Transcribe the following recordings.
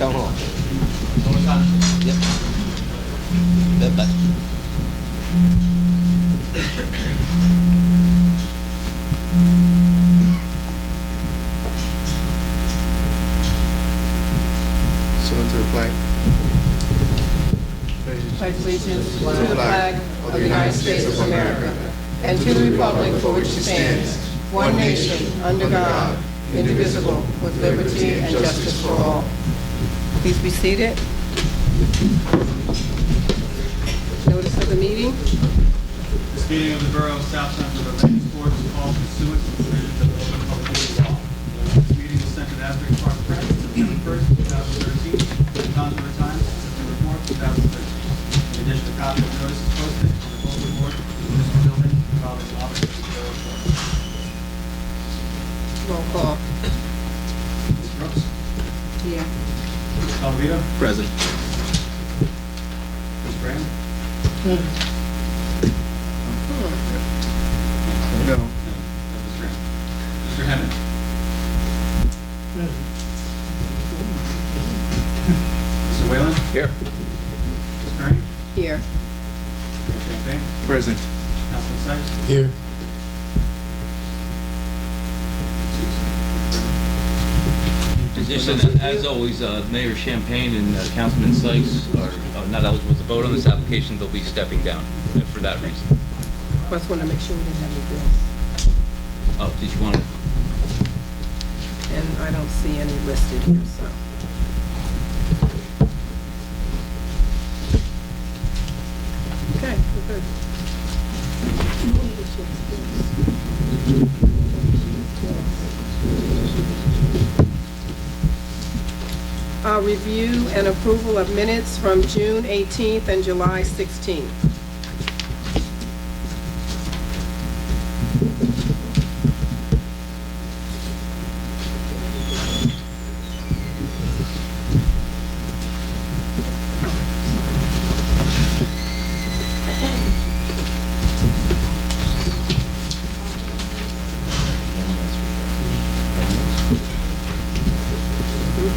Town Hall. What time? Yep. Bye-bye. Salute to the flag. Pledge allegiance to the flag of the United States of America and to the republic for which it stands, one nation, under God, indivisible, with liberty and justice for all. Please be seated. Notice of the meeting. This meeting of the Borough of South Central Lake Sports is called pursuant to the provisions of the Open Public Meetings Law. This meeting was sent to the Asbury Park Press September 1st, 2013, and Consular Times, September 4th, 2013. In addition, a copy of the notice is posted on the bulletin board in the municipal building involving the office of the Borough Clerk. Roll call. Ms. Brooks? Here. Ms. Calvito? Present. Ms. Graham? No. No. Ms. Graham. Mr. Hammond? Mr. Whalen? Here. Ms. Kearney? Here. Mr. Champagne? Present. Councilman Sykes? Here. In addition, as always, Mayor Champagne and Councilman Sykes are not eligible to vote on this application. They'll be stepping down for that reason. Just want to make sure we didn't have any bills. Oh, did you want to? And I don't see any listed here, so. Okay, we're good. Review and approval of minutes from June 18th and July 16th.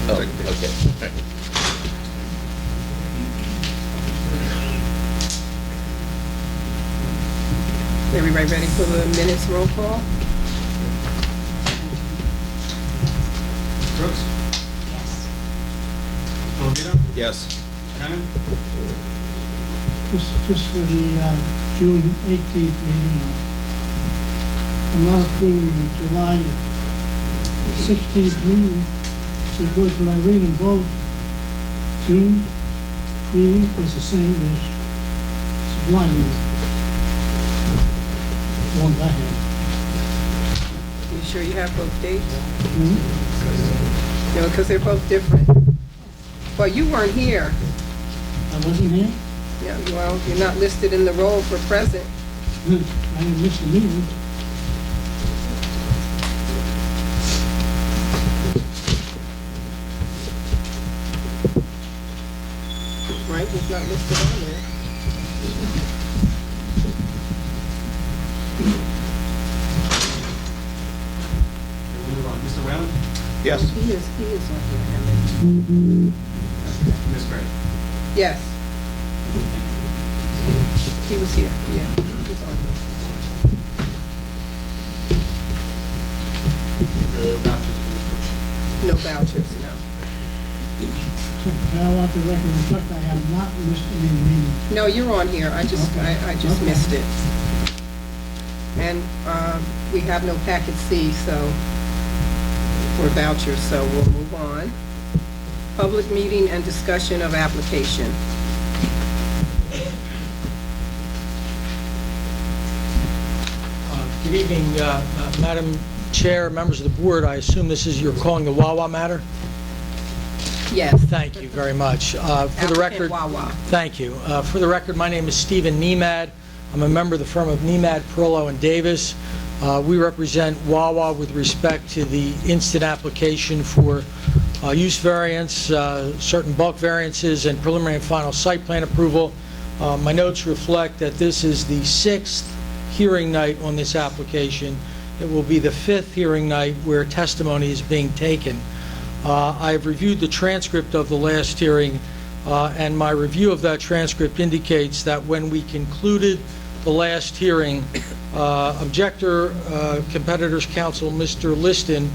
Oh, okay. Everybody ready for the minutes roll call? Brooks? Yes. Calvito? Yes. Hammond? Just for the June 18th meeting. I'm not approving the July 16th meeting because when I read them both, June meeting is the same as July meeting. The ones I have. You sure you have both dates? Hmm? No, because they're both different. Well, you weren't here. I wasn't here. Yeah, well, you're not listed in the roll for present. I didn't miss the meeting. Right, it's not listed on there. We'll move on. Mr. Whalen? Yes. He is on here, Hammond. Ms. Gray? Yes. He was here, yeah. He's on here. No vouchers, no. And I want the record to reflect I have not missed any meeting. No, you're on here, I just Okay. missed it. And we have no packet C, so, for vouchers, so we'll move on. Public meeting and discussion of application. Good evening, Madam Chair, members of the board. I assume this is, you're calling the WAWA matter? Yes. Thank you very much. For the Applicant record, WAWA. thank you. For the record, my name is Stephen Nemad. I'm a member of the firm of Nemad, Perillo, and Davis. We represent WAWA with respect to the instant application for use variance, certain bulk variances, and preliminary and final site plan approval. My notes reflect that this is the 6th hearing night on this application. It will be the 5th hearing night where testimony is being taken. I have reviewed the transcript of the last hearing, and my review of that transcript indicates that when we concluded the last hearing, Objector Competitors Counsel Mr. Liston,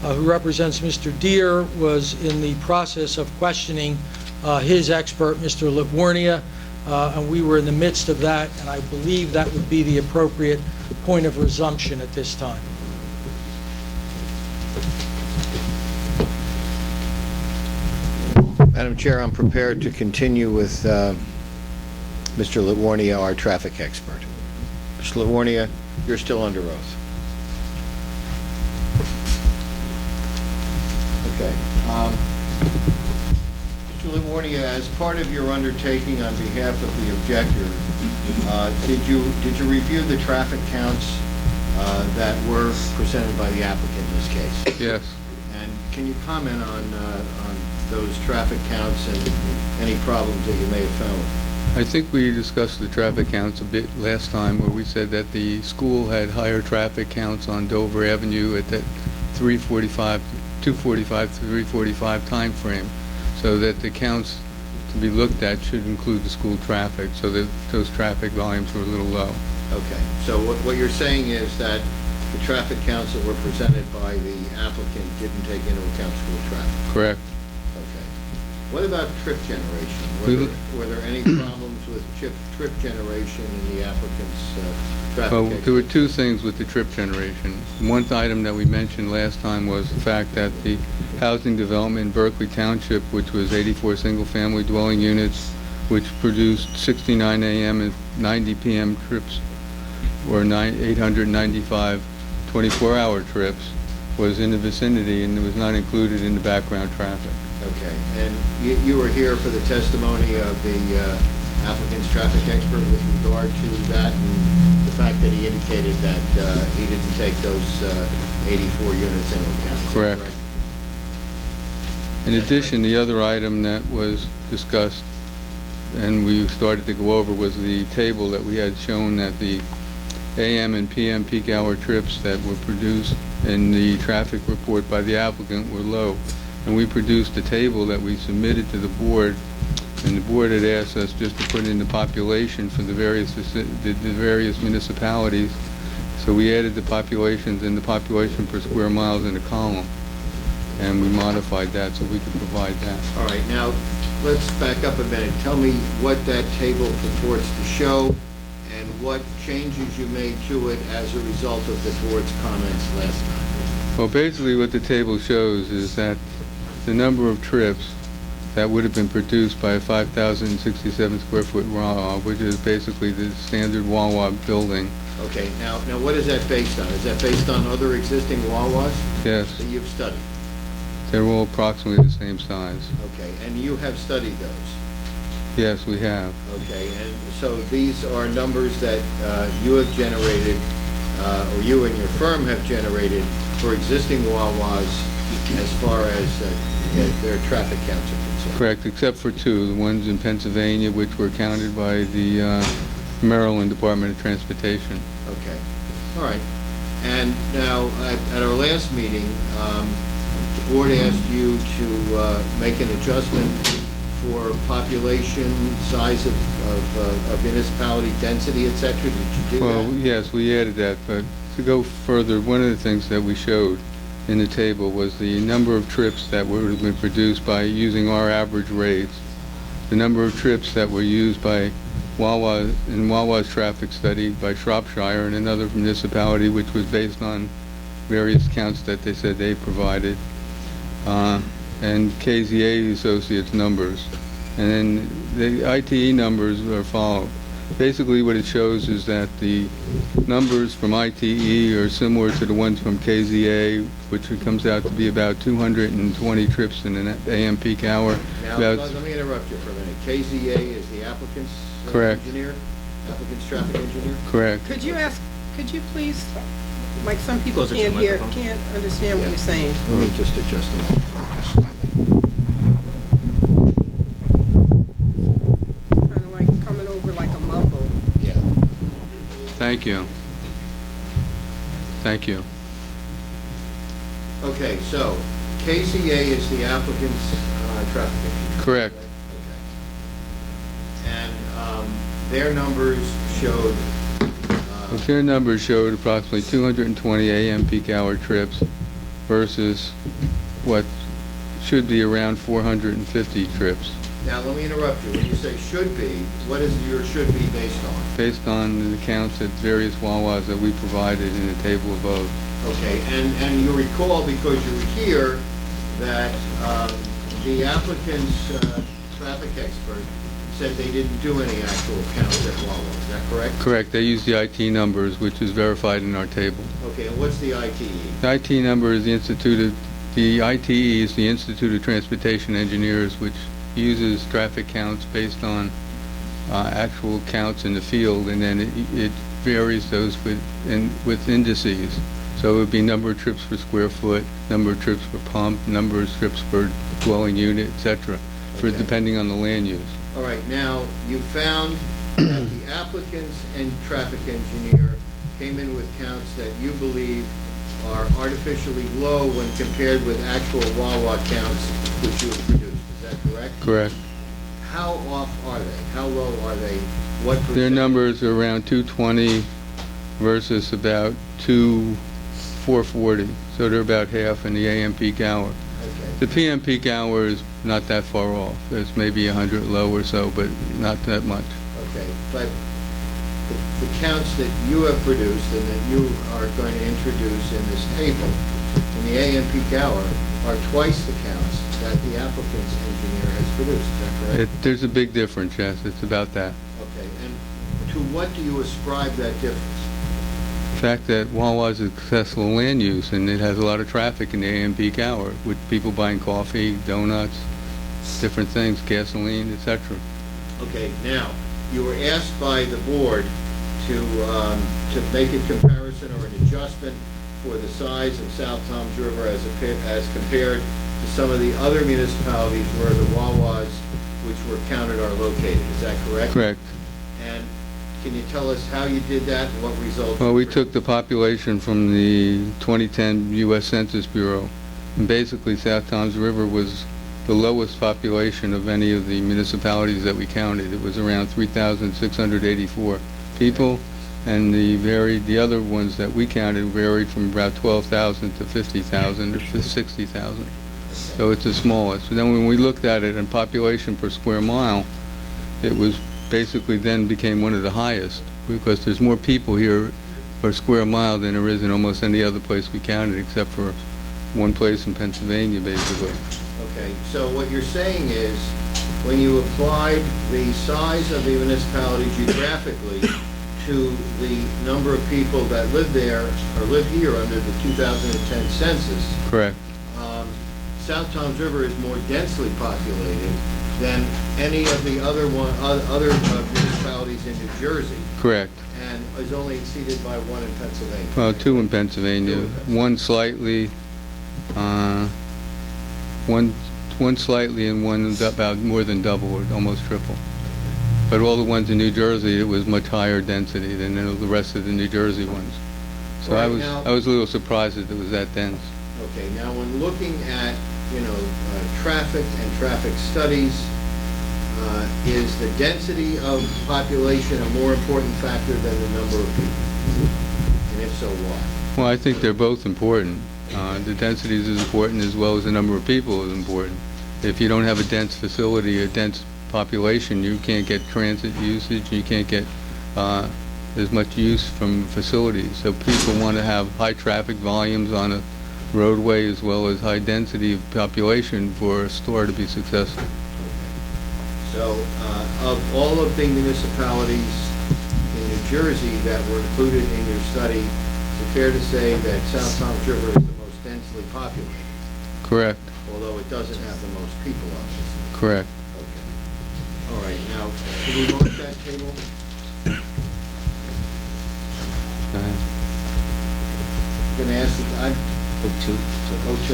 who represents Mr. Deere, was in the process of questioning his expert, Mr. Livornia, and we were in the midst of that, and I believe that would be the appropriate point of resumption at this time. Madam Chair, I'm prepared to continue with Mr. Livornia, our traffic expert. Mr. Livornia, you're still under oath. Okay. Mr. Livornia, as part of your undertaking on behalf of the objector, did you review the traffic counts that were presented by the applicant in this case? Yes. And can you comment on those traffic counts and any problems that you may have found? I think we discussed the traffic counts a bit last time, where we said that the school had higher traffic counts on Dover Avenue at that 2:45 to 3:45 time frame, so that the counts to be looked at should include the school traffic, so that those traffic volumes were a little low. Okay, so what you're saying is that the traffic counts that were presented by the applicant didn't take into account school traffic? Correct. Okay. What about trip generation? Were there any problems with trip generation in the applicant's traffic? Well, there were two things with the trip generation. One item that we mentioned last time was the fact that the housing development in Berkeley Township, which was 84 single-family dwelling units, which produced 69 a.m. and 90 p.m. trips, or 895 24-hour trips, was in the vicinity and was not included in the background traffic. Okay, and you were here for the testimony of the applicant's traffic expert with regard to that, and the fact that he indicated that he didn't take those 84 units into account. Correct. In addition, the other item that was discussed and we started to go over was the table that we had shown that the AM and PM peak hour trips that were produced in the traffic report by the applicant were low. And we produced a table that we submitted to the board, and the board had asked us just to put in the population for the various municipalities. So we added the populations and the population per square miles in a column, and we modified that so we could provide that. All right, now let's back up a minute. Tell me what that table purports to show and what changes you made to it as a result of the board's comments last time. Well, basically what the table shows is that the number of trips that would have been produced by a 5,067 square foot WAWA, which is basically the standard WAWA building. Okay, now what is that based on? Is that based on other existing WAWAs? Yes. That you've studied? They're all approximately the same size. Okay, and you have studied those? Yes, we have. Okay, and so these are numbers that you have generated, or you and your firm have generated for existing WAWAs as far as their traffic counts are concerned? Correct, except for two, the ones in Pennsylvania, which were counted by the Maryland Department of Transportation. Okay, all right. And now, at our last meeting, the board asked you to make an adjustment for population, size of municipality, density, et cetera. Did you do Well, that? yes, we added that, but to go further, one of the things that we showed in the table was the number of trips that would have been produced by using our average rates, the number of trips that were used by WAWA in WAWA's traffic study by Shropshire and another municipality, which was based on various counts that they said they provided, and KZA Associates numbers. And then the ITE numbers are followed. Basically what it shows is that the numbers from ITE are similar to the ones from KZA, which comes out to be about 220 trips in an AM peak hour. Now, About, let me interrupt you for a minute. KZA is the applicant's Correct. engineer? Applicant's traffic engineer? correct. Could you please, like some people can't hear, can't understand what you're saying. Let me just adjust the microphone. Kind of like coming over like a mumble. Yeah. Thank you. Thank you. Okay, so KCA is the applicant's traffic engineer. Correct. Okay. And their numbers showed, Well, their numbers showed approximately 220 AM peak hour trips versus what should be around 450 trips, now let me interrupt you. When you say should be, what is your should be based on? based on the counts at various WAWAs that we provided in the table above. Okay, and you recall, because you were here, that the applicant's traffic expert said they didn't do any actual counts at WAWA, is that correct? Correct, they used the IT numbers, which is verified in our table. Okay, and what's the ITE? The IT number is the ITE is the Institute of Transportation Engineers, which uses traffic counts based on actual counts in the field, and then it varies those with indices. So it would be number of trips per square foot, number of trips per pump, number of trips per dwelling unit, etc., Okay. depending on the land use. All right, now, you found that the applicant's and traffic engineer came in with counts that you believe are artificially low when compared with actual WAWA counts which you have produced. Is that correct? Correct. How off are they? How low are they? What percent? Their numbers are around 220 versus about 440, so they're about half in the AM peak hour. Okay. The PM peak hour is not that far off. There's maybe 100 low or so, but not that much. Okay, but the counts that you have produced and that you are going to introduce in this table in the AM peak hour are twice the counts that the applicant's engineer has produced. Is that correct? There's a big difference, yes. It's about that. Okay, and to what do you ascribe that difference? The fact that Wawa is a successful land use and it has a lot of traffic in the AM peak hour with people buying coffee, donuts, different things, gasoline, etc. Okay, now, you were asked by the board to make a comparison or an adjustment for the size of South Toms River as compared to some of the other municipalities where the Wawas which were counted are located. Is that correct? Correct. And can you tell us how you did that and what results? Well, we took the population from the 2010 U.S. Census Bureau, and basically South Toms River was the lowest population of any of the municipalities that we counted. It was around 3,684 people, and the other ones that we counted varied from about 12,000 to 50,000 to 60,000. So it's the smallest. Then when we looked at it in population per square mile, it was basically then became one of the highest, because there's more people here per square mile than there is in almost any other place we counted, except for one place in Pennsylvania, basically. Okay, so what you're saying is, when you applied the size of the municipality geographically to the number of people that live there, or live here under the 2010 census, Correct. South Toms River is more densely populated than any of the other municipalities in New Jersey, Correct. and is only exceeded by one in Pennsylvania. Well, two in Pennsylvania, one slightly, one slightly, and one about more than double, or almost triple. But all the ones in New Jersey, it was much higher density than the rest of the New Jersey ones. So Right, I was a little surprised that it was that dense. Okay, now when looking at, traffic and traffic studies, is the density of population a more important factor than the number of people? And if so, why? Well, I think they're both important. The density is important as well as the number of people is important. If you don't have a dense facility, a dense population, you can't get transit usage, you can't get as much use from facilities. So people want to have high traffic volumes on a roadway as well as high density of population for a store to be successful. So, of all of the municipalities in New Jersey that were included in your study, is it fair to say that South Toms River is the most densely populated? Correct. Although it doesn't have the most people, obviously. Correct. Okay. All right, now, can we mark that table? I'm going to ask, O2. O2.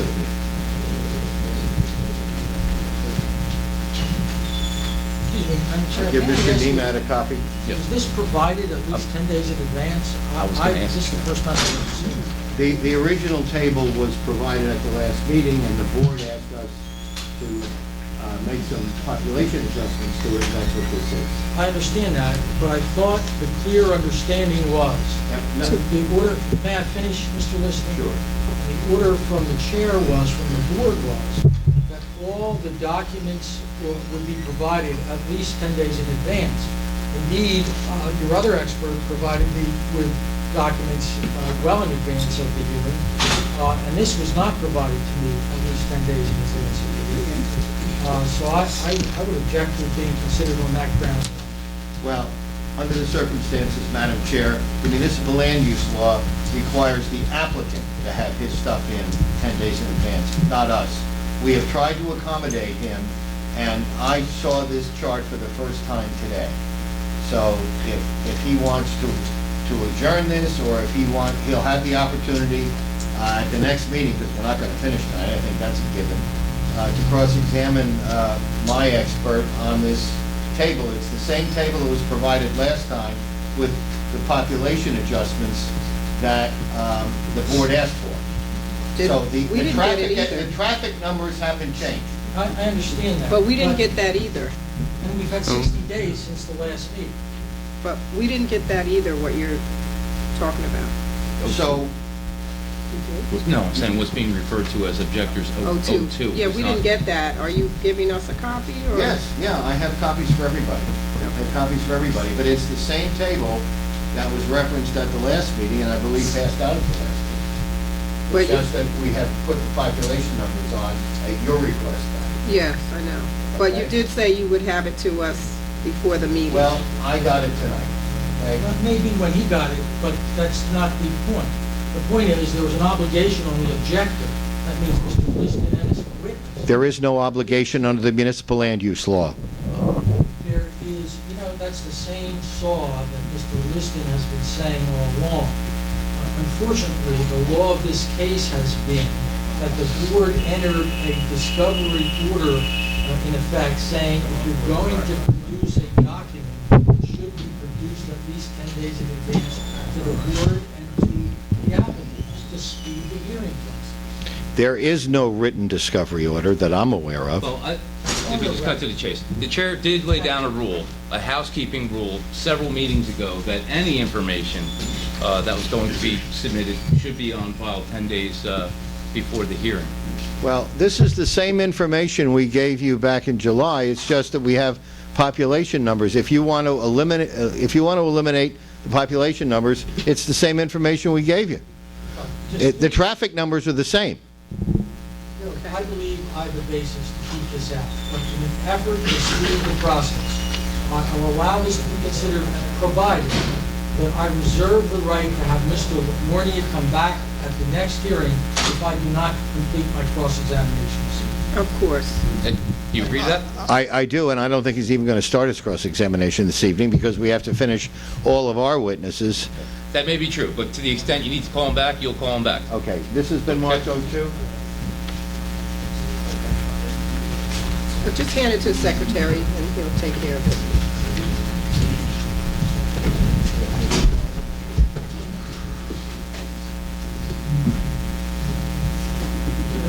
Excuse me, Madam Chair, I'll give may I Mr. ask you, Nemat a copy. is this provided at least 10 days in advance? I was gonna ask This is the you. first time I've ever seen it. The original table was provided at the last meeting, and the board asked us to make some population adjustments to it, and that's what this is. I understand that, but I thought the clear understanding was, No. the order, may I finish, Mr. Liston? Sure. The order from the chair was, from the board was, that all the documents would be provided at least 10 days in advance. Indeed, your other expert provided me with documents well in advance of the hearing, and this was not provided to me at least 10 days in advance of the hearing. So I would object to it being considered on that ground. Well, under the circumstances, Madam Chair, the municipal land use law requires the applicant to have his stuff in 10 days in advance, not us. We have tried to accommodate him, and I saw this chart for the first time today. So if he wants to adjourn this, or if he'll have the opportunity at the next meeting, because we're not going to finish tonight, I think that's a given, to cross-examine my expert on this table. It's the same table that was provided last time with the population adjustments that the board asked for. So we didn't get it either. the traffic numbers haven't changed. I understand that. But we didn't get that either. And we've had 60 days since the last meeting. But we didn't get that either, what you're talking about. So, No, I'm saying what's being referred to as objectors 02. Yeah, is we not- didn't get that. Are you giving us a copy, or? yes, yeah, I have copies for everybody. I have copies for everybody, but it's the same table that was referenced at the last meeting, and I believe passed out at the last meeting. But It's just that we have put the population numbers on at your request. Yes, I know. But you Okay. did say you would have it to us before the meeting. Well, I got it tonight. Okay? Well, maybe when he got it, but that's not the point. The point is, there was an obligation on the objector. That means Mr. Liston and his witness. There is no obligation under the municipal land use law. There is, that's the same saw that Mr. Liston has been saying all along. Unfortunately, the law of this case has been that the board entered a discovery order, in effect, saying if you're going to produce a document, it should be produced at least 10 days in advance to the board and to the applicants to speed the hearing process. There is no written discovery order that I'm aware of. Well, if we just cut to the chase, the chair did lay down a rule, a housekeeping rule, several meetings ago, that any information that was going to be submitted should be on file 10 days before the hearing. Well, this is the same information we gave you back in July. It's just that we have population numbers. If you want to eliminate the population numbers, it's the same information we gave you. The traffic numbers are the same. I believe I have a basis to keep this out, but in an effort to speed the process, I will allow this to be considered provided that I reserve the right to have Mr. Mornia come back at the next hearing if I do not complete my cross-examinations. Of course. Do you agree with that? I do, and I don't think he's even going to start his cross-examination this evening because we have to finish all of our witnesses. That may be true, but to the extent you need to call him back, you'll call him back. Okay, this has been March 02? But just hand it to the secretary, and he'll take care of it.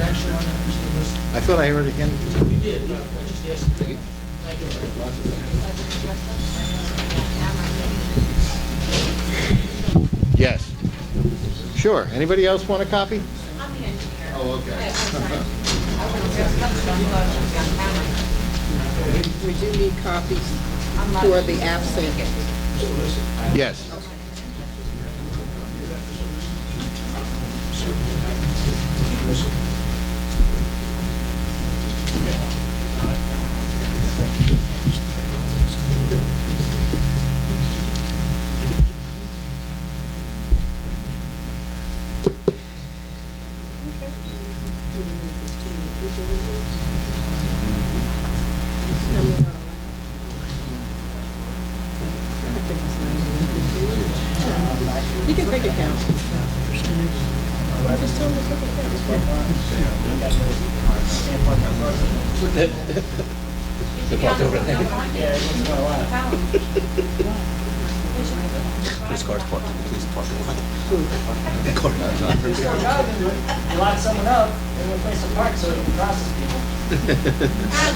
Action on that, Mr. Liston? I thought I heard it again. You did, but I just asked. Thank you very much. Yes. Sure. Anybody else want a copy? Oh, okay. We do need copies for the absent. Yes. You can take it down. Just tell him to take it down. his car's parked in the police parking lot. You lock someone up, they will place a park so they can process people.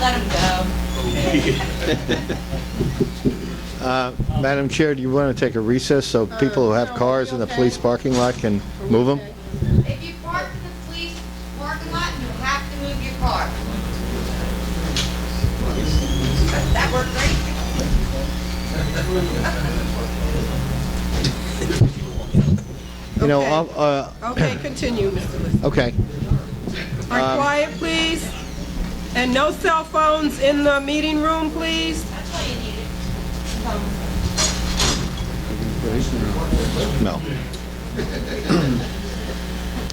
Let him go. Madam Chair, do you want to take a recess so people who have cars in the police parking lot can move them? If you park in the police parking lot, you have to move your car. That worked great. You know, Okay, continue, Mr. Liston. okay. All right, quiet, please. And no cell phones in the meeting room, please. That's all you needed. No.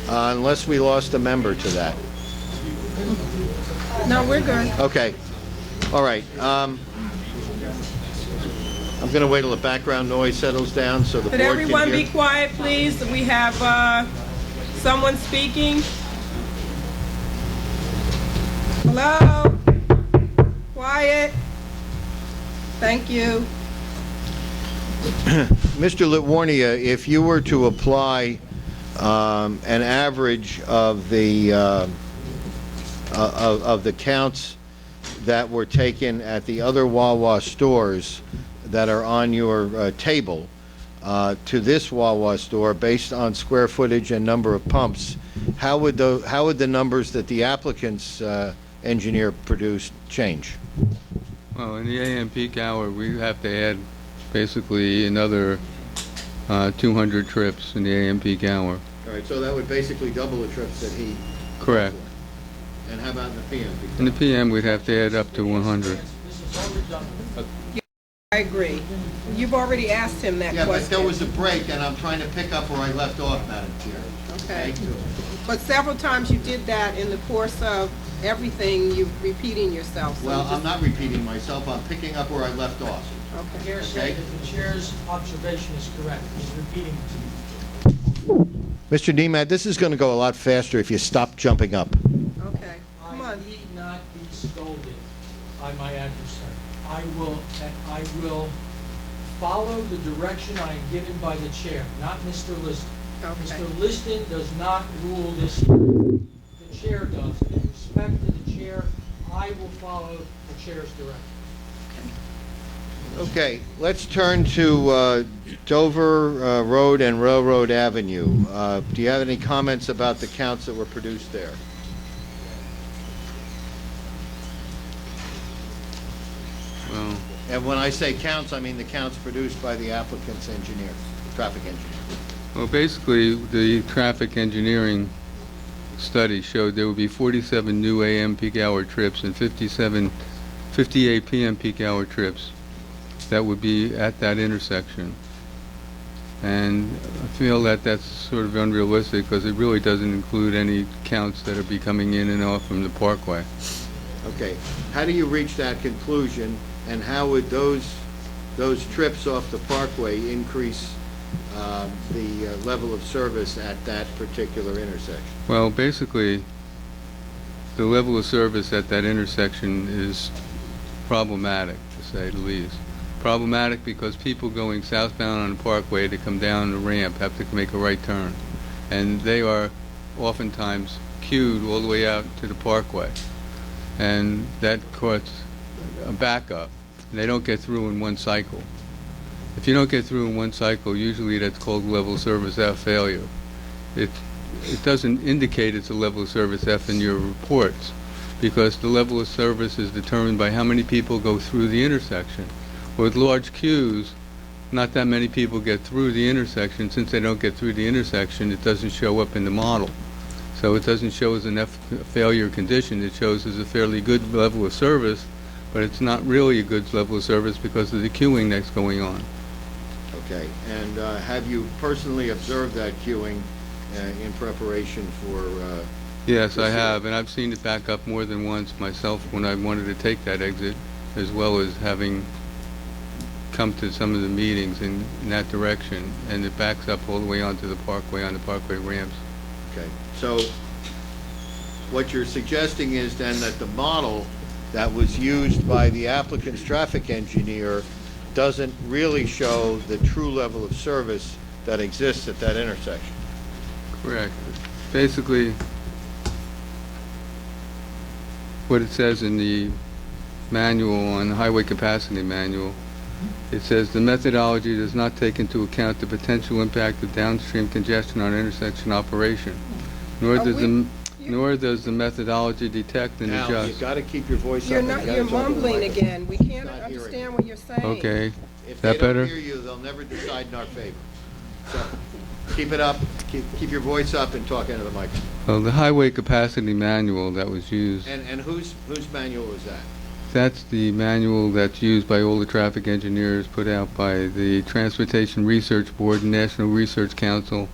Unless we lost a member to that. No, we're good. Okay. All right. I'm going to wait till the background noise settles down so the board Could can everyone be hear. quiet, please? We have someone speaking. Hello? Quiet. Thank you. Mr. Litwarnia, if you were to apply an average of the counts that were taken at the other Wawa stores that are on your table to this Wawa store based on square footage and number of pumps, how would the numbers that the applicant's engineer produced change? Well, in the AM peak hour, we have to add basically another 200 trips in the AM peak hour. All right, so that would basically double the trips that he... Correct. And how about in the PM? In the PM, we'd have to add up to 100. I agree. You've already asked him that Yeah, but question. there was a break, and I'm trying to pick up where I left off, Madam Chair. Okay. But several times you did that in the course of everything, you repeating yourself. So Well, just- I'm not repeating myself, I'm picking up where I left off. Okay. Chair said Okay. that the chair's observation is correct. He's repeating it. Mr. Nemad, this is going to go a lot faster if you stop jumping up. Okay. Come I on. need not be scolded by my adversary. I will follow the direction I am given by the chair, not Mr. Liston. Okay. Mr. Liston does not rule this. The chair does. In respect to the chair, I will follow the chair's direction. Okay, let's turn to Dover Road and Railroad Avenue. Do you have any comments about the counts that were produced there? Well, And when I say counts, I mean the counts produced by the applicant's engineer, traffic engineer. well, basically, the traffic engineering study showed there would be 47 new AM peak hour trips and 58 PM peak hour trips that would be at that intersection. And I feel that that's sort of unrealistic because it really doesn't include any counts that are be coming in and off from the parkway. Okay, how do you reach that conclusion, and how would those trips off the parkway increase the level of service at that particular intersection? Well, basically, the level of service at that intersection is problematic, to say the least. Problematic because people going southbound on the parkway to come down the ramp have to make a right turn. And they are oftentimes queued all the way out to the parkway. And that causes a backup. And they don't get through in one cycle. If you don't get through in one cycle, usually that's called level of service F failure. It doesn't indicate it's a level of service F in your reports because the level of service is determined by how many people go through the intersection. With large queues, not that many people get through the intersection. Since they don't get through the intersection, it doesn't show up in the model. So it doesn't show as an F failure condition. It shows as a fairly good level of service, but it's not really a good level of service because of the queuing that's going on. Okay, and have you personally observed that queuing in preparation for... Yes, I this have, and I've seen it back up more than once myself when I wanted to take that exit, as well as having come to some of the meetings in that direction, and it backs up all the way onto the parkway, on the parkway ramps. Okay, so what you're suggesting is then that the model that was used by the applicant's traffic engineer doesn't really show the true level of service that exists at that intersection. Correct. Basically, what it says in the manual, on the highway capacity manual, it says the methodology does not take into account the potential impact of downstream congestion on intersection operation, nor does the methodology detect and Now, adjust. you've got to keep your voice up. You're and not, you gotta you're talk into the mumbling microphone. again. We can't Not hearing. understand what you're saying. Okay. If That they better? don't hear you, they'll never decide in our favor. So, keep it up, keep your voice up and talk into the microphone. Well, the highway capacity manual that was used, And whose manual is that? that's the manual that's used by all the traffic engineers, put out by the Transportation Research Board and National Research Council,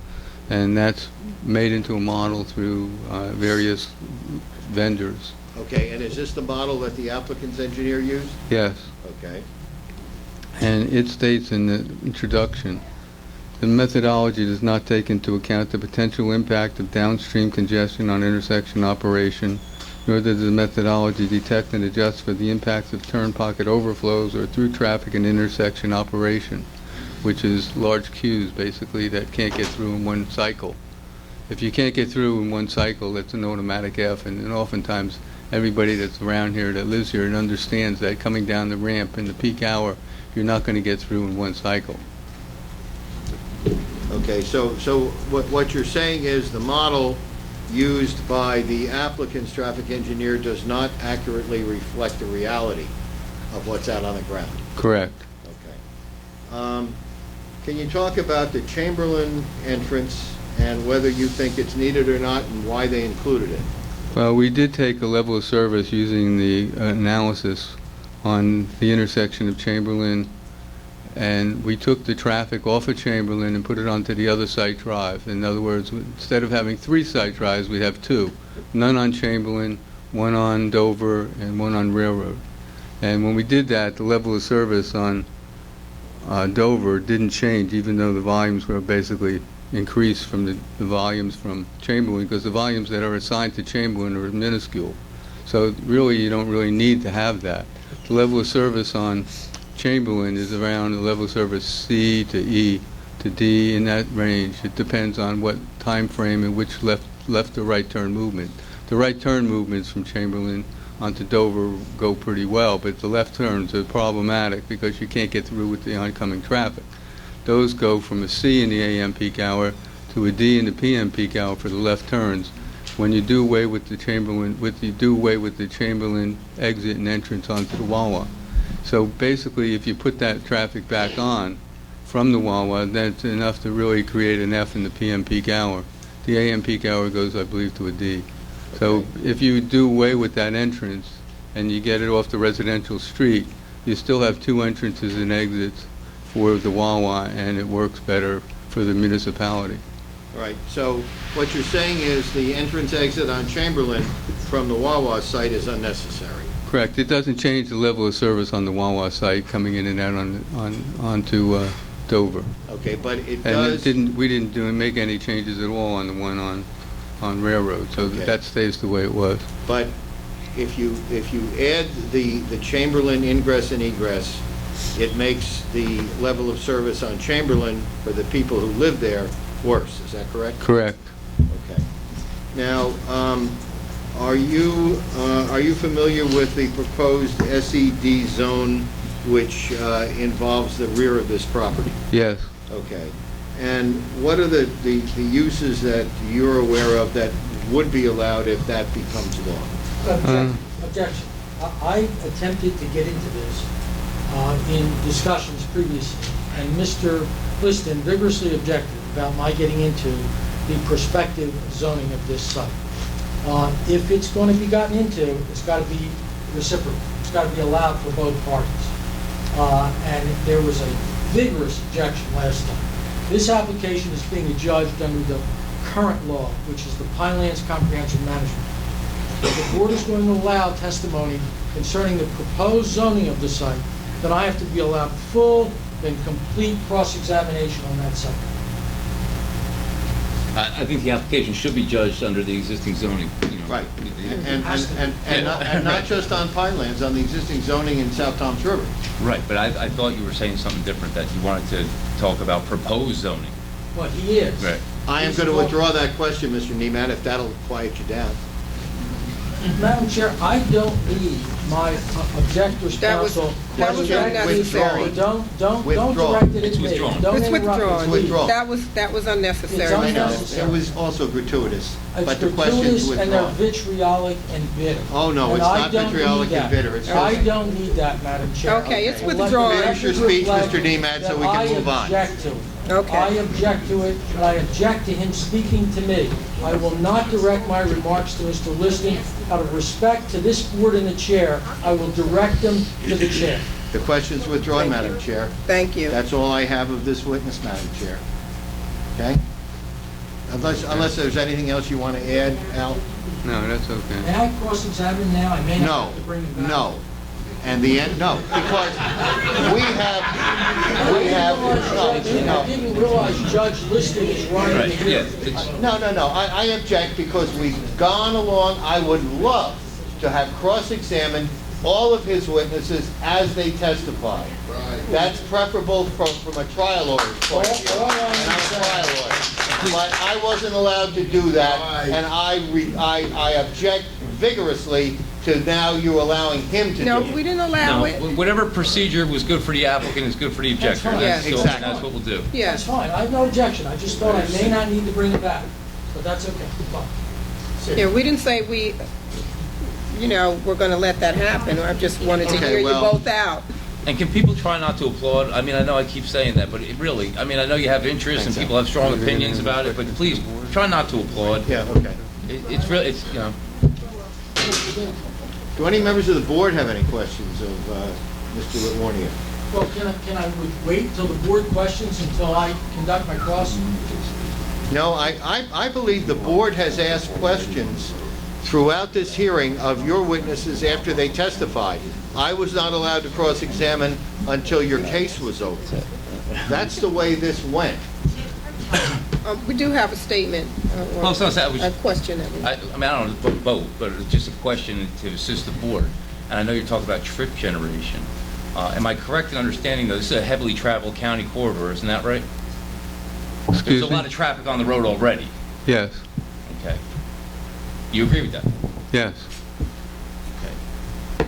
and that's made into a model through various vendors. Okay, and is this the model that the applicant's engineer used? Yes. Okay. And it states in the introduction, the methodology does not take into account the potential impact of downstream congestion on intersection operation, nor does the methodology detect and adjust for the impacts of turn pocket overflows or through traffic and intersection operation, which is large queues basically that can't get through in one cycle. If you can't get through in one cycle, that's an automatic F, and oftentimes everybody that's around here that lives here and understands that coming down the ramp in the peak hour, you're not going to get through in one cycle. Okay, so what you're saying is the model used by the applicant's traffic engineer does not accurately reflect the reality of what's out on the ground. Correct. Okay. Can you talk about the Chamberlain entrance and whether you think it's needed or not and why they included it? Well, we did take a level of service using the analysis on the intersection of Chamberlain, and we took the traffic off of Chamberlain and put it onto the other site drive. In other words, instead of having 3 site drives, we have 2. None on Chamberlain, 1 on Dover, and 1 on Railroad. And when we did that, the level of service on Dover didn't change, even though the volumes were basically increased from the volumes from Chamberlain, because the volumes that are assigned to Chamberlain are minuscule. So really, you don't really need to have that. The level of service on Chamberlain is around the level of service C to E to D, in that range. It depends on what time frame and which left or right turn movement. The right turn movements from Chamberlain onto Dover go pretty well, but the left turns are problematic because you can't get through with the oncoming traffic. Those go from a C in the AM peak hour to a D in the PM peak hour for the left turns. When you do away with the Chamberlain, exit and entrance onto the WAWA. So basically, if you put that traffic back on from the WAWA, that's enough to really create an F in the PM peak hour. The AM peak hour goes, I believe, to a D. So if you do away with that entrance and you get it off the residential street, you still have 2 entrances and exits for the WAWA, and it works better for the municipality. All right, so what you're saying is the entrance exit on Chamberlain from the WAWA site is unnecessary. Correct. It doesn't change the level of service on the WAWA site coming in and out onto Dover. Okay, but it And does... we didn't make any changes at all on the one on Railroad, so Okay. that stays the way it was. But if you add the Chamberlain ingress and egress, it makes the level of service on Chamberlain for the people who live there worse. Is that correct? Correct. Okay. Now, are you familiar with the proposed SED zone which involves the rear of this property? Yes. Okay. And what are the uses that you're aware of that would be allowed if that becomes law? Objection. I attempted to get into this in discussions previously, and Mr. Liston vigorously objected about my getting into the prospective zoning of this site. If it's going to be gotten into, it's got to be reciprocal. It's got to be allowed for both parties. And there was a vigorous objection last time. This application is being adjudged under the current law, which is the Pinelands Comprehensive Management. If the board is going to allow testimony concerning the proposed zoning of the site, then I have to be allowed full and complete cross-examination on that site. I think the application should be judged under the existing zoning, you know. Right. And not just on Pinelands, on the existing zoning in South Toms River. Right, but I thought you were saying something different, that you wanted to talk about proposed zoning. Well, he is. Right. I am going to withdraw that question, Mr. Nemat, if that'll quiet you down. Madam Chair, I don't need my objector's That was- counsel. that was to unnecessary. Don't Withdraw. direct it It's at me. withdrawn. Don't It's interrupt me, withdrawn. please. Withdraw. That was unnecessary. It's I know, unnecessary. it was also gratuitous, It's but the question's gratuitous and they're withdrawn. vitriolic and bitter. Oh, no, And it's I not don't vitriolic need and that. bitter. It's I just- don't need that, Madam Chair. Okay, it's And let the withdrawn. Finish your record speech, reflect Mr. Nemat, so we that can move on. I object to it. Okay. I object to it, and I object to him speaking to me. I will not direct my remarks to Mr. Liston. Out of respect to this board and the chair, I will direct them to the chair. The question's withdrawn, Madam Chair. Thank you. That's all I have of this witness, Madam Chair. Okay? Unless there's anything else you want to add, Al? No, that's okay. May I cross-examine now? I may not No, have to bring him back. no. And the end, no, because we have, I didn't realize Judge Liston is running Right, the yeah. hearing. no, I object because we've gone along. I would love to have cross-examined all of his witnesses as they testify. That's preferable from a trial lawyer's point of view. And I'm a trial lawyer. But I wasn't allowed to do that, and I object vigorously to now you allowing him to do No, it. we didn't allow No, it. whatever procedure was good for the applicant is good for the objector. fine. Yeah, So exactly. that's what we'll do. That's Yes. fine, I have no objection, I just thought I may not need to bring it back, but that's okay, fine. Yeah, we didn't say we're going to let that happen. I just wanted to Okay, hear you well- both out. And can people try not to applaud? I mean, I know I keep saying that, but it really, I mean, I know you have interests and people have strong opinions about it, but please, try not to applaud. Yeah, okay. It's really, it's, you know, Do any members of the board have any questions of Mr. Litwarnia? Well, can I wait till the board questions until I conduct my cross? No, I believe the board has asked questions throughout this hearing of your witnesses after they testified. I was not allowed to cross-examine until your case was over. That's the way this went. We do have a statement. Well, it's not that, I was- A question. That we- I mean, I don't vote, but it's just a question to assist the board. And I know you're talking about trip generation. Am I correct in understanding, though, this is a heavily traveled county corridor, isn't that right? There's Excuse a me? lot of traffic on the road already. Yes, Okay. You agree with that? yes. Okay.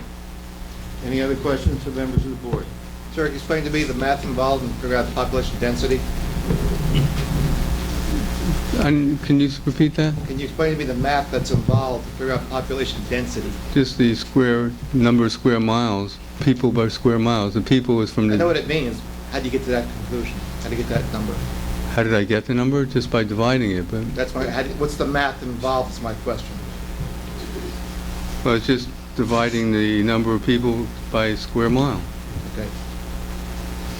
Any other questions of members of the board? Sir, explain to me the math involved in figuring out the population density. And can you repeat that? Can you explain to me the math that's involved to figure out population density? Just the number of square miles, people by square miles. The people is from I know what the, it means. How do you get to that conclusion? How do you get that number? how did I get the number? Just by dividing it, but, That's what's the math involved is my question. well, it's just dividing the number of people by square mile. Okay.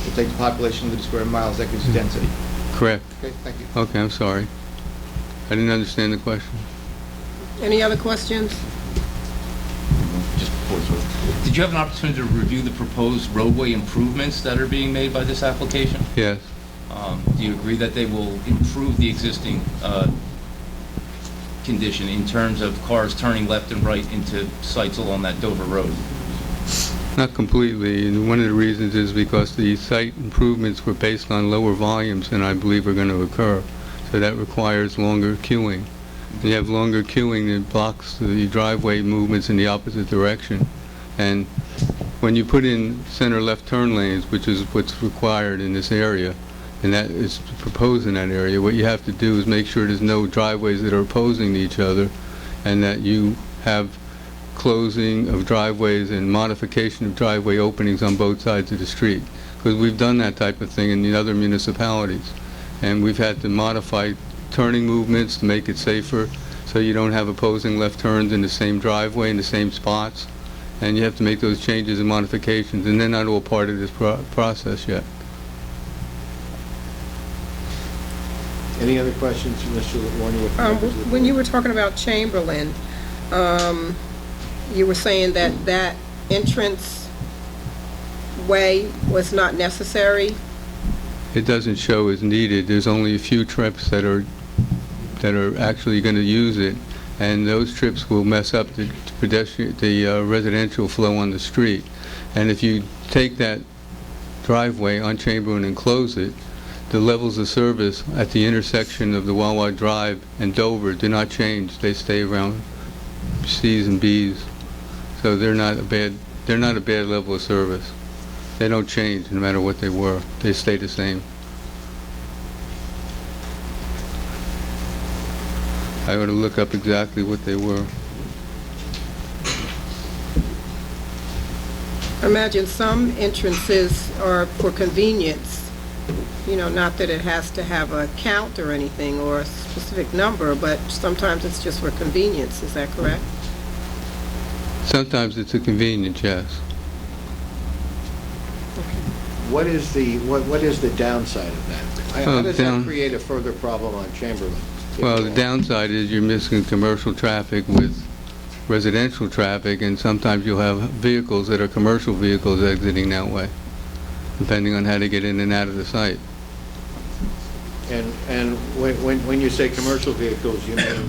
You take the population to the square miles, that gives you density. Correct. Okay, thank you. Okay, I'm sorry. I didn't understand the question. Any other questions? Just before it's over. Did you have an opportunity to review the proposed roadway improvements that are being made by this application? Yes, Do you agree that they will improve the existing condition in terms of cars turning left and right into sites along that Dover Road? not completely, and one of the reasons is because the site improvements were based on lower volumes than I believe are going to occur. So that requires longer queuing. And you have longer queuing that blocks the driveway movements in the opposite direction. And when you put in center left turn lanes, which is what's required in this area, and that is proposed in that area, what you have to do is make sure there's no driveways that are opposing to each other, and that you have closing of driveways and modification of driveway openings on both sides of the street. Because we've done that type of thing in the other municipalities. And we've had to modify turning movements to make it safer, so you don't have opposing left turns in the same driveway, in the same spots. And you have to make those changes and modifications, and they're not all part of this process yet. Any other questions from Mr. Litwarnia? When you were talking about Chamberlain, you were saying that entrance way was not necessary? It doesn't show as needed. There's only a few trips that are that are actually going to use it, and those trips will mess up the residential flow on the street. And if you take that driveway on Chamberlain and close it, the levels of service at the intersection of the Wawa Drive and Dover do not change. They stay around C's and B's. So they're not a bad level of service. They don't change no matter what they were. They stay the same. I ought to look up exactly what they were. Imagine some entrances are for convenience, you know, not that it has to have a count or anything or a specific number, but sometimes it's just for convenience. Is that correct? Sometimes it's a convenience, yes. What is the downside of that? How does that create a further problem on Chamberlain? Well, the downside is you're mixing commercial traffic with residential traffic, and sometimes you'll have vehicles that are commercial vehicles exiting that way, depending on how to get in and out of the site. And when you say commercial vehicles, you mean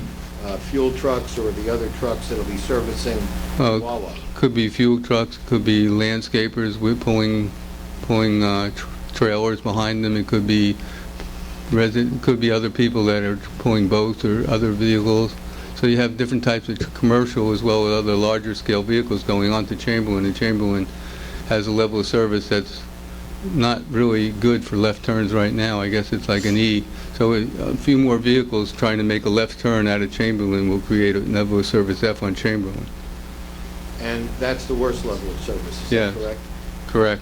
fuel trucks or the other trucks that'll be servicing Wawa? Could be fuel trucks, could be landscapers with pulling trailers behind them. It could be other people that are pulling boats or other vehicles. So you have different types of commercial as well as other larger scale vehicles going on to Chamberlain, and Chamberlain has a level of service that's not really good for left turns right now. I guess it's like an E. So a few more vehicles trying to make a left turn out of Chamberlain will create a level of service F on Chamberlain. And that's the worst level of service, is that correct? Correct.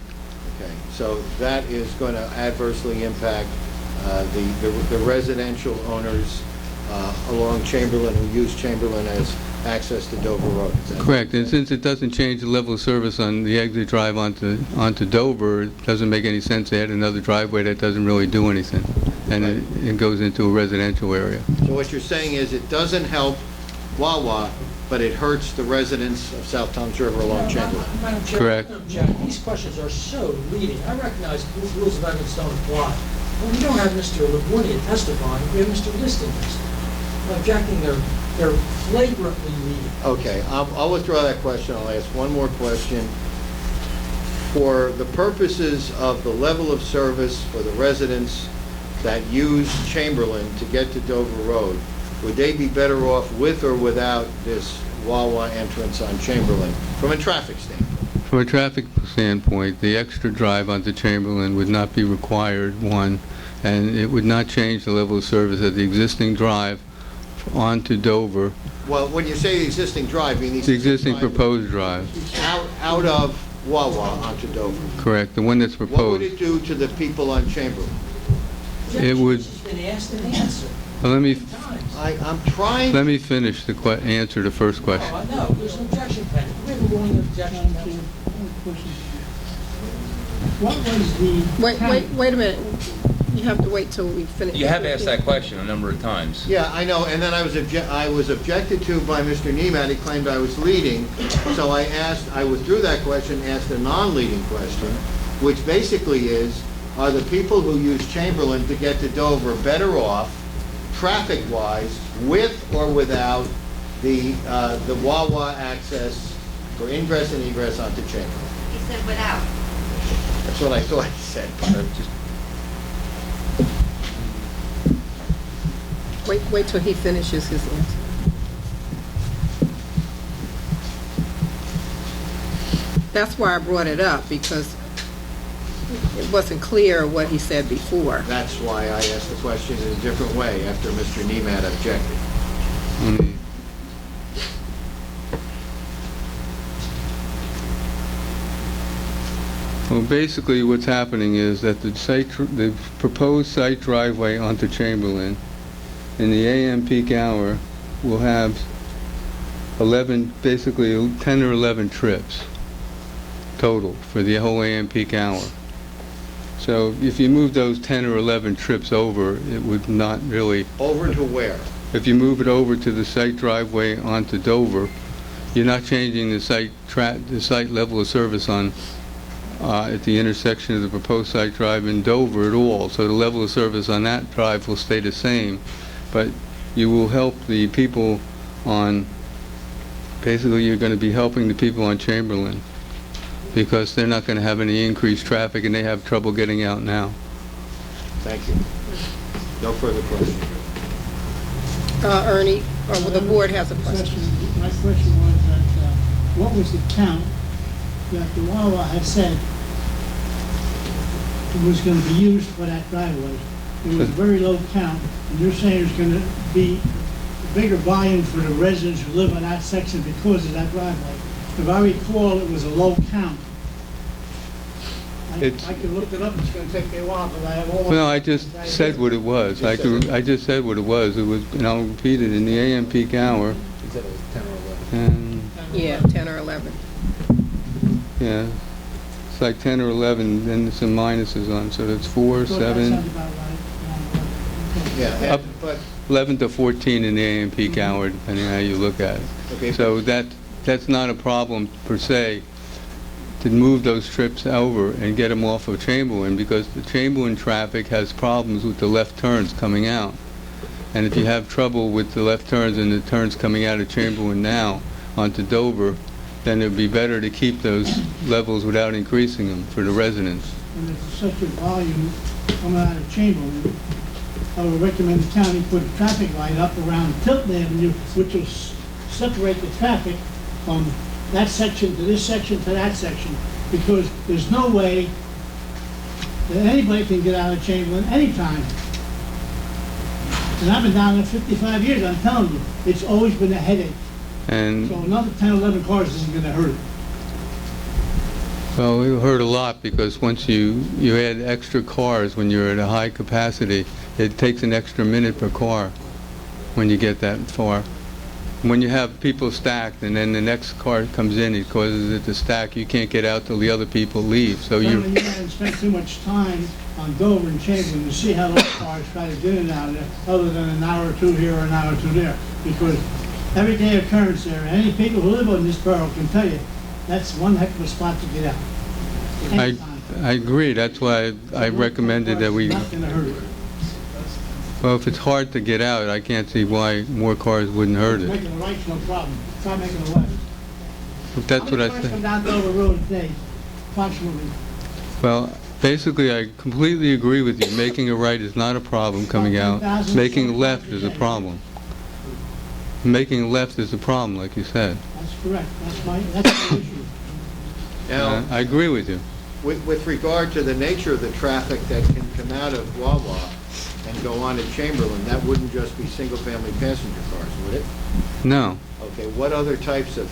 Okay, so that is going to adversely impact the residential owners along Chamberlain who use Chamberlain as access to Dover Road. Correct, and since it doesn't change the level of service on the exit drive onto Dover, it doesn't make any sense to add another driveway that doesn't really do anything, and it goes into a residential area. So what you're saying is it doesn't help Wawa, but it hurts the residents of South Toms River along Chamberlain. Madam Chair, Correct. I don't object. These questions are so leading. I recognize rules of evidence don't apply. When we don't have Mr. Lagunia testifying, we have Mr. Liston testifying. I'm objecting they're flagrantly leading. Okay, I'll withdraw that question. I'll ask one more question. For the purposes of the level of service for the residents that use Chamberlain to get to Dover Road, would they be better off with or without this Wawa entrance on Chamberlain from a traffic standpoint? From a traffic standpoint, the extra drive onto Chamberlain would not be required, one, and it would not change the level of service of the existing drive onto Dover. Well, when you say the existing drive, you mean the existing proposed drive. Out of Wawa onto Dover. Correct, the one that's proposed. What would it do to the people on Chamberlain? It would. She's been asked and answered. Well, I'm trying. Let me finish the answer to the first question. Oh, I know. There's an objection pending. We have a ruling objection pending. What was the... Wait a minute. You have to wait till we finish. You have asked that question a number of times. Yeah, I know, and then I was objected to by Mr. Niemann. He claimed I was leading, so I withdrew that question, asked a non-leading question, which basically is, are the people who use Chamberlain to get to Dover better off, traffic-wise, with or without the Wawa access for ingress and egress onto Chamberlain? He said without. That's what I thought he said. Wait till he finishes his answer. That's why I brought it up, because it wasn't clear what he said before. That's why I asked the question in a different way after Mr. Niemann objected. Well, basically what's happening is that the proposed site driveway onto Chamberlain in the AM peak hour will have 10 or 11 trips total for the whole AM peak hour. So if you move those 10 or 11 trips over, it would not really... Over to where? If you move it over to the site driveway onto Dover, you're not changing the site level of service on at the intersection of the proposed site drive in Dover at all. So the level of service on that drive will stay the same. But you will help the people on, basically you're going to be helping the people on Chamberlain, because they're not going to have any increased traffic and they have trouble getting out now. Thank you. No further questions. Ernie, or the board has a question. My question was that, what was the count that the WAWA had said was going to be used for that driveway? It was a very low count, and you're saying there's going to be a bigger volume for the residents who live on that section because of that driveway. If I recall, it was a low count. I can look it up, it's going to take me a while, but I have all... No, I just said what it was. I just said what it was. It was, and I'll repeat it, in the AM peak hour. He said it was 10 or 11. And, Yeah, 10 or 11. yeah, it's like 10 or 11, then some minuses on, so that's 4, So that 7, sounds about right. Okay. Yeah, Up. but, 11 to 14 in the AM peak hour, depending on how you look at it. okay, So that's not a problem per se, to move those trips over and get them off of Chamberlain, because the Chamberlain traffic has problems with the left turns coming out. And if you have trouble with the left turns and the turns coming out of Chamberlain now onto Dover, then it would be better to keep those levels without increasing them for the residents. And if there's such a volume coming out of Chamberlain, I would recommend the county put a traffic light up around Tilton Avenue, which will separate the traffic from that section to this section to that section, because there's no way that anybody can get out of Chamberlain anytime. And I've been down there 55 years, I'm telling you, it's always been a headache. And, So another 10, 11 cars isn't gonna hurt it. well, it hurt a lot, because once you add extra cars when you're at a high capacity, it takes an extra minute per car when you get that far. When you have people stacked and then the next car comes in, it causes it to stack. You can't get out till the other people leave. So Apparently you haven't spent too much time on Dover and Chamberlain to see how those cars try to get in and out of there, other than an hour or two here or an hour or two there. Because everyday occurrence there, and any people who live on this borough can tell you, that's one heck of a spot to get out. Anytime. I agree. That's why I recommended that we, Not gonna hurt it. well, if it's hard to get out, I can't see why more cars wouldn't hurt it. Making a right's no problem. Try making a left. If that's what I How many cars come said. down Dover Road today, approximately? Well, basically, I completely agree with you. Making a right is not a problem coming out. Making a left is a problem. Making a left is a problem, like you said. That's correct. That's my issue. now, I agree with you. with regard to the nature of the traffic that can come out of WAWA and go on to Chamberlain, that wouldn't just be single-family passenger cars, would it? No. Okay, what other types of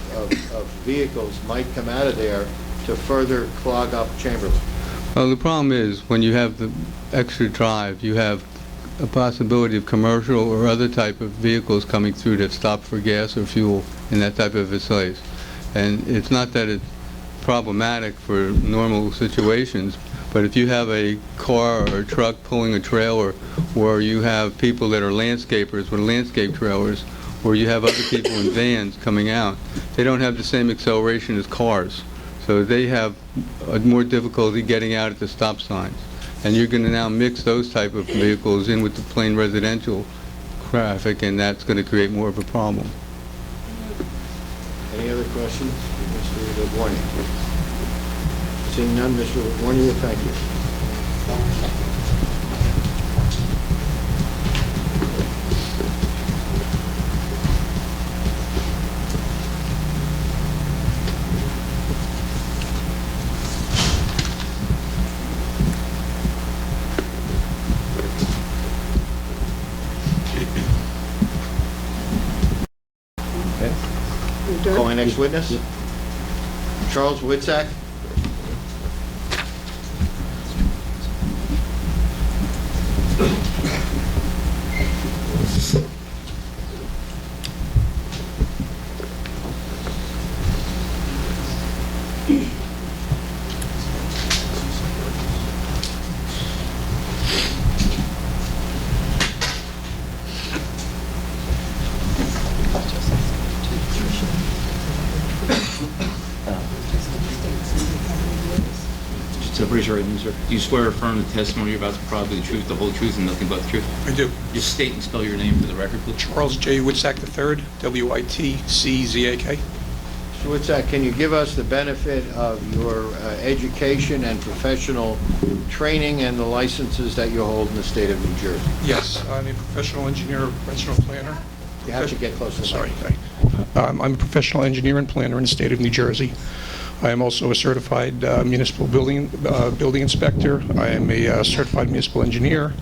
vehicles might come out of there to further clog up Chamberlain? Well, the problem is, when you have the extra drive, you have a possibility of commercial or other type of vehicles coming through that stop for gas or fuel in that type of a place. And it's not that it's problematic for normal situations, but if you have a car or a truck pulling a trailer, or you have people that are landscapers with landscape trailers, or you have other people in vans coming out, they don't have the same acceleration as cars. So they have more difficulty getting out at the stop signs. And you're going to now mix those type of vehicles in with the plain residential traffic, and that's going to create more of a problem. Any other questions? Mr. Warney? Seeing none, Mr. Warney, thank you. Calling next witness. Charles Witzak. So raise your right hand, sir. Do you swear or affirm the testimony you're about to provide the truth, the whole truth, and nothing but the truth? I do. Just state and spell your name for the record, please. Charles J. Witzak III, W-I-T-C-Z-A-K. Mr. Witzak, can you give us the benefit of your education and professional training and the licenses that you hold in the state of New Jersey? Yes, I'm a professional engineer, professional planner. You have to get close to the Sorry. mic. I'm a professional engineer and planner in the state of New Jersey. I am also a certified municipal building inspector. I am a certified municipal engineer.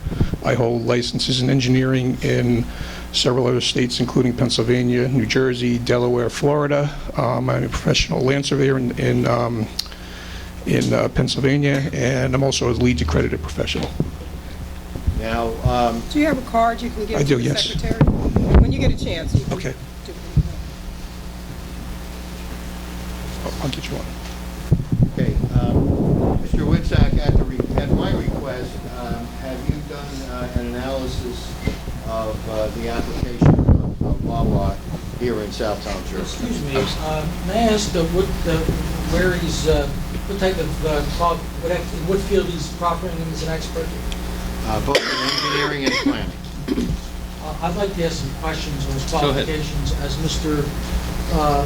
I hold licenses in engineering in several other states, including Pennsylvania, New Jersey, Delaware, Florida. I'm a professional land surveyor in Pennsylvania, and I'm also a LEED accredited professional. Now, Do you have a card you can give I to do, the yes. secretary? When you get a chance. You can Okay. do it. I'll get you one. okay, Mr. Witzak, at my request, have you done an analysis of the application of WAWA here in Southtown, Jersey? Excuse me, may I ask where he's, what type of, what field he's proffering him as an expert? Both in engineering and planning. I'd like to ask some questions on his Go ahead. qualifications, as Mr.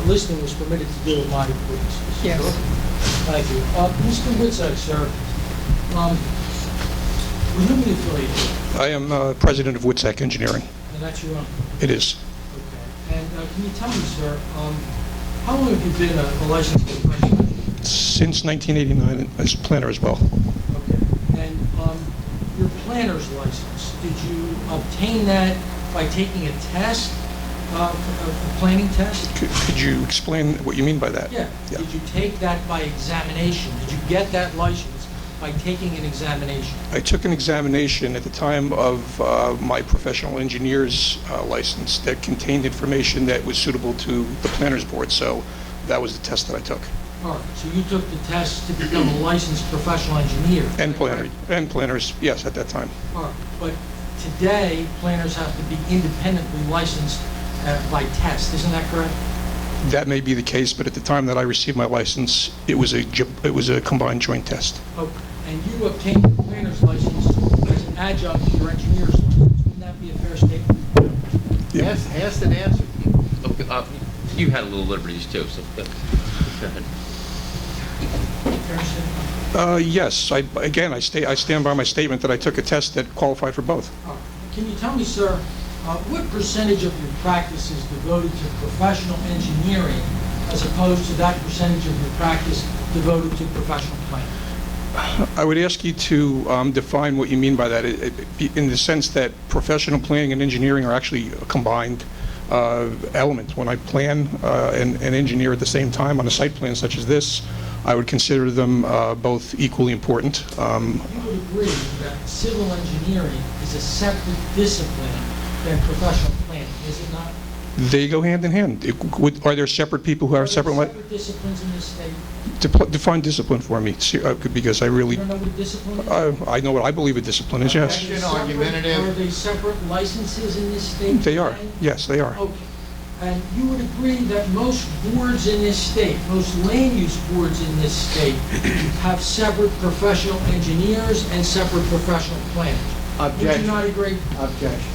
Liston was permitted to do in my witnesses. Yes. Thank you. Mr. Witzak, sir, with whom are you affiliated? I am president of Witzak Engineering. And that's your own? It is. Okay. And can you tell me, sir, how long have you been a licensed professional engineer? Since 1989, as planner as well. Okay. And your planner's license, did you obtain that by taking a test, a planning test? Could you explain what you mean by that? Yeah. Did you take that by examination? Did you get that license by taking an examination? I took an examination at the time of my professional engineer's license that contained information that was suitable to the planner's board, so that was the test that I took. All right, so you took the test to become a licensed professional engineer? And planner, and planners, yes, at that time. All right, but today, planners have to be independently licensed by test, isn't that correct? That may be the case, but at the time that I received my license, it was a combined joint test. Okay, and you obtained your planner's license as an adjunct to your engineer's license. Wouldn't that be a fair statement? Yeah. Asked and answered. Okay, you had a little liberties too, so go ahead. Fair statement? Yes, I stand by my statement that I took a test that qualified for both. All right. Can you tell me, sir, what percentage of your practice is devoted to professional engineering as opposed to that percentage of your practice devoted to professional planning? I would ask you to define what you mean by that, in the sense that professional planning and engineering are actually a combined element. When I plan and engineer at the same time on a site plan such as this, I would consider them both equally important. You would agree that civil engineering is a separate discipline than professional planning, is it not? They go hand in hand. Are there separate people who have separate... Are there separate disciplines in this state? Define discipline for me, because I really... You don't know what a discipline is? I know what I believe a discipline is, yes. Argumentative. Are they separate licenses in this state? They are. today? Yes, they are. Okay. And you would agree that most boards in this state, most land use boards in this state, have separate professional engineers and separate professional planners? Would Objection. you not agree? Objection.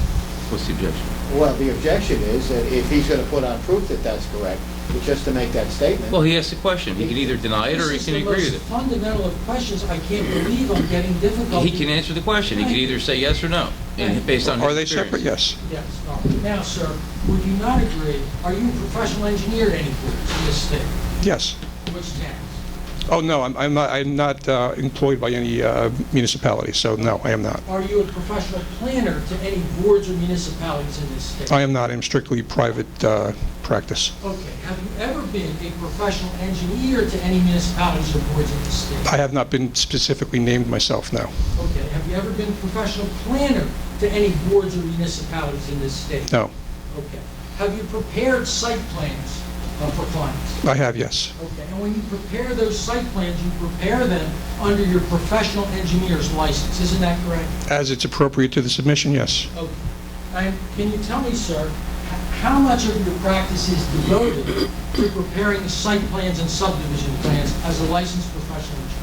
What's the objection? Well, the objection is that if he's going to put on proof that that's correct, it's just to make that statement. Well, he asked a question. He can either deny it or he can agree with This is it. the most fundamental of questions. I can't believe I'm getting difficulty. He can answer the question. He can either say yes or no, and based on his Are they experience. separate? Yes. Yes. All right. Now, sir, would you not agree, are you a professional engineer at any boards in this state? Yes. Which towns? Oh, no, I'm not employed by any municipality, so no, I am not. Are you a professional planner to any boards or municipalities in this state? I am not. I'm strictly private practice. Okay. Have you ever been a professional engineer to any municipalities or boards in this state? I have not been specifically named myself, no. Okay. Have you ever been a professional planner to any boards or municipalities in this state? No. Okay. Have you prepared site plans for clients? I have, yes. Okay. And when you prepare those site plans, you prepare them under your professional engineer's license. Isn't that correct? As it's appropriate to the submission, yes. Okay. And can you tell me, sir, how much of your practice is devoted to preparing site plans and subdivision plans as a licensed professional engineer?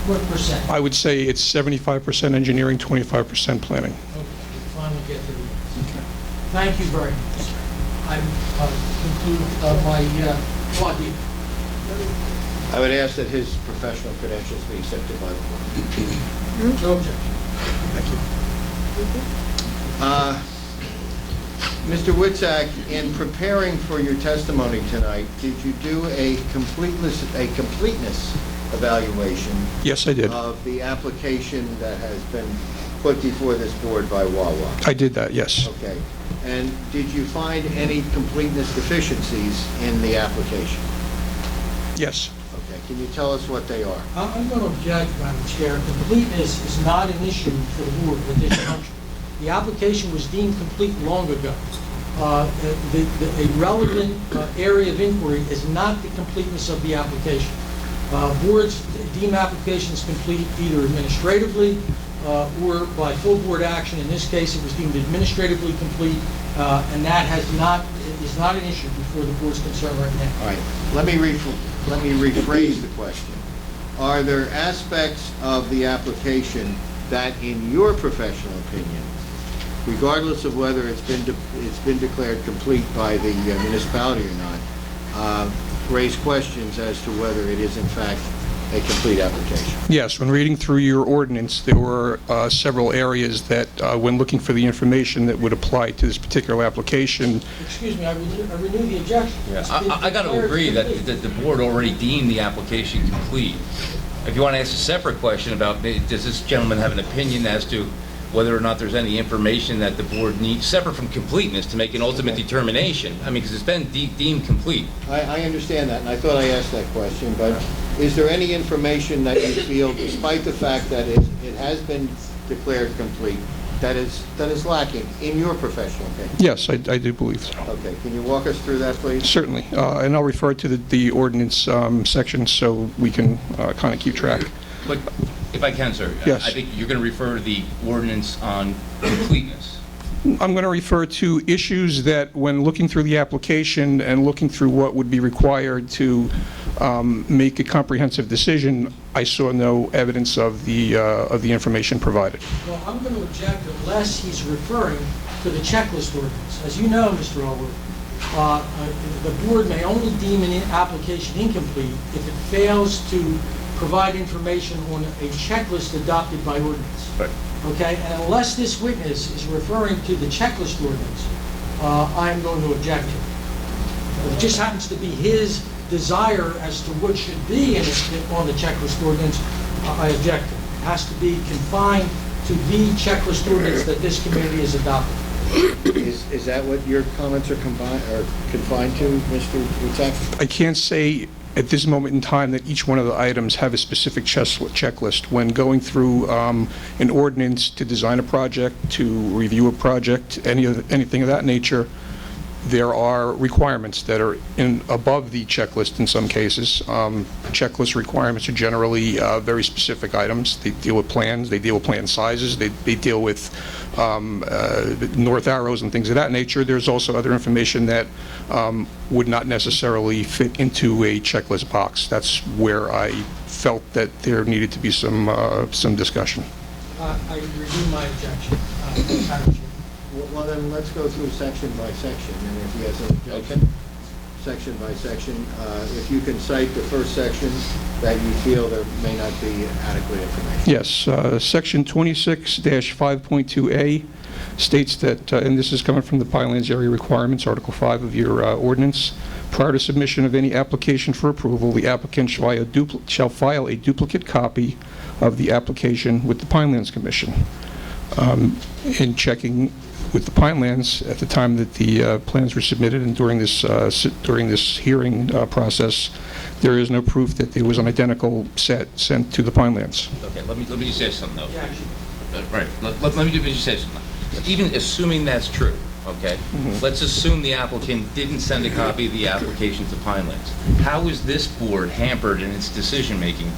What percent? I would say it's 75% engineering, 25% planning. Okay, we finally get to the end. Thank you very much. I conclude my plug. I would ask that his professional credentials be accepted by the board. No objection. Mr. Witzak, in preparing for your testimony tonight, did you do a completeness evaluation Yes, I did. of the application that has been put before this board by WAWA? I did that, yes. Okay. And did you find any completeness deficiencies in the application? Yes. Okay. Can you tell us what they are? I'm going to object, Madam Chair. Completeness is not an issue for the board at this juncture. The application was deemed complete long ago. A relevant area of inquiry is not the completeness of the application. Boards deem applications complete either administratively or by full board action. In this case, it was deemed administratively complete, and that is not an issue before the board's concerned right now. All right. Let me rephrase the question. Are there aspects of the application that, in your professional opinion, regardless of whether it's been declared complete by the municipality or not, raise questions as to whether it is in fact a complete application? Yes, when reading through your ordinance, there were several areas that, when looking for the information that would apply to this particular application. Excuse me, I renew the objection. Yeah, I got to agree that the board already deemed the application complete. If you want to ask a separate question about, does this gentleman have an opinion as to whether or not there's any information that the board needs, separate from completeness, to make an ultimate determination? I mean, because it's been deemed complete. I understand that, and I thought I asked that question, but is there any information that you feel, despite the fact that it has been declared complete, that is lacking in your professional opinion? Yes, I do believe so. Okay, can you walk us through that, please? Certainly, and I'll refer to the ordinance section so we can kind of keep track. But if I can, sir, Yes. I think you're going to refer to the ordinance on completeness. I'm going to refer to issues that, when looking through the application and looking through what would be required to make a comprehensive decision, I saw no evidence of the information provided. Well, I'm going to object unless he's referring to the checklist ordinance. As you know, Mr. Elwood, the board may only deem an application incomplete if it fails to provide information on a checklist adopted by ordinance. Right. Okay, and unless this witness is referring to the checklist ordinance, I am going to object to it. It just happens to be his desire as to what should be on the checklist ordinance. I object to it. It has to be confined to the checklist ordinance that this committee has adopted. Is that what your comments are confined to, Mr. Witzak? I can't say at this moment in time that each one of the items have a specific checklist. When going through an ordinance to design a project, to review a project, anything of that nature, there are requirements that are above the checklist in some cases. Checklist requirements are generally very specific items. They deal with plans, they deal with plan sizes, they deal with north arrows and things of that nature. There's also other information that would not necessarily fit into a checklist box. That's where I felt that there needed to be some discussion. I renew my objection, Madam Chair. Well, then, let's go through section by section, and if he has an objection, section by section. If you can cite the first section that you feel there may not be adequate information. Yes, section 26-5.2A states that, and this is coming from the Pinelands Area Requirements, Article 5 of your ordinance, prior to submission of any application for approval, the applicant shall file a duplicate copy of the application with the Pinelands Commission. In checking with the Pinelands at the time that the plans were submitted and during this hearing process, there is no proof that there was an identical set sent to the Pinelands. Okay, let me just say something, though. Right, let me just say something. Even assuming that's true, okay? Let's assume the applicant didn't send a copy of the application to Pinelands. How is this board hampered in its decision-making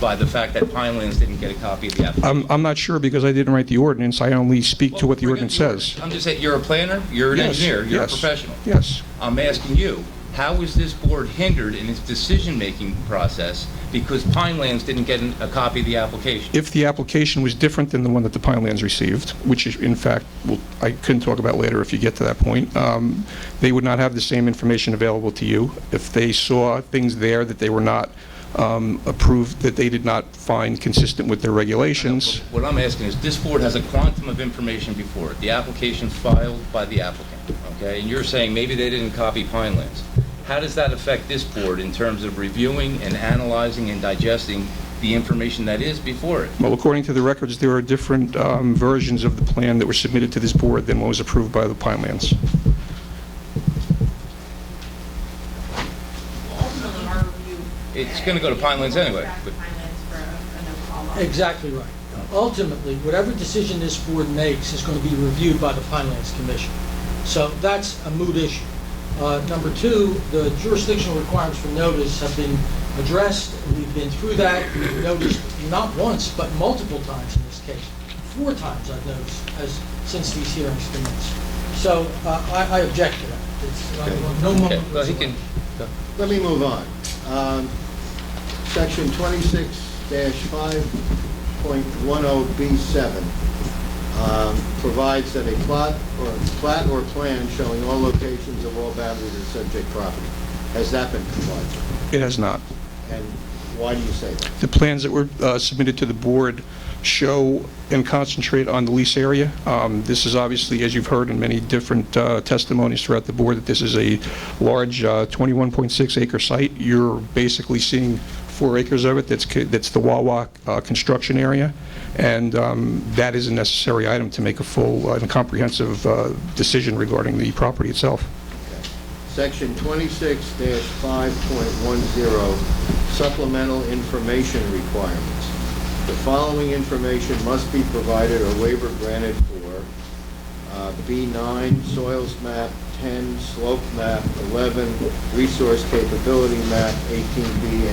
by the fact that Pinelands didn't get a copy of the application? I'm not sure because I didn't write the ordinance. I only speak to what the ordinance says. I'm just saying, you're a planner, you're an engineer, you're a professional. Yes. I'm asking you, how was this board hindered in its decision-making process because Pinelands didn't get a copy of the application? If the application was different than the one that the Pinelands received, which is, in fact, I couldn't talk about later if you get to that point, they would not have the same information available to you. If they saw things there that they were not approved, that they did not find consistent with their regulations. What I'm asking is, this board has a quantum of information before it. The application's filed by the applicant, okay? And you're saying maybe they didn't copy Pinelands. How does that affect this board in terms of reviewing and analyzing and digesting the information that is before it? Well, according to the records, there are different versions of the plan that were submitted to this board than what was approved by the Pinelands. Ultimately, our review. It's going to go to Pinelands anyway. But Exactly right. Ultimately, whatever decision this board makes is going to be reviewed by the Pinelands Commission. So that's a moot issue. Number two, the jurisdictional requirements for notice have been addressed. We've been through that. We've noticed not once, but multiple times in this case. 4 times I've noticed since these hearings commenced. So I object to that. It's no moment. Okay, well, he can. Let me move on. Section 26-5.10B7 provides that a plot or plan showing all locations of all boundaries of the subject property. Has that been complied with? It has not. And why do you say that? The plans that were submitted to the board show and concentrate on the lease area. This is obviously, as you've heard in many different testimonies throughout the board, that this is a large 21.6 acre site. You're basically seeing 4 acres of it. That's the WAWA construction area, and that is a necessary item to make a full and comprehensive decision regarding the property itself. Okay. Section 26-5.10 supplemental information requirements. The following information must be provided or waiver granted for B9, soils map, 10, slope map, 11, resource capability map, 18B,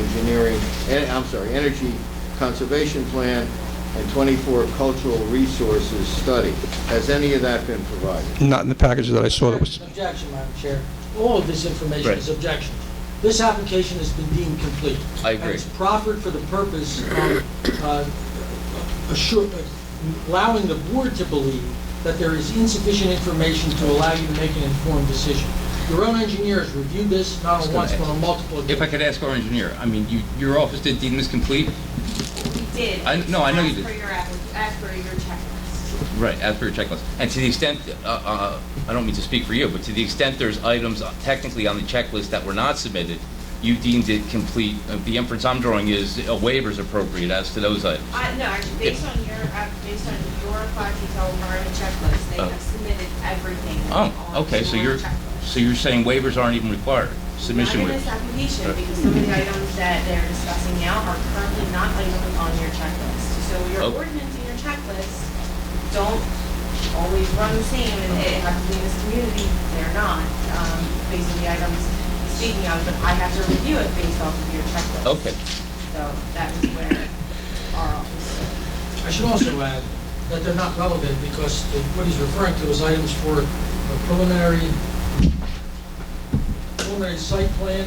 energy conservation plan, and 24, cultural resources study. Has any of that been provided? Not in the package that I saw that was... Objection, Madam Chair. All of this information Right. is objections. This application has been deemed complete. I agree. And it's proffered for the purpose of allowing the board to believe that there is insufficient information to allow you to make an informed decision. Your own engineer has reviewed this not only once, but on multiple occasions. If I could ask our engineer, I mean, your office did deem this complete? We did. I know you did. As per your checklist. Right, as per your checklist. And to the extent, I don't mean to speak for you, but to the extent there's items technically on the checklist that were not submitted, you deemed it complete. The inference I'm drawing is a waiver is appropriate as to those items. No, actually, based on your 5-detail checklist, they have submitted everything. Oh, okay, so you're saying waivers aren't even required? Submission Not in this waivers? application, because some of the items that they're discussing now are currently not items on your checklist. So your Okay. ordinance and your checklist don't always run the same, and it has to be in this community, they're not, based on the items speaking of, but I have to review it based off of your checklist. Okay. So that is where our office is. I should also add that they're not relevant because what he's referring to is items for a preliminary site plan,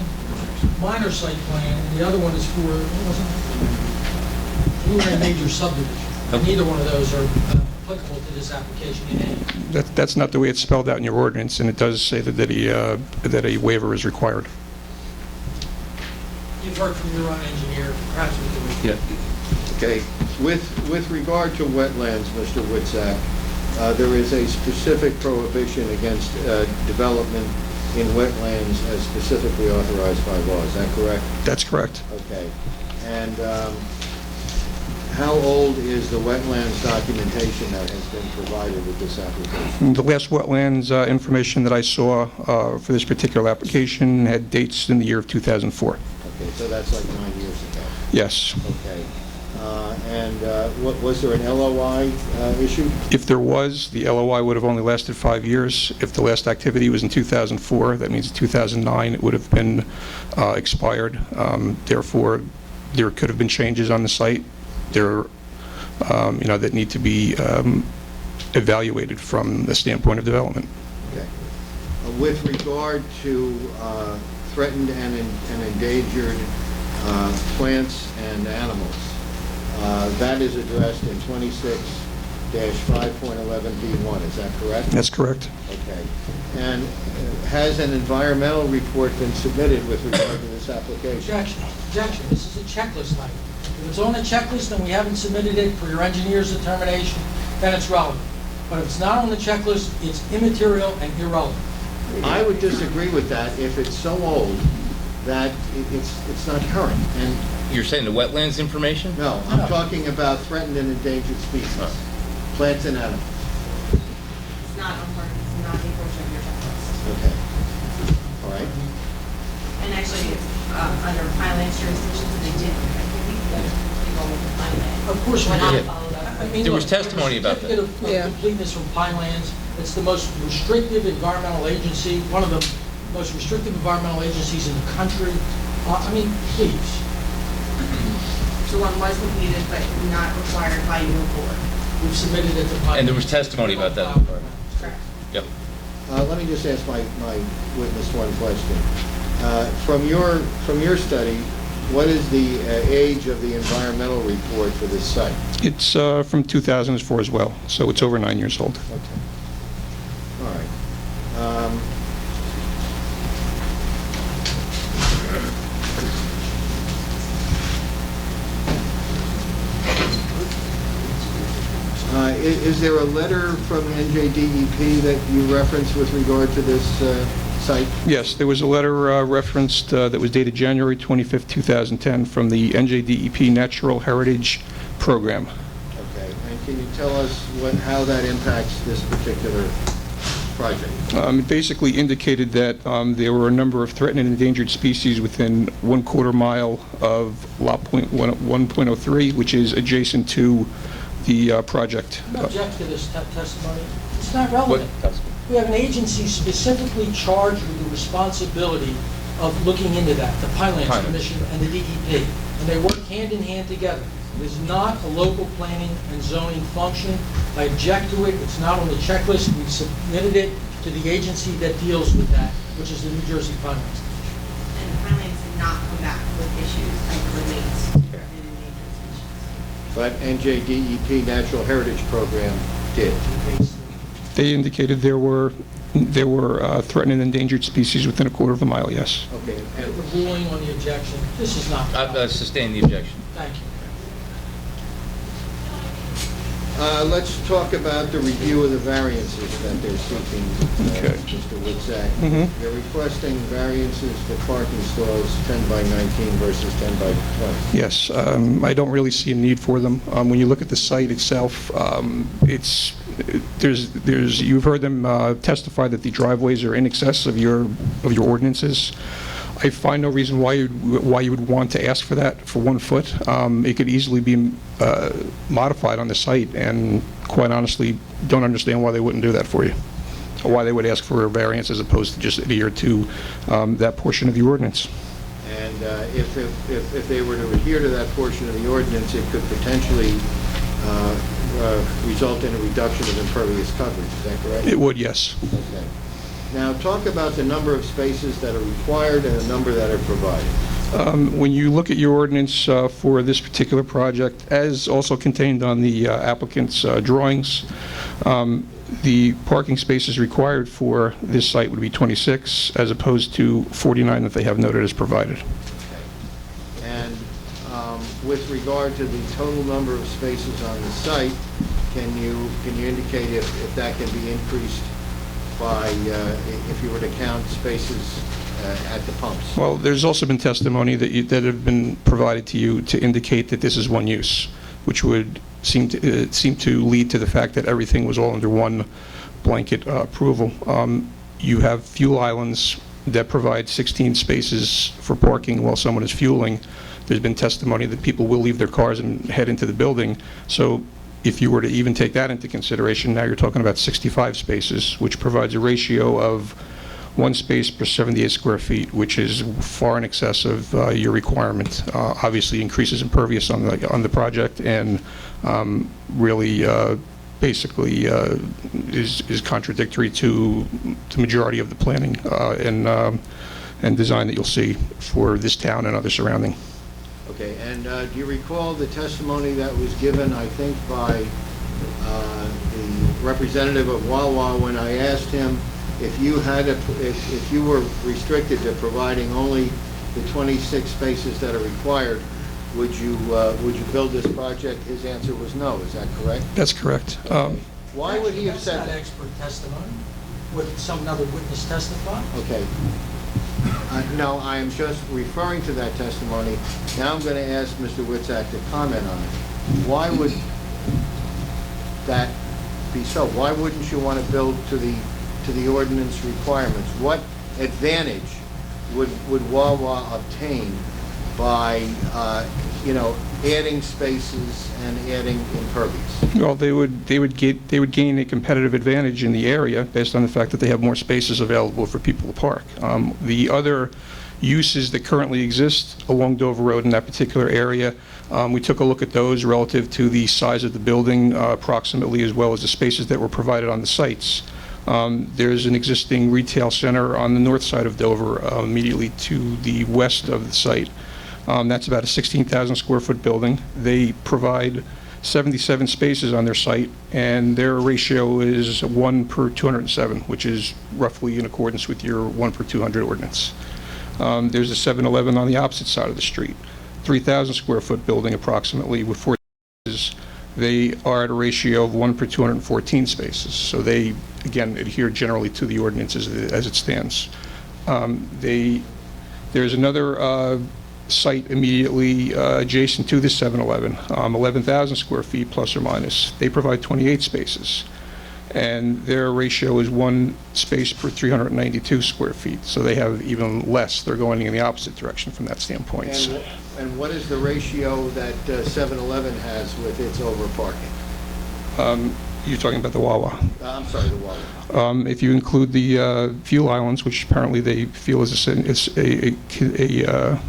minor site plan, and the other one is for, what was it? Preliminary major subdivision. Okay. Neither one of those are applicable to this application in any. That's not the way it's spelled out in your ordinance, and it does say that a waiver is required. You've heard from your own engineer, perhaps we can... Yeah. Okay. With regard to wetlands, Mr. Witzak, there is a specific prohibition against development in wetlands as specifically authorized by law. Is that correct? That's correct. Okay. And how old is the wetlands documentation that has been provided with this application? The last wetlands information that I saw for this particular application had dates in the year of 2004. Okay, so that's like 9 years ago. Yes. Okay. And was there an LOI issued? If there was, the LOI would have only lasted 5 years. If the last activity was in 2004, that means in 2009 it would have been expired. Therefore, there could have been changes on the site there, that need to be evaluated from the standpoint of development. Okay. With regard to threatened and endangered plants and animals. That is addressed in 26-5.11B1, is that correct? That's correct. Okay. And has an environmental report been submitted with regard to this application? Objection, this is a checklist item. If it's on the checklist and we haven't submitted it for your engineer's determination, then it's relevant. But if it's not on the checklist, it's immaterial and irrelevant. I would disagree with that if it's so old that it's not current. And You're saying the wetlands information? no, I'm talking about threatened and endangered species, plants and animals. It's not on part, it's not a portion of your checklist. Okay. All right. And actually, it's under Pineland's jurisdiction, so they did, I believe, they go with the Pineland. Of course we Why not did. follow that? I mean, There was look, testimony about that. Certificate of Yeah. completeness from Pinelands, it's the most restrictive environmental agency, one of the most restrictive environmental agencies in the country. I mean, please. So one was completed, but not required by your board. We've submitted it to Pinelands. And there was testimony about that. Correct. Yep. Let me just ask my witness one question. From your study, what is the age of the environmental report for this site? It's from 2004 as well, so it's over 9 years old. Okay. All right. Is there a letter from NJDEP that you referenced with regard to this site? Yes, there was a letter referenced that was dated January 25th, 2010 from the NJDEP Natural Heritage Program. Okay. And can you tell us how that impacts this particular project? It basically indicated that there were a number of threatened and endangered species within 1/4 mile of Lot 1.03, which is adjacent to the project. I object to this testimony. It's not What relevant. testimony? We have an agency specifically charged with the responsibility of looking into that, the Pinelands Pinelands. Commission and the DEP. And they work hand in hand together. It is not a local planning and zoning function. I object to it. It's not on the checklist. We've submitted it to the agency that deals with that, which is the New Jersey Pinelands. And Pinelands did not come back with issues as it relates to threatened and endangered species. But NJDEP Natural Heritage Program did. They indicated there were threatened and endangered species within 1/4 mile, yes. Okay. And The ruling on the objection, this is not. I sustain the objection. Thank you. let's talk about the review of the variances that they're seeking, Okay. Mr. Woodzak. Mhm. They're requesting variances for parking stalls 10 by 19 versus 10 by 20. Yes, I don't really see a need for them. When you look at the site itself, you've heard them testify that the driveways are in excess of your ordinances. I find no reason why you would want to ask for that for 1 foot. It could easily be modified on the site, and quite honestly, don't understand why they wouldn't do that for you, or why they would ask for a variance as opposed to just adhere to that portion of the ordinance. And if they were to adhere to that portion of the ordinance, it could potentially result in a reduction of impervious coverage. Is that correct? It would, yes. Okay. Now, talk about the number of spaces that are required and the number that are provided. When you look at your ordinance for this particular project, as also contained on the applicant's drawings, the parking spaces required for this site would be 26, as opposed to 49 that they have noted as provided. And with regard to the total number of spaces on the site, can you indicate if that can be increased by, if you were to count spaces at the pumps? Well, there's also been testimony that have been provided to you to indicate that this is one use, which would seem to lead to the fact that everything was all under one blanket approval. You have fuel islands that provide 16 spaces for parking while someone is fueling. There's been testimony that people will leave their cars and head into the building. So if you were to even take that into consideration, now you're talking about 65 spaces, which provides a ratio of 1 space per 78 square feet, which is far in excess of your requirement. Obviously increases impervious on the project, and really basically is contradictory to the majority of the planning and and design that you'll see for this town and other surrounding. Okay, and do you recall the testimony that was given, I think, by the representative of WAWA when I asked him if you had if you were restricted to providing only the 26 spaces that are required, would you build this project? His answer was no. Is that correct? That's correct. Why would he have said That's not that? expert testimony. Would some other witness testify? Okay. No, I am just referring to that testimony. Now I'm going to ask Mr. Witzak to comment on it. Why would that be so? Why wouldn't you want to build to the ordinance requirements? What advantage would WAWA obtain by adding spaces and adding impervious? Well, they would gain a competitive advantage in the area based on the fact that they have more spaces available for people to park. The other uses that currently exist along Dover Road in that particular area, we took a look at those relative to the size of the building approximately, as well as the spaces that were provided on the sites. There's an existing retail center on the north side of Dover, immediately to the west of the site. That's about a 16,000 square foot building. They provide 77 spaces on their site, and their ratio is 1 per 207, which is roughly in accordance with your 1 per 200 ordinance. There's a 7-Eleven on the opposite side of the street, 3,000 square foot building approximately with 4 spaces. They are at a ratio of 1 per 214 spaces. So they, again, adhere generally to the ordinance as it stands. There's another site immediately adjacent to the 7-Eleven, 11,000 square feet plus or minus. They provide 28 spaces, and their ratio is 1 space per 392 square feet. So they have even less. They're going in the opposite direction from that standpoint. And what is the ratio that 7-Eleven has with its overparking? You're talking about the WAWA. I'm sorry, the WAWA. If you include the fuel islands, which apparently they feel is a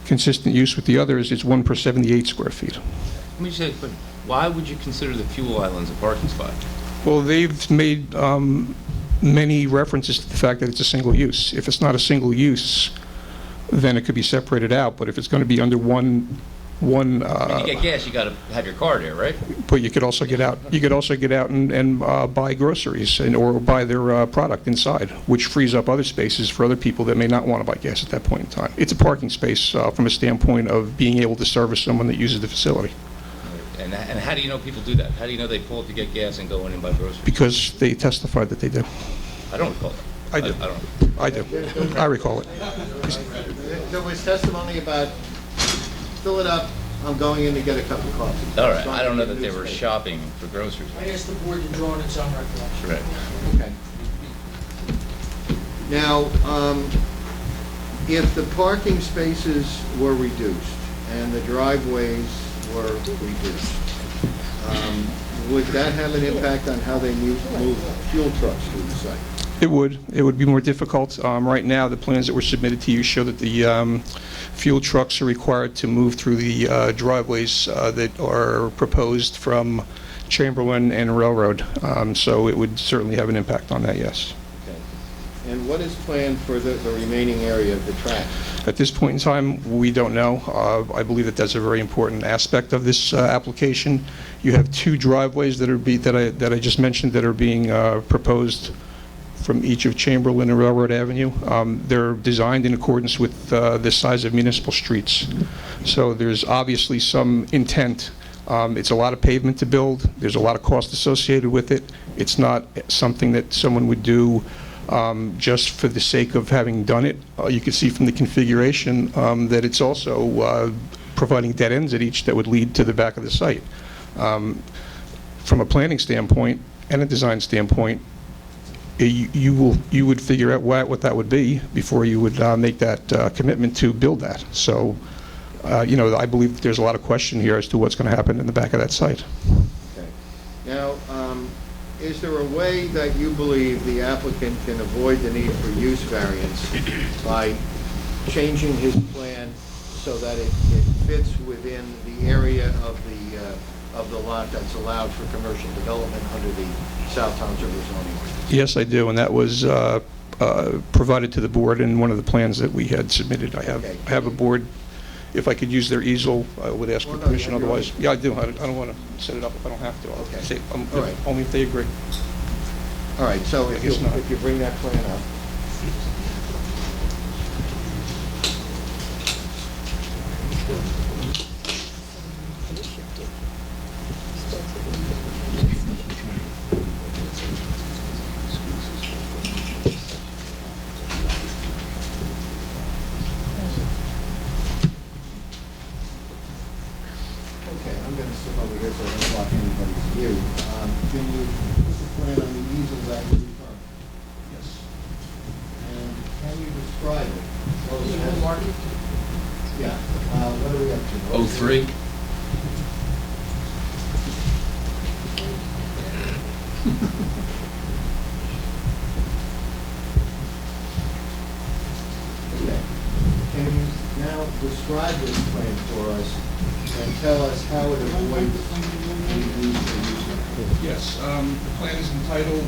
consistent use with the others, it's 1 per 78 square feet. Let me say, but why would you consider the fuel islands a parking spot? Well, they've made many references to the fact that it's a single use. If it's not a single use, then it could be separated out. But if it's going to be under one. When you get gas, you got to have your car there, right? But you could also get out. You could also get out and buy groceries or buy their product inside, which frees up other spaces for other people that may not want to buy gas at that point in time. It's a parking space from a standpoint of being able to service someone that uses the facility. And how do you know people do that? How do you know they pull up to get gas and go in and buy groceries? Because they testified that they do. I don't recall that. I do. I do. I recall it. There was testimony about, fill it up, I'm going in to get a cup of coffee. All right. I don't know that they were shopping for groceries. I asked the board to draw on its own recollection. Right. Okay. Now, if the parking spaces were reduced and the driveways were reduced, would that have an impact on how they move fuel trucks through the site? It would. It would be more difficult. Right now, the plans that were submitted to you show that the fuel trucks are required to move through the driveways that are proposed from Chamberlain and Railroad. So it would certainly have an impact on that, yes. Okay. And what is planned for the remaining area of the track? At this point in time, we don't know. I believe that that's a very important aspect of this application. You have 2 driveways that I just mentioned that are being proposed from each of Chamberlain and Railroad Avenue. They're designed in accordance with the size of municipal streets. So there's obviously some intent. It's a lot of pavement to build. There's a lot of cost associated with it. It's not something that someone would do just for the sake of having done it. You can see from the configuration that it's also providing dead ends at each that would lead to the back of the site. From a planning standpoint and a design standpoint, you would figure out what that would be before you would make that commitment to build that. So, I believe there's a lot of question here as to what's going to happen in the back of that site. Okay. Now, is there a way that you believe the applicant can avoid the need for use variance by changing his plan so that it fits within the area of the lot that's allowed for commercial development under the South Towns River zoning ordinance? Yes, I do, and that was provided to the board in one of the plans that we had submitted. I have a board. If I could use their easel, I would ask for permission, otherwise, yeah, I do. I don't want to set it up if I don't have to. I'll say, All right. only if they agree. All right, so I guess not. if you bring that plan up. Okay, I'm going to sit over here so I don't block anybody's view. Can you put the plan on the easel that you referred? Yes. And can you describe it? Well, it You has- will mark it? Yeah, what are we up to? 03? Okay. Can you now describe this plan for us and tell us how it avoids any use of use? Yes, the plan is entitled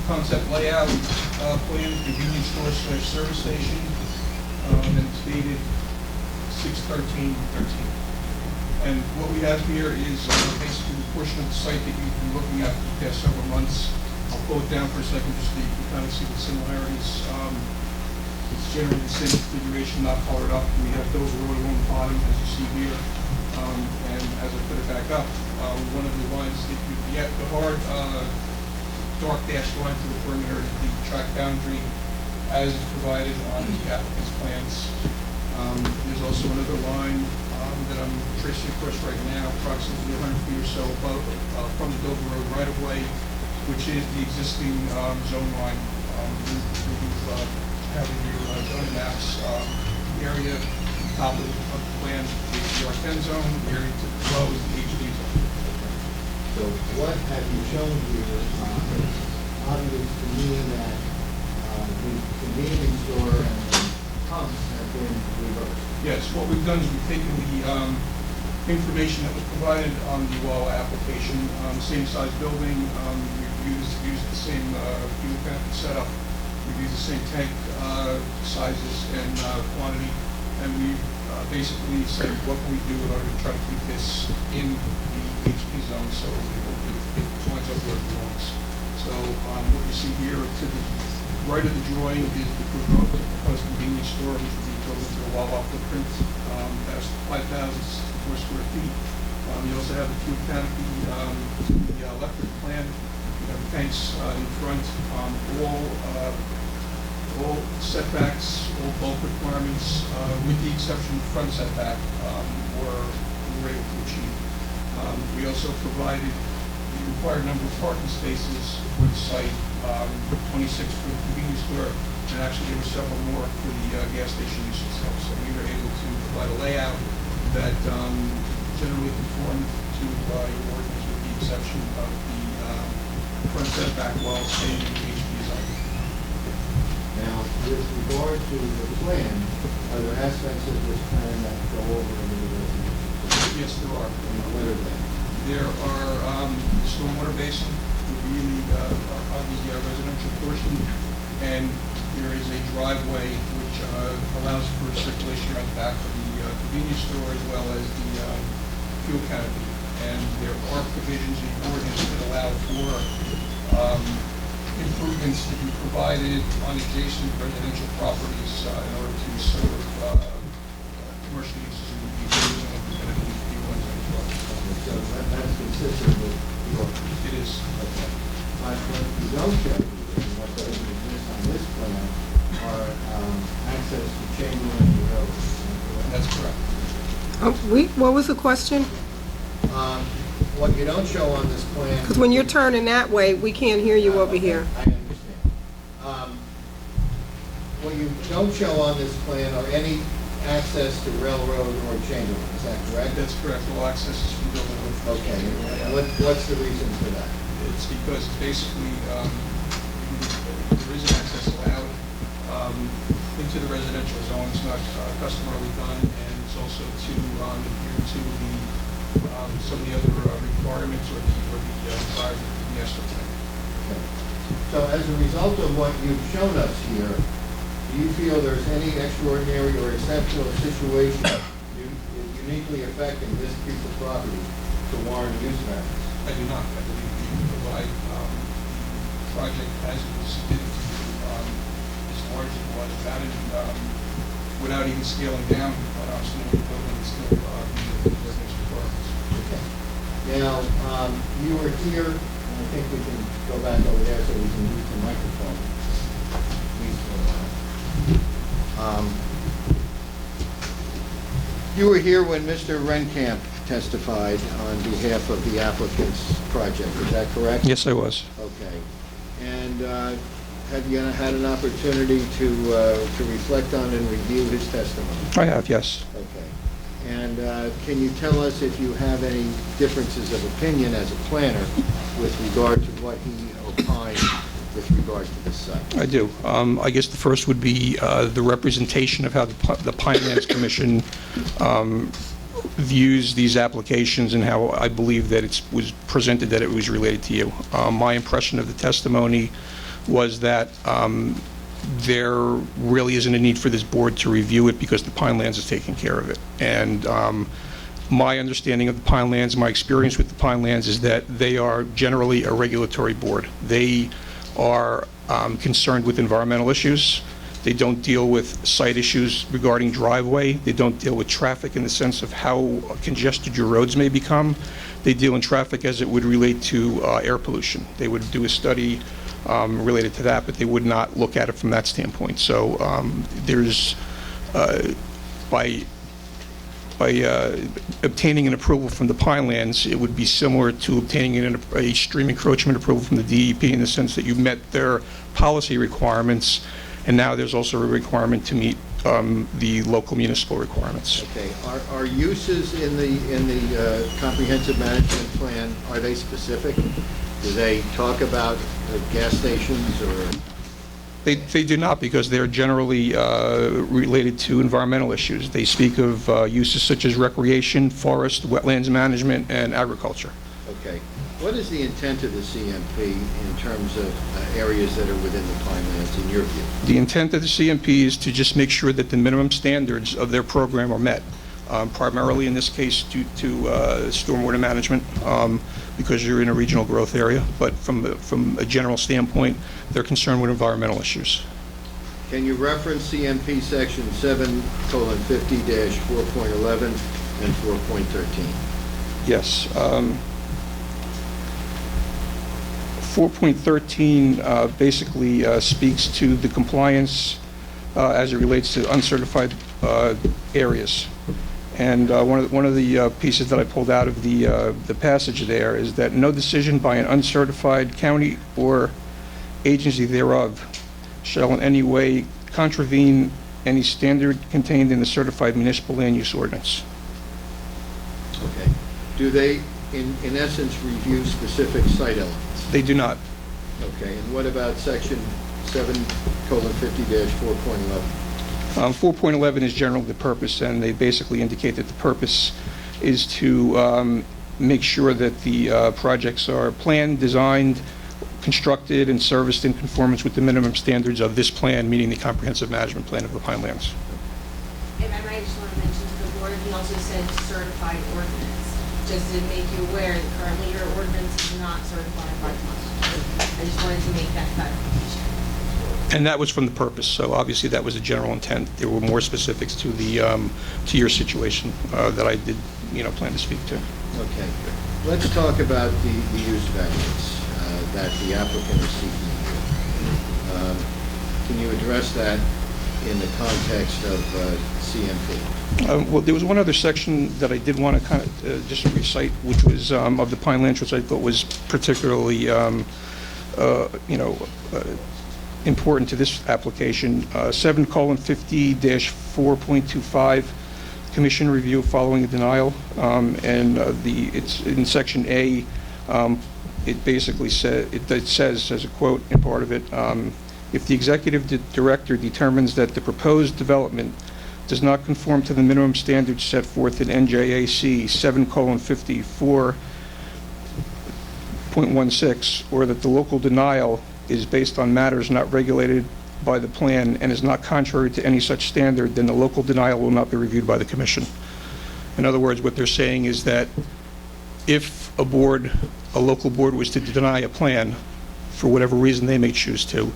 Concept Layout Plan, Convenience Store / Service Station, and it's dated 6/13/13. And what we have here is basically the portion of the site that you've been looking at for the past several months. I'll pull it down for a second just so you can kind of see the similarities. It's generally the same configuration, not colored up. We have Dover Road along the bottom, as you see here. And as I put it back up, one of the lines, the hard dark dashed line to the perimeter, the track boundary as provided on the applicant's plans. There's also another line that I'm tracing across right now, approximately 100 feet or so above, from the Dover Road right-of-way, which is the existing zone line. We have in your zoning maps, the area top of the plan is the R10 zone, the area to the below is the HB zone. So what have you shown here obvious to me that the convenience store and the pumps have been reversed? Yes, what we've done is we've taken the information that was provided on the WAWA application, same size building, we've used the same fuel tank setup, we've used the same tank sizes and quantity, and we've basically said what can we do in order to try to keep this in the HP zone so it lines up where it belongs. So what you see here to the right of the drawing is the proposed convenience store, which will be built into the WAWA footprint. That's 5,064 square feet. You also have the fuel canopy to the left of the plan. You have tanks in front. All setbacks, all bulk requirements, with the exception of front setback, were able to achieve. We also provided the required number of parking spaces for the site, 26 for the convenience store, and actually there were several more for the gas station use itself. So we were able to provide a layout that generally conformed to your ordinance with the exception of the front setback while staying in the HB zone. Now, with regard to the plan, are there aspects of this plan that go over into the residential? Yes, there are. And what are they? There are stormwater basin would be in on the residential portion, and there is a driveway which allows for circulation around the back of the convenience store as well as the fuel canopy. And there are provisions in the ordinance that allow for improvements to be provided on adjacent residential properties in order to serve commercial uses in the zone and in the ones as well. So that's consistent with your... It is. Okay. But what you don't show here, and what doesn't exist on this plan, are access to Chamberlain Road. That's correct. What was the question? What you don't show on this plan... Because when you're turning that way, we can't hear you over here. I understand. What you don't show on this plan are any access to Railroad or Chamberlain, is that correct? That's correct. All access is from building with. Okay, and what's the reason for that? It's because basically there is an access allowed into the residential zone. It's not customarily done, and it's also to adhere to the some of the other requirements or the desires of the master plan. Okay. So as a result of what you've shown us here, do you feel there's any extraordinary or exceptional situation uniquely affecting this piece of property to warrant a use variance? I do not. I believe we provide project as it was submitted to you, as large as it was, without even scaling down, but obviously the building is still meeting the business requirements. Okay. Now, you were here, and I think we can go back over there so we can use the microphone. Please for a while. You were here when Mr. Renkamp testified on behalf of the applicant's project, is that correct? Yes, I was. Okay. And have you had an opportunity to reflect on and review his testimony? I have, yes. Okay. And can you tell us if you have any differences of opinion as a planner with regard to what he opined with regard to this site? I do. I guess the first would be the representation of how the Pinelands Commission views these applications and how I believe that it was presented that it was related to you. My impression of the testimony was that there really isn't a need for this board to review it because the Pinelands is taking care of it. And my understanding of the Pinelands, my experience with the Pinelands is that they are generally a regulatory board. They are concerned with environmental issues. They don't deal with site issues regarding driveway. They don't deal with traffic in the sense of how congested your roads may become. They deal in traffic as it would relate to air pollution. They would do a study related to that, but they would not look at it from that standpoint. So there's, by obtaining an approval from the Pinelands, it would be similar to obtaining a stream encroachment approval from the DEP in the sense that you've met their policy requirements, and now there's also a requirement to meet the local municipal requirements. Okay. Are uses in the comprehensive management plan, are they specific? Do they talk about gas stations or? They do not, because they're generally related to environmental issues. They speak of uses such as recreation, forest, wetlands management, and agriculture. Okay. What is the intent of the CMP in terms of areas that are within the Pinelands, in your view? The intent of the CMP is to just make sure that the minimum standards of their program are met, primarily in this case due to stormwater management, because you're in a regional growth area. But from a general standpoint, they're concerned with environmental issues. Can you reference CMP section 7:50-4.11 and 4.13? Yes. 4.13 basically speaks to the compliance as it relates to uncertified areas. And one of the pieces that I pulled out of the passage there is that no decision by an uncertified county or agency thereof shall in any way contravene any standard contained in the certified municipal land use ordinance. Okay. Do they, in essence, review specific site elements? They do not. Okay. And what about section 7:50-4.11? 4.11 is generally the purpose, and they basically indicate that the purpose is to make sure that the projects are planned, designed, constructed, and serviced in conformance with the minimum standards of this plan, meaning the comprehensive management plan of the Pinelands. If I might, just want to mention to the board, he also said certified ordinance, just to make you aware that currently your ordinance is not certified by Congress. I just wanted to make that clarification. And that was from the purpose, so obviously that was the general intent. There were more specifics to the to your situation that I did, plan to speak to. Okay. Let's talk about the use variance that the applicant is seeking here. Can you address that in the context of CMP? Well, there was one other section that I did want to kind of just recite, which was of the Pinelands, which I thought was particularly, important to this application. 7:50-4.25, commission review following a denial, it's in section A. It basically says as a quote in part of it, if the executive director determines that the proposed development does not conform to the minimum standards set forth in NJAC 7:50-4.16, or that the local denial is based on matters not regulated by the plan and is not contrary to any such standard, then the local denial will not be reviewed by the commission. In other words, what they're saying is that if a local board was to deny a plan, for whatever reason they may choose to,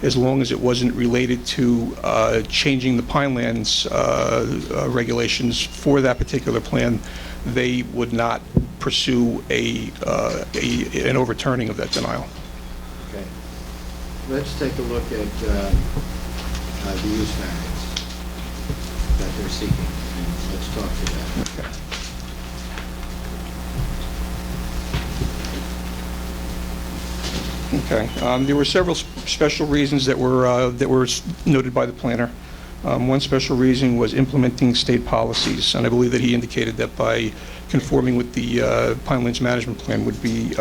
as long as it wasn't related to changing the Pinelands regulations for that particular plan, they would not pursue an overturning of that denial. Okay. Let's take a look at the use variance that they're seeking. And let's talk to that. Okay. Okay. There were several special reasons that were noted by the planner. One special reason was implementing state policies, and I believe that he indicated that by conforming with the Pinelands Management Plan would be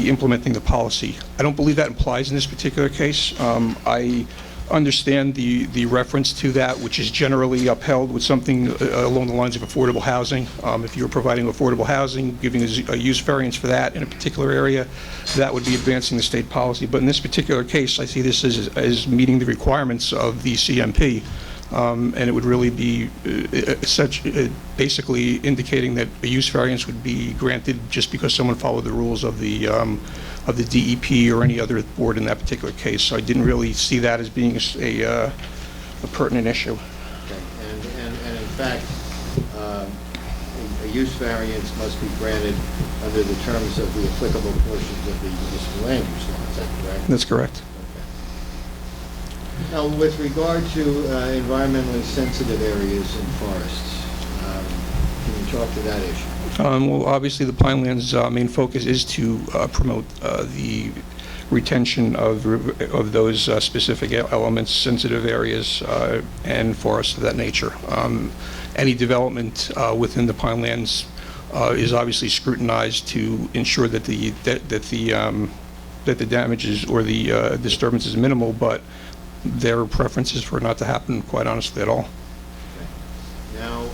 implementing the policy. I don't believe that applies in this particular case. I understand the reference to that, which is generally upheld with something along the lines of affordable housing. If you're providing affordable housing, giving a use variance for that in a particular area, that would be advancing the state policy. But in this particular case, I see this as meeting the requirements of the CMP, and it would really be basically indicating that a use variance would be granted just because someone followed the rules of the DEP or any other board in that particular case. So I didn't really see that as being a pertinent issue. Okay. And in fact, a use variance must be granted under the terms of the applicable portions of the municipal land use law. Is that correct? That's correct. Now, with regard to environmentally sensitive areas in forests, can you talk to that issue? Well, obviously, the Pinelands' main focus is to promote the retention of those specific elements, sensitive areas, and forests of that nature. Any development within the Pinelands is obviously scrutinized to ensure that the damages or the disturbance is minimal, but their preference is for it not to happen, quite honestly, at all. Okay. Now,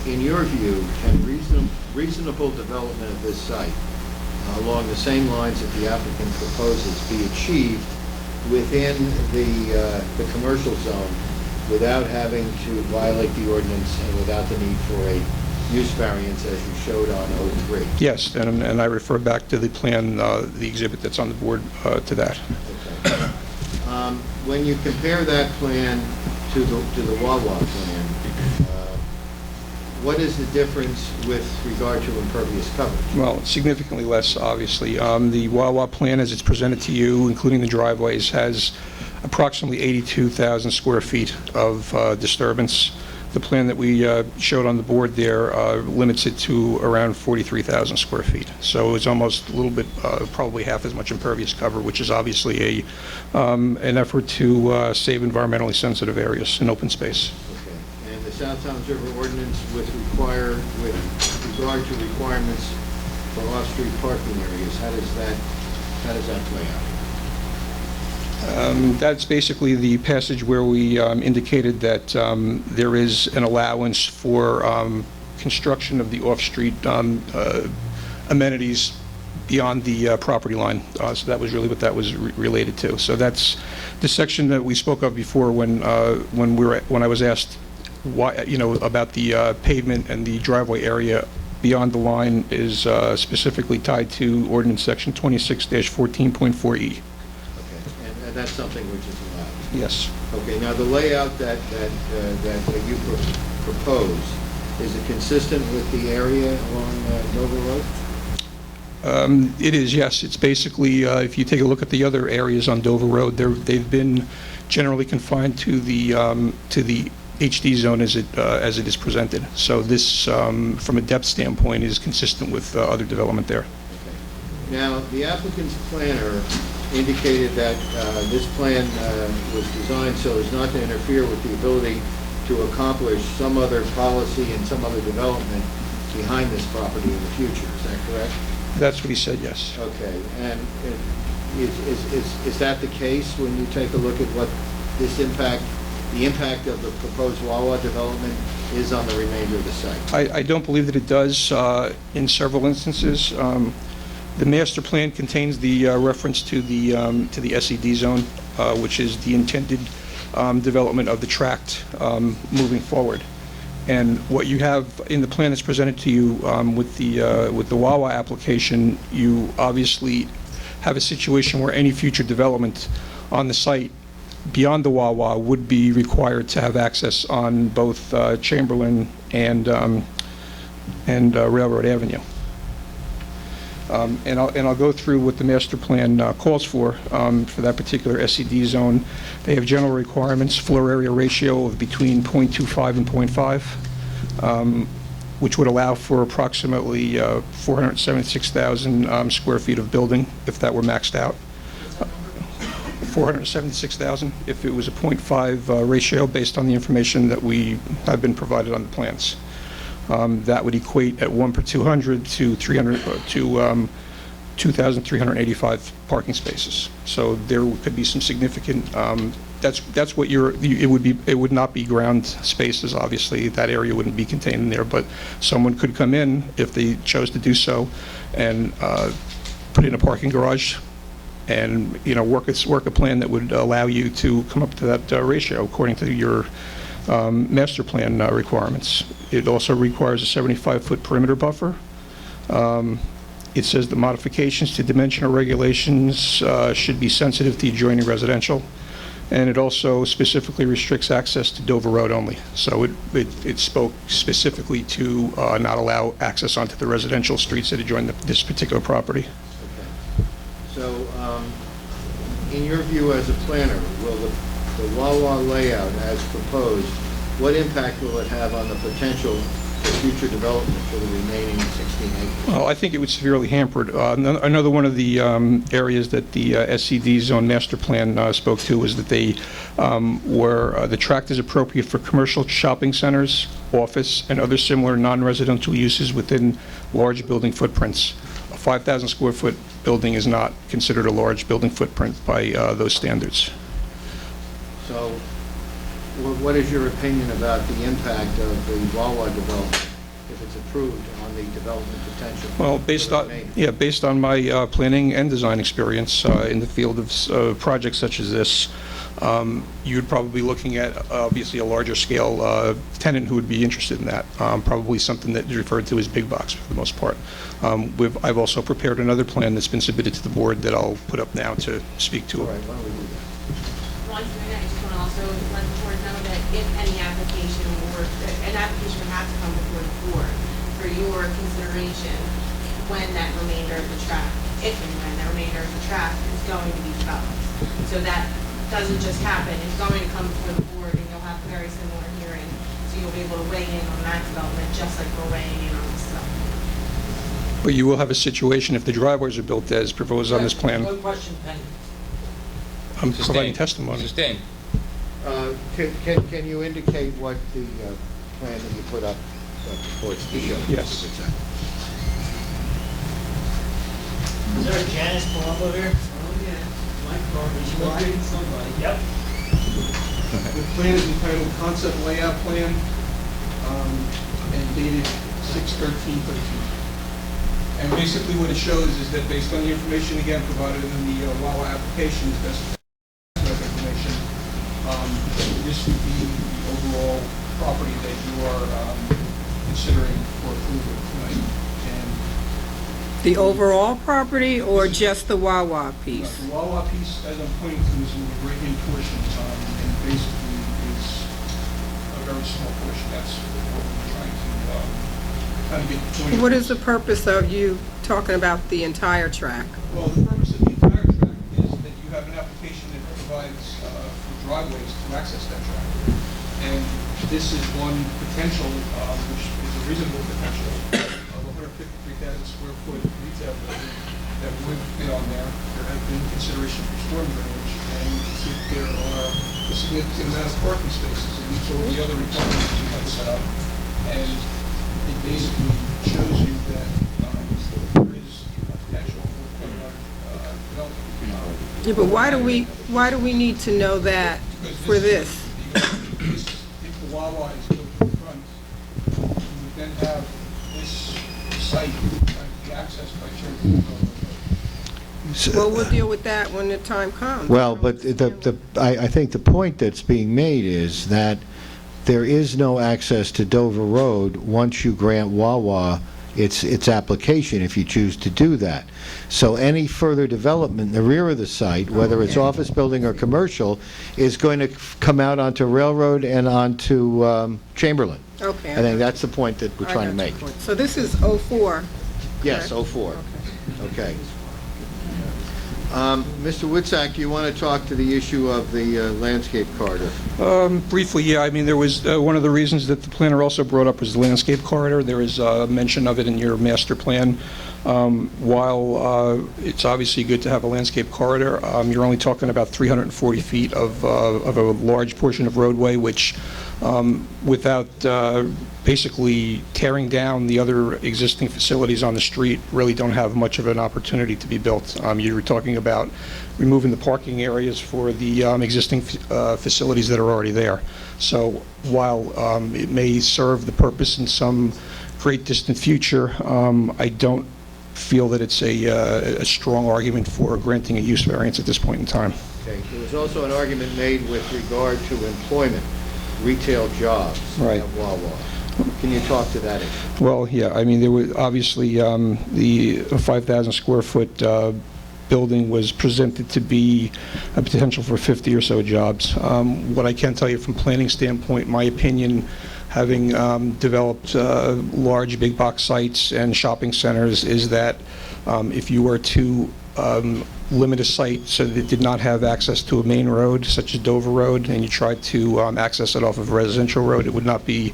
in your view, can reasonable development of this site along the same lines that the applicant proposes be achieved within the commercial zone without having to violate the ordinance and without the need for a use variance as you showed on 03? Yes, and I refer back to the plan, the exhibit that's on the board to that. Okay. When you compare that plan to the WAWA plan, what is the difference with regard to impervious coverage? Well, significantly less, obviously. The WAWA plan, as it's presented to you, including the driveways, has approximately 82,000 square feet of disturbance. The plan that we showed on the board there limits it to around 43,000 square feet. So it's almost a little bit, probably half as much impervious cover, which is obviously an effort to save environmentally sensitive areas in open space. Okay. And the South Towns River ordinance with regard to requirements for off-street parking areas, how does that play out? That's basically the passage where we indicated that there is an allowance for construction of the off-street amenities beyond the property line. So that was really what that was related to. So that's the section that we spoke of before when I was asked why, about the pavement and the driveway area beyond the line is specifically tied to ordinance section 26-14.4E. And that's something which is allowed? Yes. Okay, now the layout that you propose, is it consistent with the area along Dover Road? It is, yes. It's basically, if you take a look at the other areas on Dover Road, they've been generally confined to the HD zone as it is presented. So this, from a depth standpoint, is consistent with other development there. Okay. Now, the applicant's planner indicated that this plan was designed so as not to interfere with the ability to accomplish some other policy and some other development behind this property in the future. Is that correct? That's what he said, yes. Okay. And is that the case when you take a look at what this impact, the impact of the proposed WAWA development is on the remainder of the site? I don't believe that it does in several instances. The master plan contains the reference to the SED zone, which is the intended development of the tract moving forward. And what you have in the plan that's presented to you with the WAWA application, you obviously have a situation where any future development on the site beyond the WAWA would be required to have access on both Chamberlain and Railroad Avenue. And I'll go through what the master plan calls for that particular SED zone. They have general requirements, floor area ratio of between 0.25 and 0.5, which would allow for approximately 476,000 square feet of building if that were maxed out. 476,000 if it was a 0.5 ratio based on the information that we have been provided on the plans. That would equate at 1 per 200 to 2,385 parking spaces. So there could be some significant. That's what it would be. It would not be ground spaces. Obviously, that area wouldn't be contained in there. But someone could come in if they chose to do so, and put in a parking garage, and work a plan that would allow you to come up to that ratio according to your master plan requirements. It also requires a 75-foot perimeter buffer. It says the modifications to dimensional regulations should be sensitive to adjoining residential, and it also specifically restricts access to Dover Road only. So it spoke specifically to not allow access onto the residential streets that adjoin this particular property. Okay. So, in your view as a planner, will the WAWA layout as proposed, what impact will it have on the potential for future development for the remaining 16 acres? Well, I think it would severely hamper it. Another one of the areas that the SED zone master plan spoke to was that the tract is appropriate for commercial shopping centers, office, and other similar non-residential uses within large building footprints. A 5,000 square foot building is not considered a large building footprint by those standards. So, what is your opinion about the impact of the WAWA development, if it's approved, on the development potential? Well, based on my planning and design experience in the field of projects such as this, you'd probably be looking at obviously a larger scale tenant who would be interested in that. Probably something that is referred to as big box for the most part. I've also prepared another plan that's been submitted to the board that I'll put up now to speak to. All right, why don't we do that? Once again, I just want to also let the board know that if any application or an application would have to come before the board for your consideration when that remainder of the tract, if and when that remainder of the tract is going to be developed. So that doesn't just happen. It's going to come before the board, and you'll have a very similar hearing. So you'll be able to weigh in on that development just like we're weighing in on this development. But you will have a situation if the driveways are built as proposed on this plan. One question, Penny. I'm providing testimony. Sustained. Can you indicate what the plan that you put up supports to show? Yes. Is there a Janice Palumbo here? Oh, yeah. Mike, somebody. Yep. The plan is entitled Concept Layout Plan, and dated 6/13/13. And basically what it shows is that based on the information, again, provided in the WAWA application, best information, this would be the overall property that you are considering for approval tonight. And The overall property or just the WAWA piece? the WAWA piece, as I'm pointing to, is in the right-hand portion, and basically is a very small portion. That's what we're trying to kind of get the point. What is the purpose of you talking about the entire track? Well, the purpose of the entire tract is that you have an application that provides for driveways to access that tract. And this is one potential, which is a reasonable potential, of 153,000 square foot retail building that would fit on there. There has been consideration for storm drainage, and you can see that there are a significant amount of parking spaces and meets all the other requirements that you have set up. And it basically shows you that there is potential for development. Yeah, but why do we need to know that for this? Because if the WAWA is built in front, you would then have this site accessed by Chamberlain Road. Well, we'll deal with that when the time comes. Well, but I think the point that's being made is that there is no access to Dover Road once you grant WAWA its application, if you choose to do that. So any further development in the rear of the site, whether it's office building or commercial, is going to come out onto Railroad and onto Chamberlain. Okay. I think that's the point that we're trying to make. So this is 04. Yes, 04. Okay. Mr. Witzak, you want to talk to the issue of the landscape corridor? Briefly, yeah. I mean, there was one of the reasons that the planner also brought up was the landscape corridor. There is a mention of it in your master plan. While it's obviously good to have a landscape corridor, you're only talking about 340 feet of a large portion of roadway, which without basically tearing down the other existing facilities on the street really don't have much of an opportunity to be built. You were talking about removing the parking areas for the existing facilities that are already there. So while it may serve the purpose in some great distant future, I don't feel that it's a strong argument for granting a use variance at this point in time. Okay. There was also an argument made with regard to employment, retail jobs Right. at WAWA. Can you talk to that issue? Well, yeah, I mean, there was obviously the 5,000 square foot building was presented to be a potential for 50 or so jobs. What I can tell you from planning standpoint, my opinion, having developed large big box sites and shopping centers, is that if you were to limit a site so that it did not have access to a main road, such as Dover Road, and you tried to access it off of a residential road, it would not be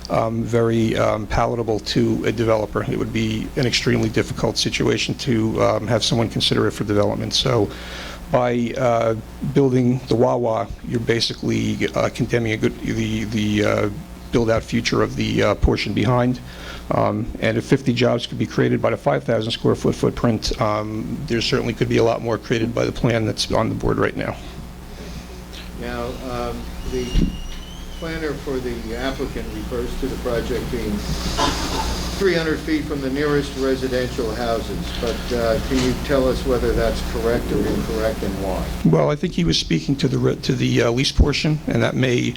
very palatable to a developer. It would be an extremely difficult situation to have someone consider it for development. So by building the WAWA, you're basically condemning the build-out future of the portion behind. And if 50 jobs could be created by the 5,000 square foot footprint, there certainly could be a lot more created by the plan that's on the board right now. Now, the planner for the applicant refers to the project being 300 feet from the nearest residential houses, but can you tell us whether that's correct or incorrect and why? Well, I think he was speaking to the lease portion, and that may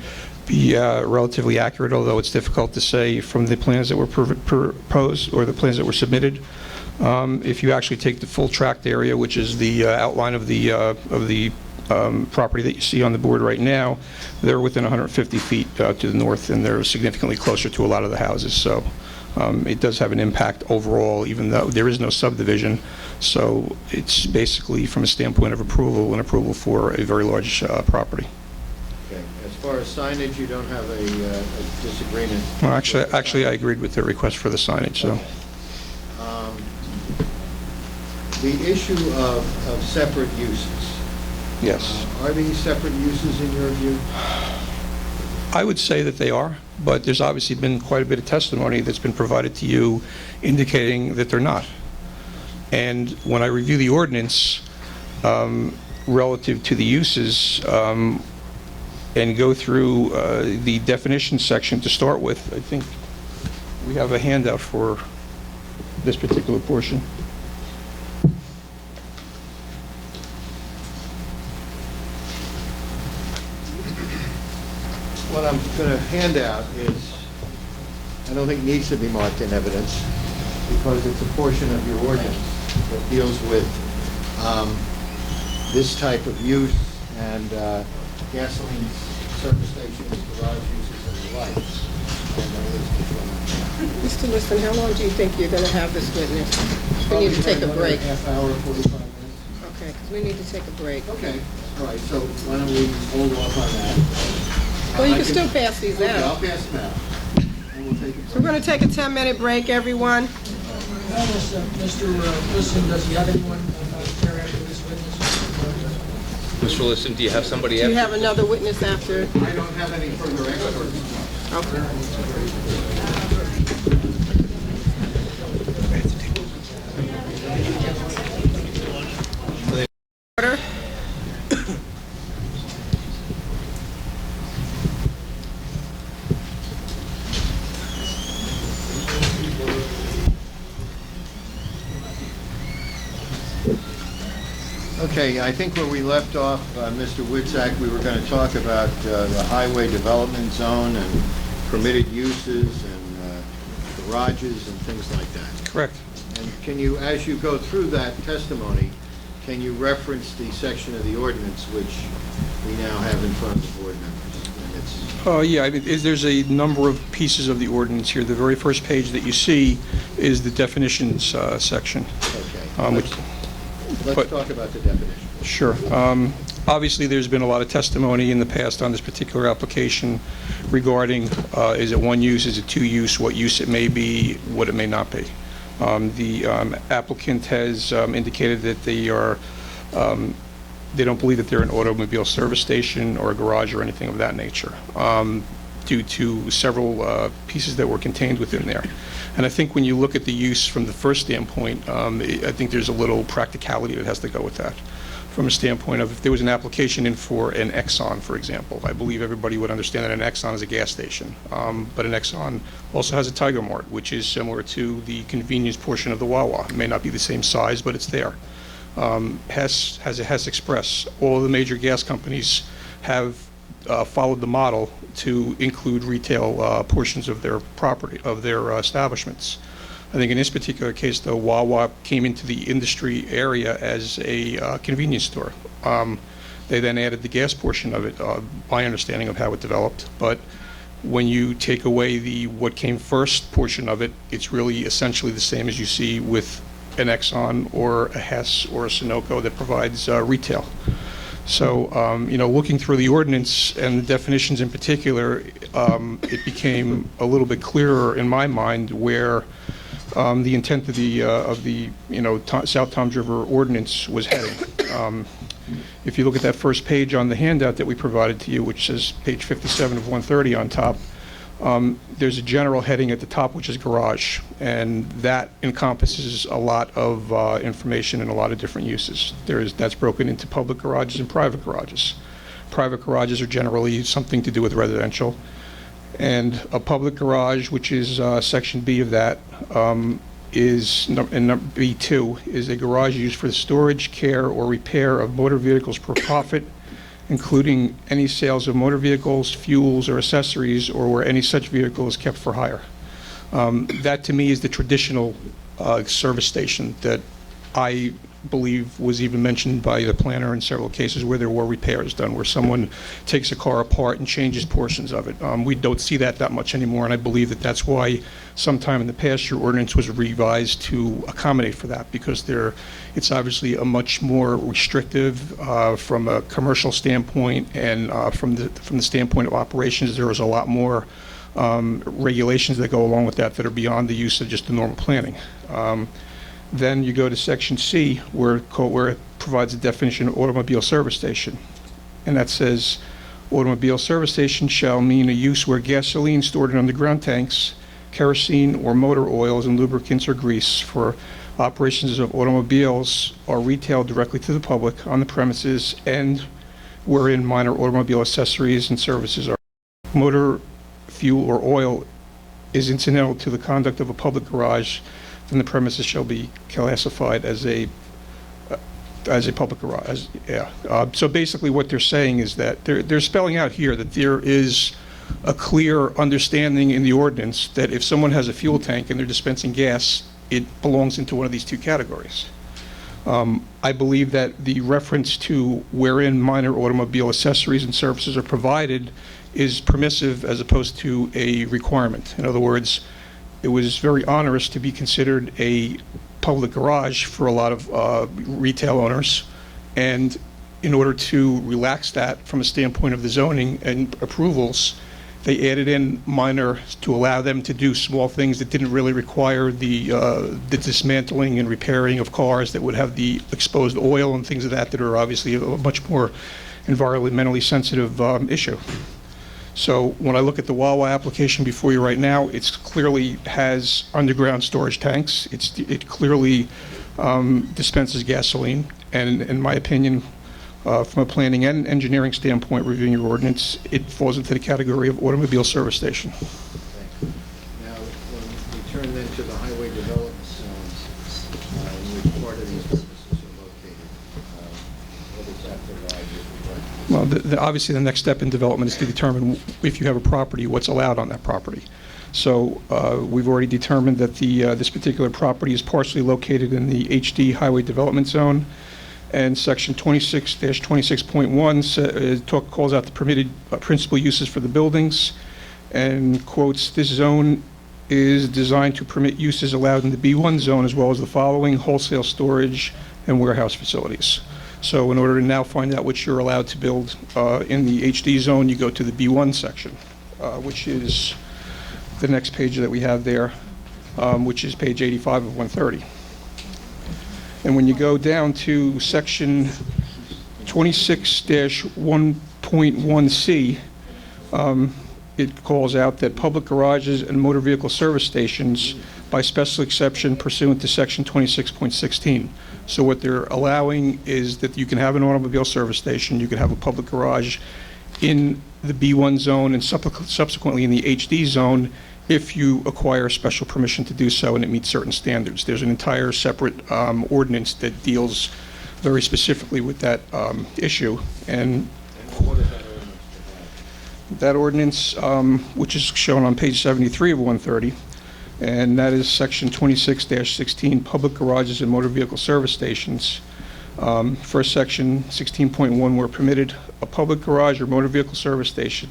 be relatively accurate, although it's difficult to say from the plans that were proposed or the plans that were submitted. If you actually take the full tract area, which is the outline of the property that you see on the board right now, they're within 150 feet to the north, and they're significantly closer to a lot of the houses. So it does have an impact overall, even though there is no subdivision. So it's basically, from a standpoint of approval, an approval for a very large property. Okay. As far as signage, you don't have a disagreement? Well, actually, I agreed with the request for the signage. So the issue of separate uses. Yes. Are these separate uses in your view? I would say that they are, but there's obviously been quite a bit of testimony that's been provided to you indicating that they're not. And when I review the ordinance relative to the uses and go through the definition section to start with, I think we have a handout for this particular portion. What I'm going to hand out is, I don't think needs to be marked in evidence, because it's a portion of your ordinance that deals with this type of use and gasoline service stations, garage uses, and the like. Mr. Liston, how long do you think you're going to have this witness? We need to take a break. Half hour, 45 minutes. Okay, because we need to take a break. Okay, all right, so why don't we hold off on that? Well, you can still pass these Okay, I'll out. pass them out. And we'll take a So we're going to take a 10-minute break, everyone. Mr. Liston, does he have anyone there after this witness? Mr. Liston, do you have somebody Do you after? have another witness after? I don't have any further experts. Okay. Order. Okay, I think where we left off, Mr. Witzak, we were going to talk about the highway development zone and permitted uses and garages and things like that. Correct. And can you, as you go through that testimony, can you reference the section of the ordinance which we now have in front of the board members? And it's Yeah, I mean, there's a number of pieces of the ordinance here. The very first page that you see is the definitions section. okay. Which, Let's talk about the definition. Sure. Obviously, there's been a lot of testimony in the past on this particular application regarding is it one use, is it two use, what use it may be, what it may not be. The applicant has indicated that they are they don't believe that they're an automobile service station or a garage or anything of that nature, due to several pieces that were contained within there. And I think when you look at the use from the first standpoint, I think there's a little practicality that has to go with that. From a standpoint of if there was an application in for an Exxon, for example, I believe everybody would understand that an Exxon is a gas station. But an Exxon also has a Tiger Mart, which is similar to the convenience portion of the WAWA. It may not be the same size, but it's there. Hess has a Hess Express. All of the major gas companies have followed the model to include retail portions of their property, of their establishments. I think in this particular case, though, WAWA came into the industry area as a convenience store. They then added the gas portion of it, my understanding of how it developed. But when you take away the what came first portion of it, it's really essentially the same as you see with an Exxon or a Hess or a Sunoco that provides retail. So, looking through the ordinance and the definitions in particular, it became a little bit clearer in my mind where the intent of the South Toms River ordinance was heading. If you look at that first page on the handout that we provided to you, which says page 57 of 130 on top, there's a general heading at the top, which is garage, and that encompasses a lot of information and a lot of different uses. That's broken into public garages and private garages. Private garages are generally something to do with residential, and a public garage, which is section B of that, is B2, is a garage used for the storage, care, or repair of motor vehicles for profit, including any sales of motor vehicles, fuels, or accessories, or where any such vehicle is kept for hire. That, to me, is the traditional service station that I believe was even mentioned by the planner in several cases where there were repairs done, where someone takes a car apart and changes portions of it. We don't see that much anymore, and I believe that that's why sometime in the past your ordinance was revised to accommodate for that, because it's obviously a much more restrictive from a commercial standpoint, and from the standpoint of operations, there is a lot more regulations that go along with that are beyond the use of just the normal planning. Then you go to section C, where it provides a definition of automobile service station. And that says, automobile service station shall mean a use where gasoline stored in underground tanks, kerosene or motor oils and lubricants or grease for operations of automobiles are retailed directly to the public on the premises, and wherein minor automobile accessories and services are. Motor, fuel, or oil is incidental to the conduct of a public garage, then the premises shall be classified as a public garage. So basically what they're saying is that they're spelling out here that there is a clear understanding in the ordinance that if someone has a fuel tank and they're dispensing gas, it belongs into one of these two categories. I believe that the reference to wherein minor automobile accessories and services are provided is permissive as opposed to a requirement. In other words, it was very onerous to be considered a public garage for a lot of retail owners, and in order to relax that from a standpoint of the zoning and approvals, they added in minor to allow them to do small things that didn't really require the dismantling and repairing of cars that would have the exposed oil and things of that are obviously a much more environmentally sensitive issue. So when I look at the WAWA application before you right now, it clearly has underground storage tanks. It clearly dispenses gasoline, and in my opinion, from a planning and engineering standpoint, reviewing your ordinance, it falls into the category of automobile service station. Now, when we turn then to the highway development zones, in which part of these purposes are Obviously, the next step in development is to determine if you have a property, what's allowed on that property. So we've already determined that this particular property is partially located in the HD Highway Development Zone, and Section 26-26.1 calls out the permitted principal uses for the buildings, and quotes, "This zone is designed to permit uses allowed in the B1 zone as well as the following: wholesale storage and warehouse facilities." So in order to now find out what you're allowed to build in the HD zone, you go to the B1 section, which is the next page that we have there, which is page 85 of 130. And when you go down to section 26-1.1C, it calls out that public garages and motor vehicle service stations by special exception pursuant to section 26.16. So what they're allowing is that you can have an automobile service station, you can have a public garage in the B1 zone and subsequently in the HD zone if you acquire special permission to do so and it meets certain standards. There's an entire separate ordinance that deals very specifically with that issue. And what is that ordinance? that ordinance, which is shown on page 73 of 130, and that is section 26-16, public garages and motor vehicle service stations. First section 16.1, where permitted, a public garage or motor vehicle service station,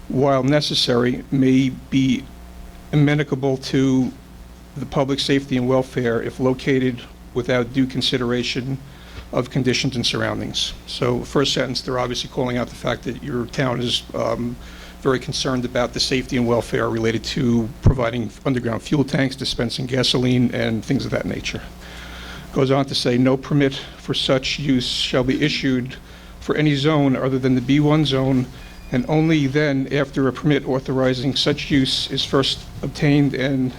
while necessary, may be amenable to the public safety and welfare if located without due consideration of conditions and surroundings. So first sentence, they're obviously calling out the fact that your town is very concerned about the safety and welfare related to providing underground fuel tanks, dispensing gasoline, and things of that nature. Goes on to say, no permit for such use shall be issued for any zone other than the B1 zone, and only then after a permit authorizing such use is first obtained and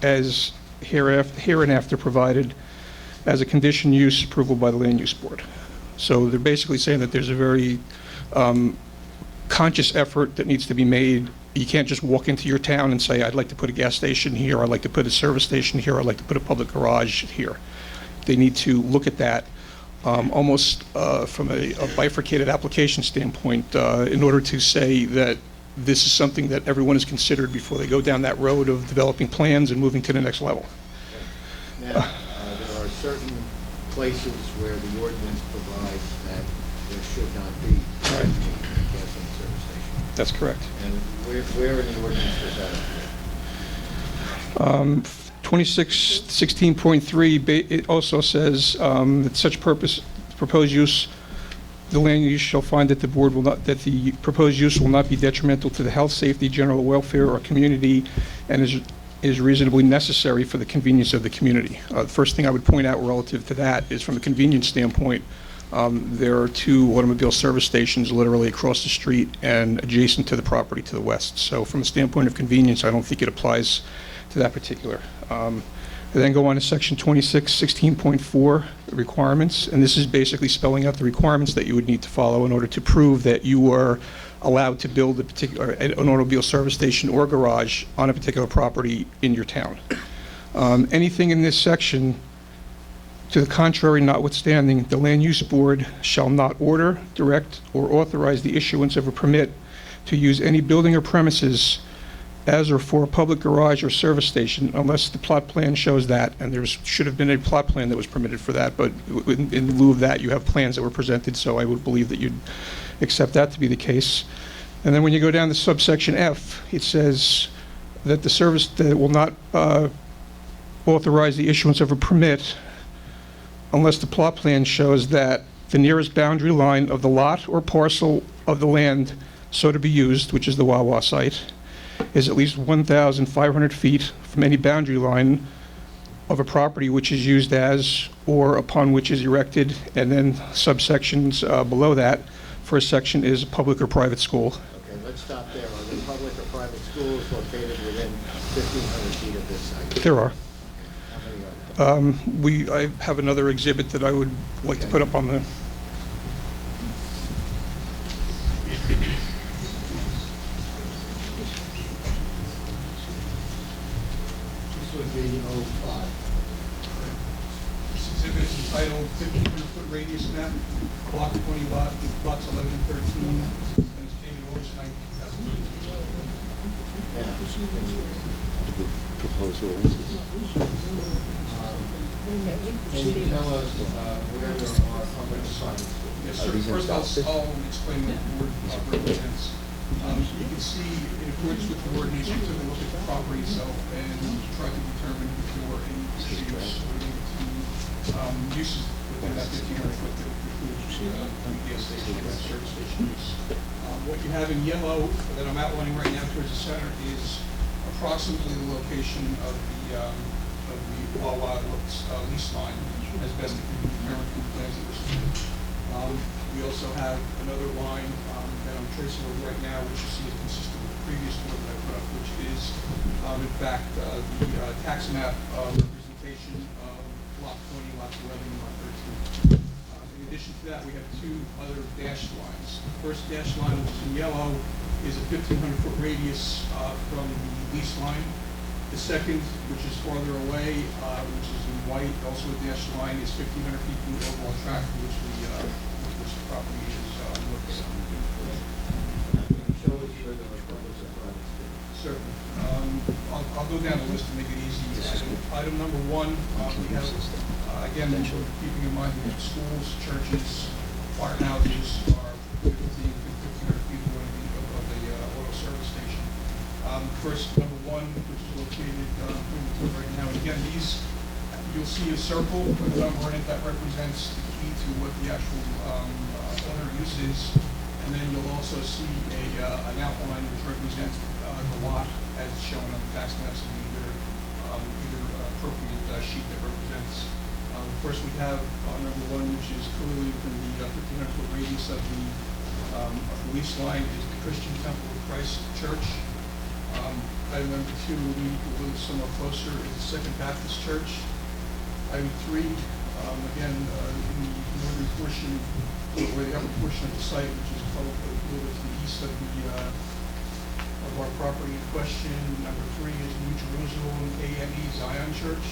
as hereinafter provided as a condition use approval by the Land Use Board. So they're basically saying that there's a very conscious effort that needs to be made. You can't just walk into your town and say, I'd like to put a gas station here, I'd like to put a service station here, I'd like to put a public garage here. They need to look at that almost from a bifurcated application standpoint in order to say that this is something that everyone has considered before they go down that road of developing plans and moving to the next level. Now, there are certain places where the ordinance provides that there should not be a gasoline service station. That's correct. And where in the ordinance does that appear? 2616.3, it also says that such proposed use, the land use shall find that the board will not, that the proposed use will not be detrimental to the health, safety, general welfare, or community, and is reasonably necessary for the convenience of the community. The first thing I would point out relative to that is from a convenience standpoint, there are two automobile service stations literally across the street and adjacent to the property to the west. So from a standpoint of convenience, I don't think it applies to that particular. Then go on to section 2616.4, requirements, and this is basically spelling out the requirements that you would need to follow in order to prove that you are allowed to build an automobile service station or garage on a particular property in your town. Anything in this section to the contrary notwithstanding, the Land Use Board shall not order, direct, or authorize the issuance of a permit to use any building or premises as or for a public garage or service station unless the plot plan shows that, and there should have been a plot plan that was permitted for that, but in lieu of that, you have plans that were presented, so I would believe that you'd accept that to be the case. And then when you go down to subsection F, it says that the service that will not authorize the issuance of a permit unless the plot plan shows that the nearest boundary line of the lot or parcel of the land so to be used, which is the WAWA site, is at least 1,500 feet from any boundary line of a property which is used as or upon which is erected, and then subsections below that. First section is public or private school. Okay, let's stop there. Are there public or private schools located within 1,500 feet of this site? There are. How many are there? I have another exhibit that I would like to put up on the... This would be 05. This exhibit is titled 1,500-foot radius map, block 20 lots 11 and 13, and it's dated August 9, 2013. Can you tell us where there are how many sites? Yes, sir. First, I'll explain what the board represents. You can see, in accordance with the ordinance, we took a look at the property itself and tried to determine if there were any issues relating to uses within that 1,500 foot that includes the gas station and service station use. What you have in yellow that I'm outlining right now towards the center is approximately the location of the WAWA lease line, as best it can be determined from the plans that were submitted. We also have another line that I'm tracing over right now, which you see is consistent with the previous one that I put up, which is, in fact, the tax map representation of lot 20, lot 11, and lot 13. In addition to that, we have two other dashed lines. The first dashed line, which is in yellow, is a 1,500-foot radius from the lease line. The second, which is farther away, which is in white, also a dashed line, is 1,500 feet from the overall tract which the property is located. Show us where there are public and Certainly. I'll go down the list to make it easy. Item number one, we have, again, keeping in mind we have schools, churches, firehouses are within 1,500 feet of the auto service station. First, number one, which is located right now. And again, you'll see a circle with a number in it that represents the key to what the actual owner use is. And then you'll also see an outline which represents the lot as shown on the tax maps in either appropriate sheet that represents. First, we have number one, which is clearly within the 1,500-foot radius of the lease line, is the Christian Temple of Christ Church. Item number two, we a little somewhat closer, is the Second Baptist Church. Item three, again, in the northern portion, or the upper portion of the site, which is a little bit to the east of our property in question. Number three is New Jerusalem AME Zion Church.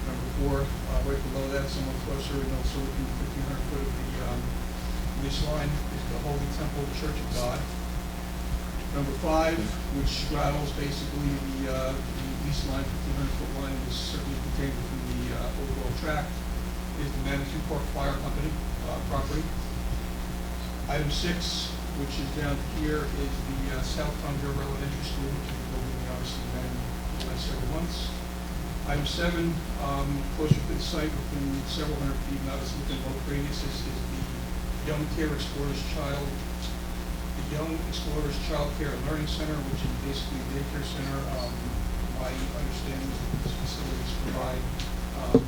Number four, right below that, somewhat closer, and also within 1,500 foot of the lease line, is the Holy Temple Church of God. Number five, which straddles basically the lease line, 1,500-foot line, is certainly contained within the overall tract, is the Manitou Park Fire Company property. Item six, which is down here, is the South Thunder Elementary School, which is building obviously been the last several months. Item seven, closer to the site, within several hundred feet, not as within both radiuses, is the Young Explorers Child Care and Learning Center, which is basically a daycare center. My understanding is that these facilities provide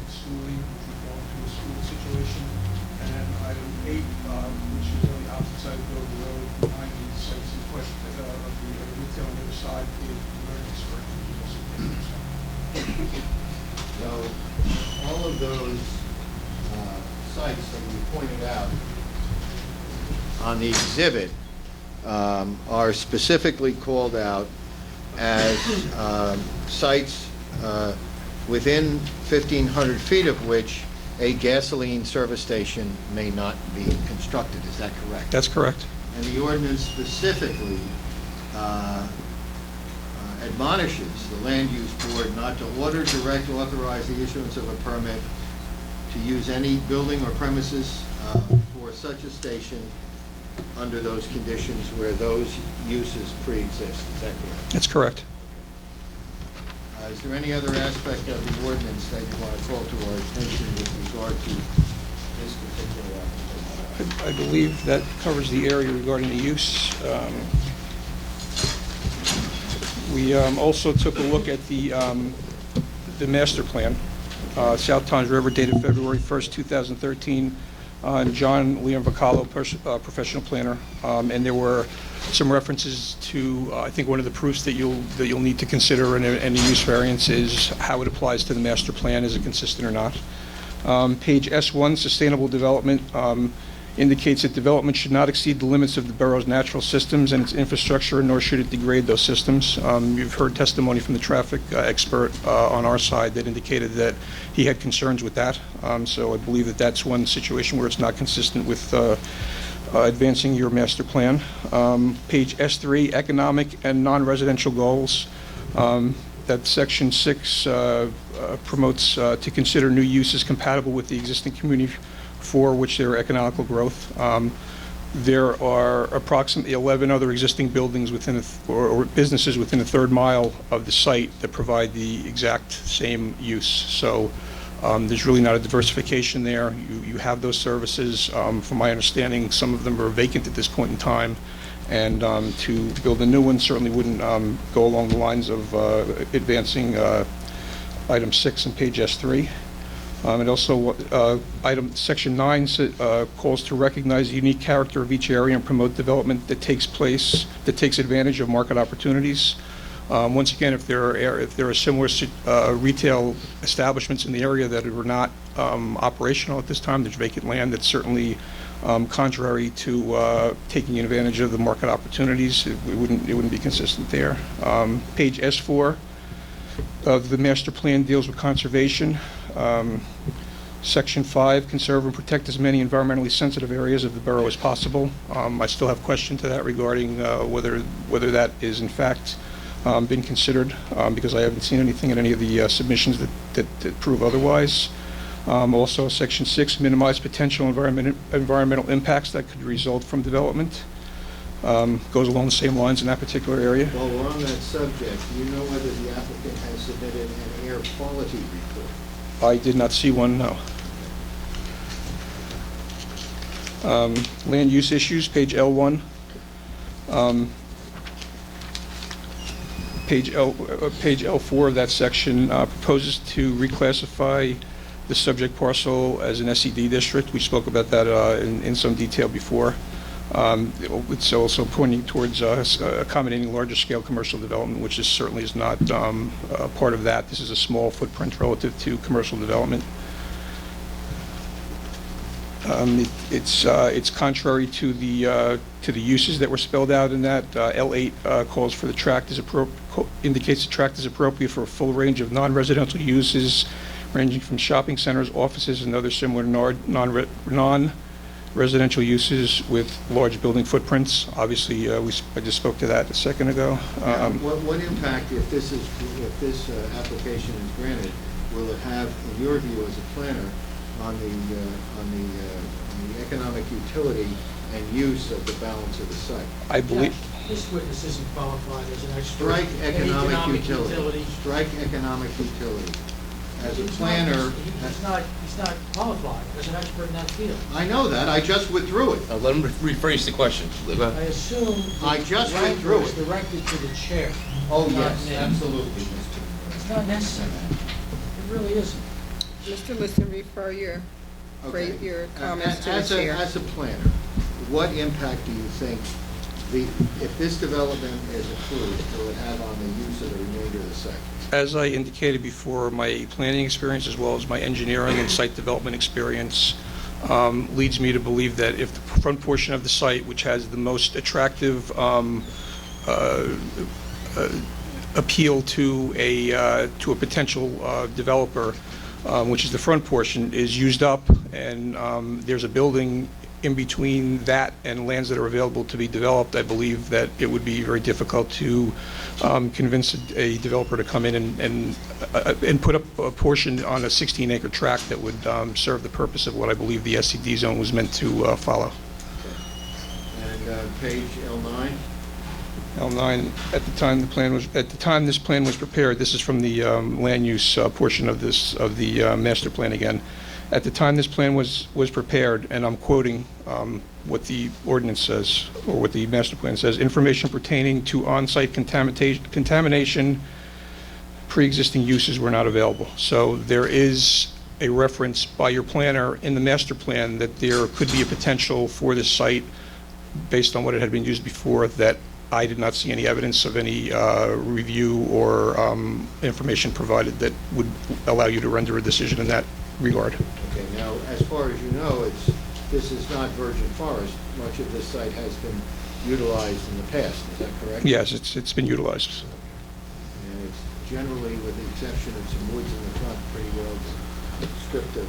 schooling, which would fall into a school situation. And then item eight, which is on the opposite side of the road, behind the sites in question of the retail on the other side, is the learning experience, which is also a daycare center. So, all of those sites that you pointed out on the exhibit are specifically called out as sites within 1,500 feet of which a gasoline service station may not be constructed. Is that correct? That's correct. And the ordinance specifically admonishes the land use board not to order, direct, authorize the issuance of a permit to use any building or premises for such a station under those conditions where those uses pre-exist. Is that correct? That's correct. Is there any other aspect of the ordinance that you want to call to our attention with regard to this particular application? I believe that covers the area regarding the use. We also took a look at the master plan, South Towns River, dated February 1st, 2013. John Leon Vocalo, professional planner, and there were some references to, I think one of the proofs that you'll need to consider in any use variance is how it applies to the master plan, is it consistent or not. Page S1, sustainable development, indicates that development should not exceed the limits of the borough's natural systems and its infrastructure, nor should it degrade those systems. You've heard testimony from the traffic expert on our side that indicated that he had concerns with that. So I believe that that's one situation where it's not consistent with advancing your master plan. Page S3, economic and non-residential goals. That section 6 promotes to consider new uses compatible with the existing community for which there are economical growth. There are approximately 11 other existing buildings within or businesses within a third mile of the site that provide the exact same use. So there's really not a diversification there. You have those services. From my understanding, some of them are vacant at this point in time, and to build a new one certainly wouldn't go along the lines of advancing item 6 on page S3. And also, section 9 calls to recognize the unique character of each area and promote development that takes advantage of market opportunities. Once again, if there are similar retail establishments in the area that are not operational at this time, there's vacant land that's certainly contrary to taking advantage of the market opportunities. It wouldn't be consistent there. Page S4 of the master plan deals with conservation. Section 5, conserve and protect as many environmentally sensitive areas of the borough as possible. I still have questions to that regarding whether that is in fact been considered, because I haven't seen anything in any of the submissions that prove otherwise. Also, Section 6, minimize potential environmental impacts that could result from development. Goes along the same lines in that particular area. While we're on that subject, do you know whether the applicant has submitted an air quality report? I did not see one, no. Land use issues, page L1. Page L4 of that section proposes to reclassify the subject parcel as an SED district. We spoke about that in some detail before. It's also pointing towards accommodating larger scale commercial development, which certainly is not part of that. This is a small footprint relative to commercial development. It's contrary to the uses that were spelled out in that. L8 calls for the tract indicates the tract is appropriate for a full range of non-residential uses, ranging from shopping centers, offices, and other similar non-residential uses with large building footprints. Obviously, I just spoke to that a second ago. What impact, if this application is granted, will it have, in your view as a planner, on the economic utility and use of the balance of the site? I believe This witness isn't qualified as an expert Strike in economic utility. Strike economic utility. As a planner, He's not qualified as an expert in that field. I know that. I just withdrew it. Let him rephrase the question. I assume I just the went through is it. directed to the chair. Oh, not yes, me. absolutely, It's not necessary. It really isn't. Mr. Liston, refer your Okay. your comments to the As chair. a planner, what impact do you think, if this development is approved, will it have on the use of the remainder of the site? as I indicated before, my planning experience as well as my engineering and site development experience leads me to believe that if the front portion of the site, which has the most attractive appeal to a potential developer, which is the front portion, is used up, and there's a building in between that and lands that are available to be developed, I believe that it would be very difficult to convince a developer to come in and put up a portion on a 16-acre tract that would serve the purpose of what I believe the SCD zone was meant to follow. And page L9? L9, at the time this plan was prepared, this is from the land use portion of the master plan again. At the time this plan was prepared, and I'm quoting what the ordinance says, or what the master plan says, information pertaining to on-site contamination, pre-existing uses were not available. So there is a reference by your planner in the master plan that there could be a potential for this site based on what it had been used before, that I did not see any evidence of any review or information provided that would allow you to render a decision in that regard. Okay, now, as far as you know, it's this is not virgin forest. Much of this site has been utilized in the past, is that correct? Yes, it's been utilized. And it's generally, with the exception of some woods in the front, pretty well stripped of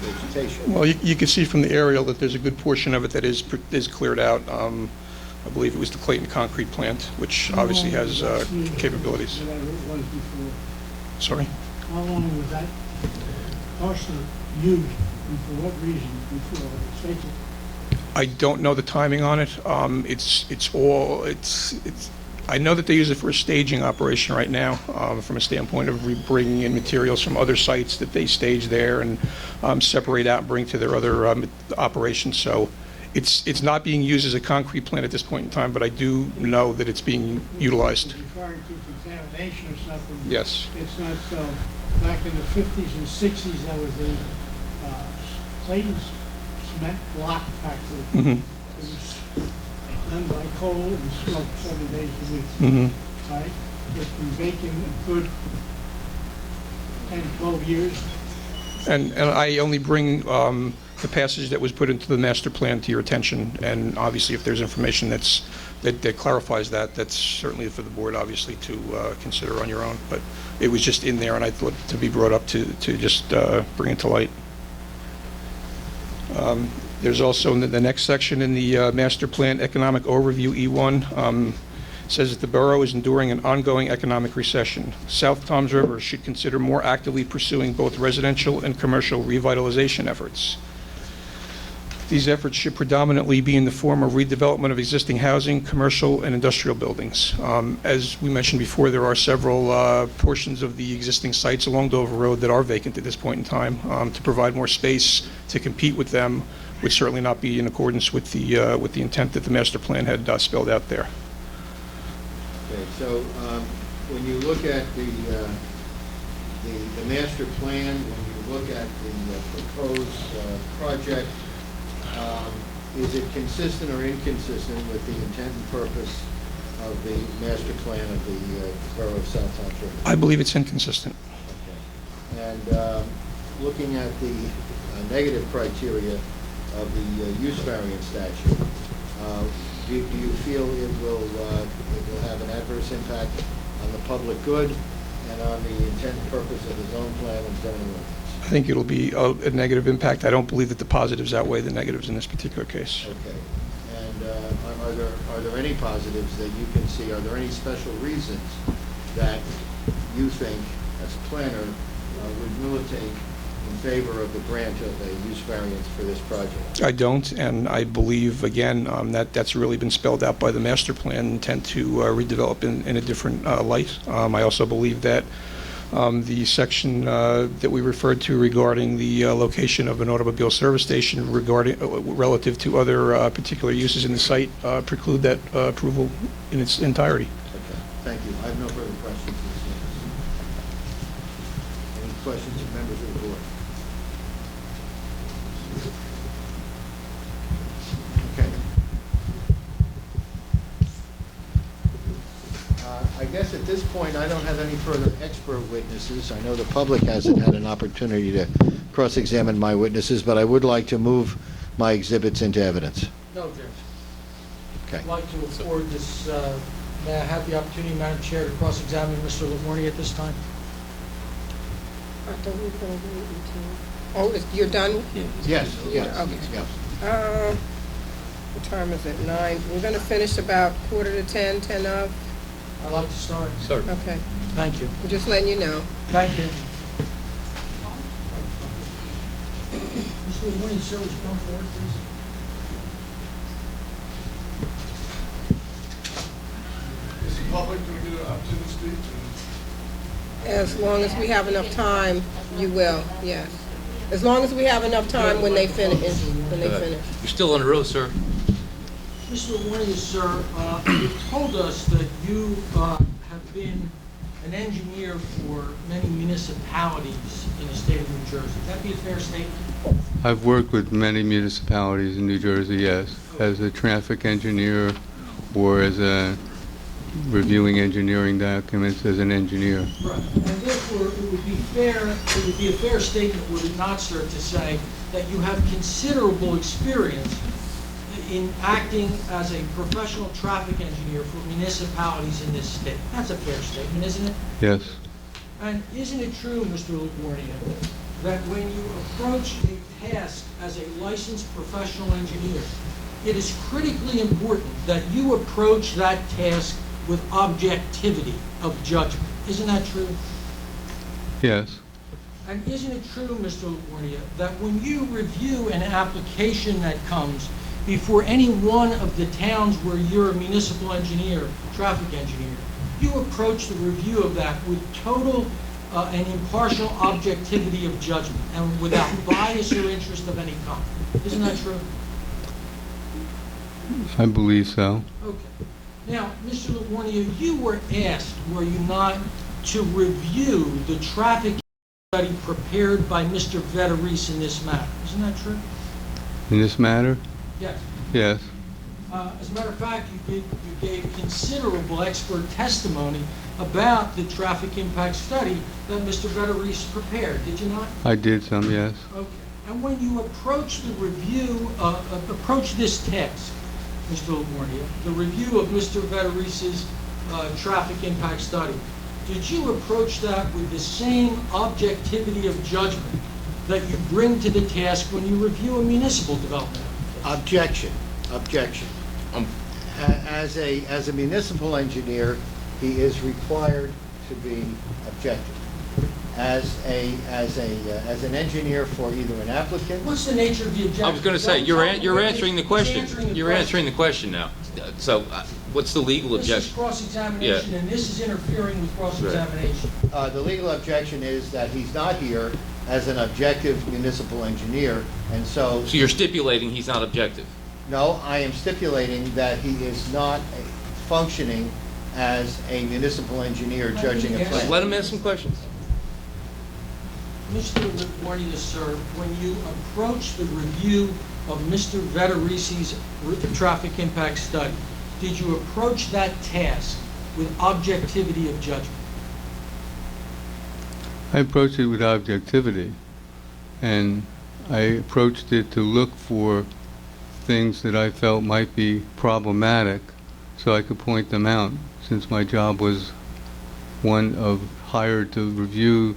vegetation. Well, you can see from the aerial that there's a good portion of it that is cleared out. I believe it was the Clayton Concrete Plant, which obviously has capabilities. Whatever it was before. Sorry? How long was that parcel used and for what reason before it was vacant? I don't know the timing on it. I know that they use it for a staging operation right now, from a standpoint of bringing in materials from other sites that they stage there and separate out and bring to their other operations. So it's not being used as a concrete plant at this point in time, but I do know that it's being utilized. Referring to contamination or something? Yes. It's not so. Back in the 50s and 60s, there was the Clayton's cement block factory. Mm-hmm. It was done by coal and smoked 7 days a week. Mm-hmm. Right? It's been vacant a good 10, 12 years. And I only bring the passage that was put into the master plan to your attention, and obviously if there's information that clarifies that, that's certainly for the board, obviously, to consider on your own. But it was just in there, and I thought to be brought up to just bring it to light. There's also in the next section in the master plan economic overview E1, says that the borough is enduring an ongoing economic recession. South Toms River should consider more actively pursuing both residential and commercial revitalization efforts. These efforts should predominantly be in the form of redevelopment of existing housing, commercial, and industrial buildings. As we mentioned before, there are several portions of the existing sites along Dover Road that are vacant at this point in time. To provide more space to compete with them would certainly not be in accordance with the intent that the master plan had spelled out there. Okay, so when you look at the master plan, when you look at the proposed project, is it consistent or inconsistent with the intent and purpose of the master plan of the Borough of South Toms River? I believe it's inconsistent. Okay. And looking at the negative criteria of the use variance statute, do you feel it will have an adverse impact on the public good and on the intent and purpose of the zone plan and zoning ordinance? I think it'll be a negative impact. I don't believe that the positives outweigh the negatives in this particular case. Okay. And are there any positives that you can see? Are there any special reasons that you think, as a planner, would militate in favor of the grant of a use variance for this project? I don't, and I believe, again, that's really been spelled out by the master plan intent to redevelop in a different light. I also believe that the section that we referred to regarding the location of an automobile service station relative to other particular uses in the site preclude that approval in its entirety. Okay, thank you. I have no further questions. Any questions of members of the board? Okay. I guess at this point, I don't have any further expert witnesses. I know the public hasn't had an opportunity to cross-examine my witnesses, but I would like to move my exhibits into evidence. No, Judge. Okay. I'd like to afford this, may I have the opportunity, Madam Chair, to cross-examine Mr. Lamorny at this time? I thought we were going to wait until... Oh, you're done? Yes, yes, Okay. yes. What time is it? 9. We're going to finish about 9:45, 10 of? I'd like to start. Okay. Thank you. I'm just letting you know. Thank you. Mr. Lamorny, sir, would you come forward, please? Is the public going to get up to the speech? As long as we have enough time, you will, yes. As long as we have enough time when they finish. You're still on the road, sir. Mr. Lamorny, sir, you told us that you have been an engineer for many municipalities in the state of New Jersey. Would that be a fair statement? I've worked with many municipalities in New Jersey, yes, as a traffic engineer or as a reviewing engineering documents as an engineer. Right. And therefore, it would be fair, it would be a fair statement, would it not, sir, to say that you have considerable experience in acting as a professional traffic engineer for municipalities in this state. That's a fair statement, isn't it? Yes. And isn't it true, Mr. LaGuardia, that when you approach a task as a licensed professional engineer, it is critically important that you approach that task with objectivity of judgment? Isn't that true? Yes. And isn't it true, Mr. LaGuardia, that when you review an application that comes before any one of the towns where you're a municipal engineer, traffic engineer, you approach the review of that with total and impartial objectivity of judgment and without bias or interest of any kind? Isn't that true? I believe so. Okay. Now, Mr. LaGuardia, you were asked, were you not, to review the traffic study prepared by Mr. Vetteris in this matter. Isn't that true? In this matter? Yes. Yes. As a matter of fact, you gave considerable expert testimony about the traffic impact study that Mr. Vetteris prepared, did you not? I did some, yes. Okay. And when you approach the review, approach this task, Mr. LaGuardia, the review of Mr. Vetteris's traffic impact study, did you approach that with the same objectivity of judgment that you bring to the task when you review a municipal development application? Objection. As a municipal engineer, he is required to be objective. As an engineer for either an applicant. What's the nature of the objection? I was going to say, you're answering the question. You're answering the question now. So, what's the legal objection? This is cross-examination, and this is interfering with cross-examination. The legal objection is that he's not here as an objective municipal engineer, and so... So you're stipulating he's not objective? No, I am stipulating that he is not functioning as a municipal engineer judging a plan. Let him ask some questions. Mr. LaGuardia, sir, when you approach the review of Mr. Vetterisi's traffic impact study, did you approach that task with objectivity of judgment? I approached it with objectivity, and I approached it to look for things that I felt might be problematic so I could point them out, since my job was one of hired to review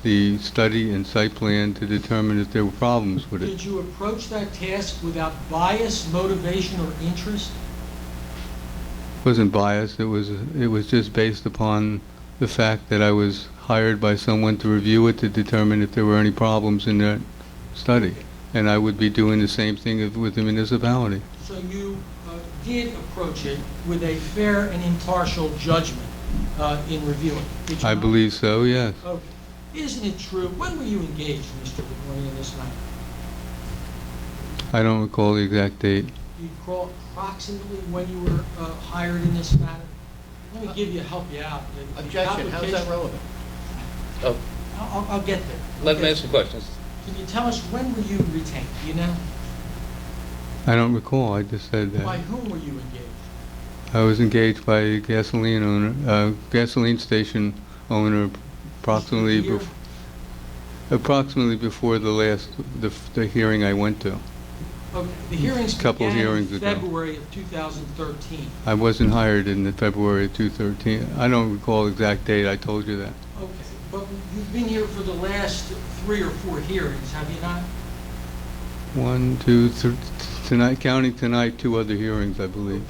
the study and site plan to determine if there were problems with it. Did you approach that task without bias, motivation, or interest? It wasn't biased. It was just based upon the fact that I was hired by someone to review it to determine if there were any problems in that study. And I would be doing the same thing with the municipality. So you did approach it with a fair and impartial judgment in reviewing, did you I not? believe so, yes. Okay. Isn't it true? When were you engaged, Mr. LaGuardia, in this matter? I don't recall the exact date. Do you recall approximately when you were hired in this matter? Let me help you out. The Objection, how is that relevant? Oh, I'll get there. let him ask some questions. Can you tell us when were you retained? Do you know? I don't recall. I just said that. By whom were you engaged? I was engaged by a gasoline owner, gasoline station owner, approximately before the hearing I went to. Okay. The hearings Couple began hearings in ago. February of 2013. I wasn't hired in the February of 2013. I don't recall the exact date. I told you that. Okay. But you've been here for the last 3 or 4 hearings, have you not? 1, 2, 3, tonight, counting tonight, 2 other hearings, I believe.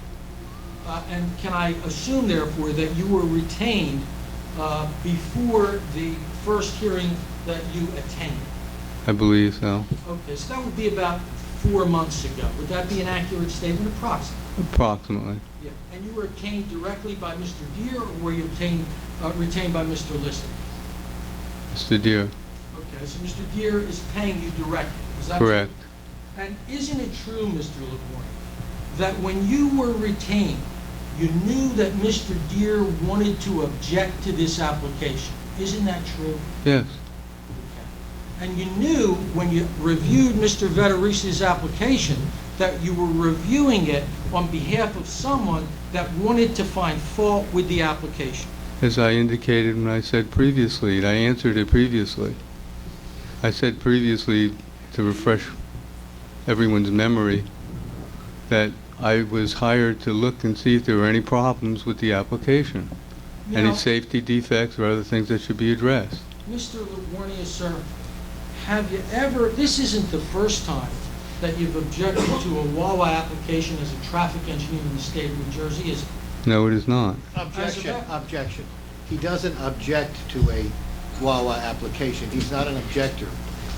And can I assume, therefore, that you were retained before the first hearing that you attended? I believe so. Okay, so that would be about 4 months ago. Would that be an accurate statement, approximately? Approximately. Yeah. And you were obtained directly by Mr. Deere, or were you retained by Mr. Liston? Mr. Deere. Okay, so Mr. Deere is paying you directly, is that Correct. true? And isn't it true, Mr. LaGuardia, that when you were retained, you knew that Mr. Deere wanted to object to this application? Isn't that true? Yes. And you knew when you reviewed Mr. Vetteris's application that you were reviewing it on behalf of someone that wanted to find fault with the application? As I indicated when I said previously, and I answered it previously. I said previously, to refresh everyone's memory, that I was hired to look and see if there were any problems with the application, any Now, safety defects or other things that should be addressed. Mr. LaGuardia, sir, have you ever, this isn't the first time that you've objected to a WAWA application as a traffic engineer in the state of New Jersey, is it? No, it is not. Objection. He doesn't object to a WAWA application. He's not an objector.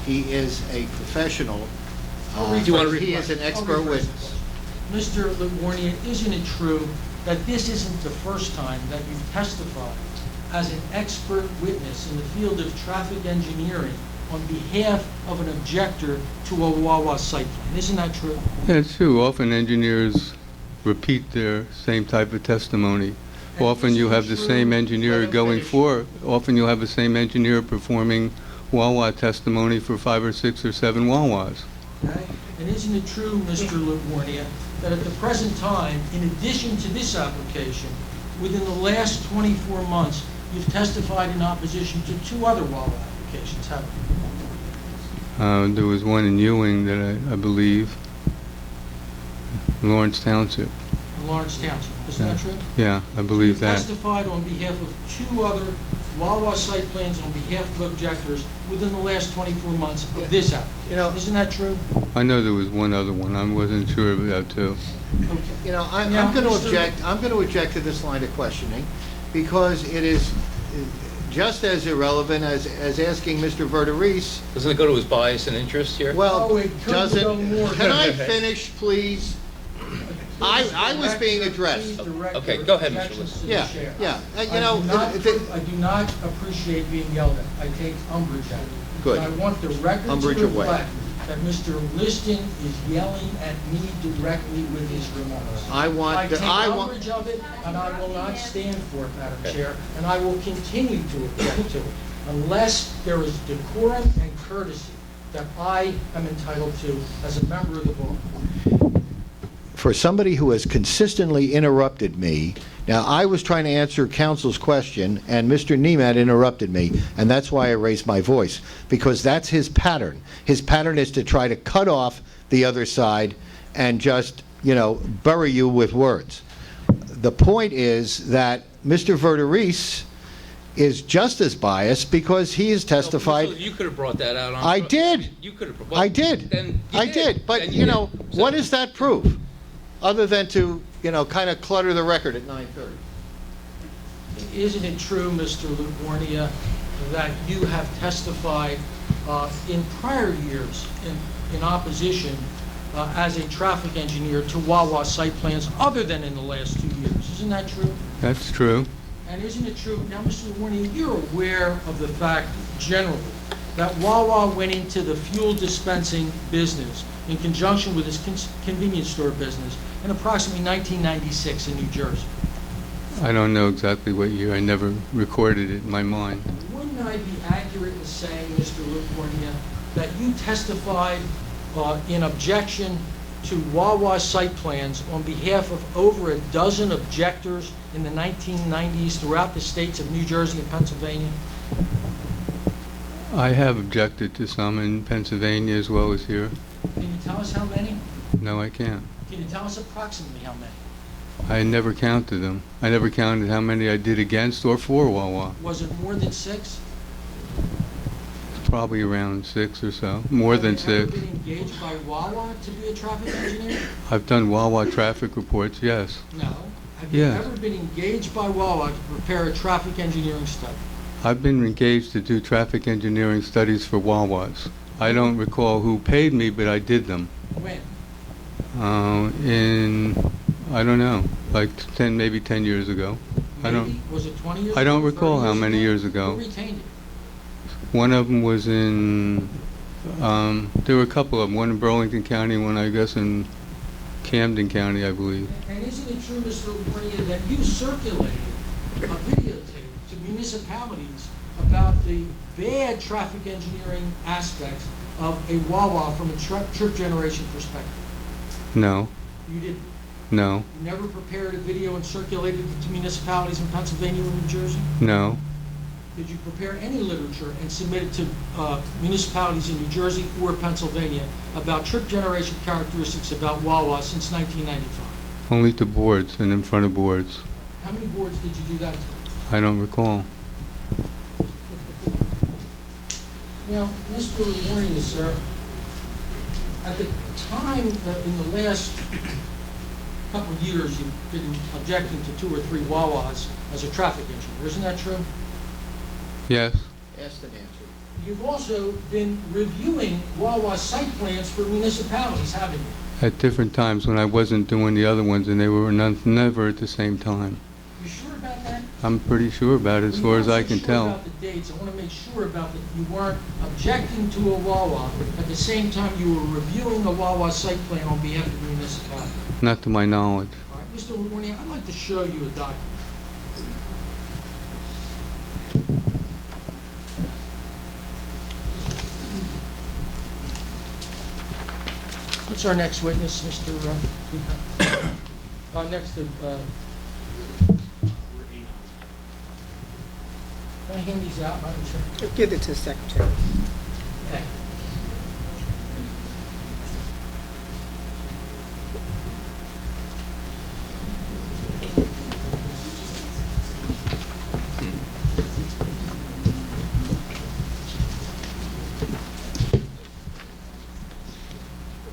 He is a professional. He is an expert witness. Mr. LaGuardia, isn't it true that this isn't the first time that you've testified as an expert witness in the field of traffic engineering on behalf of an objector to a WAWA site plan? Isn't that true? Yeah, it's true. Often engineers repeat their same type of testimony. Often you have the same engineer often you'll have the same engineer performing WAWA testimony for 5 or 6 or 7 WAWAs. Okay? And isn't it true, Mr. LaGuardia, that at the present time, in addition to this application, within the last 24 months, you've testified in opposition to 2 other WAWA applications, haven't you? There was one in Ewing that I believe, Lawrence Township. In Lawrence Township, isn't that true? Yeah, I believe You've that. testified on behalf of 2 other WAWA site plans on behalf of objectors within the last 24 months of this application. Isn't that true? I know there was one other one. I wasn't sure of that too. You know, I'm going to object. I'm going to object to this line of questioning because it is just as irrelevant as asking Mr. Verderies. Doesn't it go to his bias and interest here? Well, it could go doesn't. more. Can I finish, please? I was being addressed. Okay, go ahead, Mr. List. Yeah, yeah. You know, I do not appreciate being yelled at. I take umbrage at it. Good. I want the record to Umbrage away. reflect that Mr. Liston is yelling at me directly with his remarks. I take umbrage of it, and I will not stand for it, Madam Chair, and I will continue to object to it unless there is decorum and courtesy that I am entitled to as a member of the board. For somebody who has consistently interrupted me, now I was trying to answer council's question and Mr. Nemeth interrupted me, and that's why I raised my voice, because that's his pattern. His pattern is to try to cut off the other side and just, you know, bury you with words. The point is that Mr. Verderies is just as biased because he has testified. You could have brought that out on... I did. You could have... I did. Then you I did. But, Then you know, did. what does that prove? Other than to, you know, kind of clutter the record at 9:30. Isn't it true, Mr. LaGuardia, that you have testified in prior years in opposition as a traffic engineer to WAWA site plans other than in the last 2 years? Isn't that true? That's true. And isn't it true, now, Mr. LaGuardia, you're aware of the fact generally that WAWA went into the fuel dispensing business in conjunction with his convenience store business in approximately 1996 in New Jersey. I don't know exactly what year. I never recorded it in my mind. Wouldn't I be accurate in saying, Mr. LaGuardia, that you testified in objection to WAWA site plans on behalf of over a dozen objectors in the 1990s throughout the states of New Jersey and Pennsylvania? I have objected to some in Pennsylvania as well as here. Can you tell us how many? No, I can't. Can you tell us approximately how many? I never counted them. I never counted how many I did against or for WAWA. Was it more than 6? Probably around 6 or so. More than 6. Have you ever been engaged by WAWA to be a traffic engineer? I've done WAWA traffic reports, yes. No. Have you Yes. ever been engaged by WAWA to prepare a traffic engineering study? I've been engaged to do traffic engineering studies for WAWAs. I don't recall who paid me, but I did them. When? I don't know, like maybe 10 years ago. Maybe? Was it 20 years ago? I don't 30 recall how many years ago. Who retained you? One of them was in, there were a couple of them, one in Burlington County, one I guess in Camden County, I believe. And isn't it true, Mr. LaGuardia, that you circulated a videotape to municipalities about the bad traffic engineering aspects of a WAWA from a trip generation perspective? No. You didn't. No. You never prepared a video and circulated it to municipalities in Pennsylvania or New Jersey? No. Did you prepare any literature and submit it to municipalities in New Jersey or Pennsylvania about trip generation characteristics about WAWA since 1995? Only to boards and in front of boards. How many boards did you do that to? I don't recall. Now, Mr. Warren, sir, at the time, in the last couple of years, you've been objecting to 2 or 3 WAWAs as a traffic engineer. Isn't that true? Yes. Asked and answered. You've also been reviewing WAWA site plans for municipalities, haven't you? At different times when I wasn't doing the other ones, and they were never at the same time. You sure about that? I'm pretty sure about it as far as I can Sure tell. about the dates. I want to make sure about that you weren't objecting to a WAWA at the same time you were reviewing a WAWA site plan on behalf of the municipality. Not to my knowledge. All right, Mr. Warney, I'd like to show you a document. What's our next witness, Mr. Next to, can I hand these out, Madam Chair? Give it to the secretary. Okay.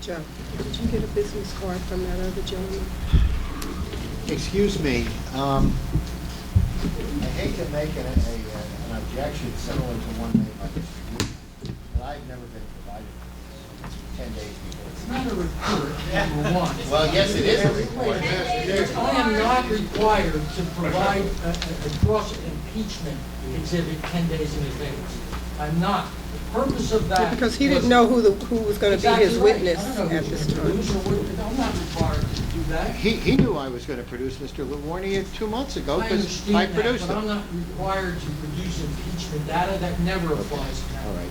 Joe, did you get a business card from that other gentleman? Excuse me, I hate to make an objection similar to one made by Mr. Wood, but I've never been provided with this 10 days before. It's not a report, number one. Well, yes, it is a report. I am not required to provide a cross-impeachment exhibit 10 days in advance. I'm not. The purpose of that... Because he didn't know who was going to be his Exactly right. witness I don't know at who's this gonna time. produce or what- I'm not required to do that. He knew I was going to produce Mr. Lavornia 2 months ago I because understand I that, produced but I'm it. not required to produce impeachment data. That never applies to that. All right.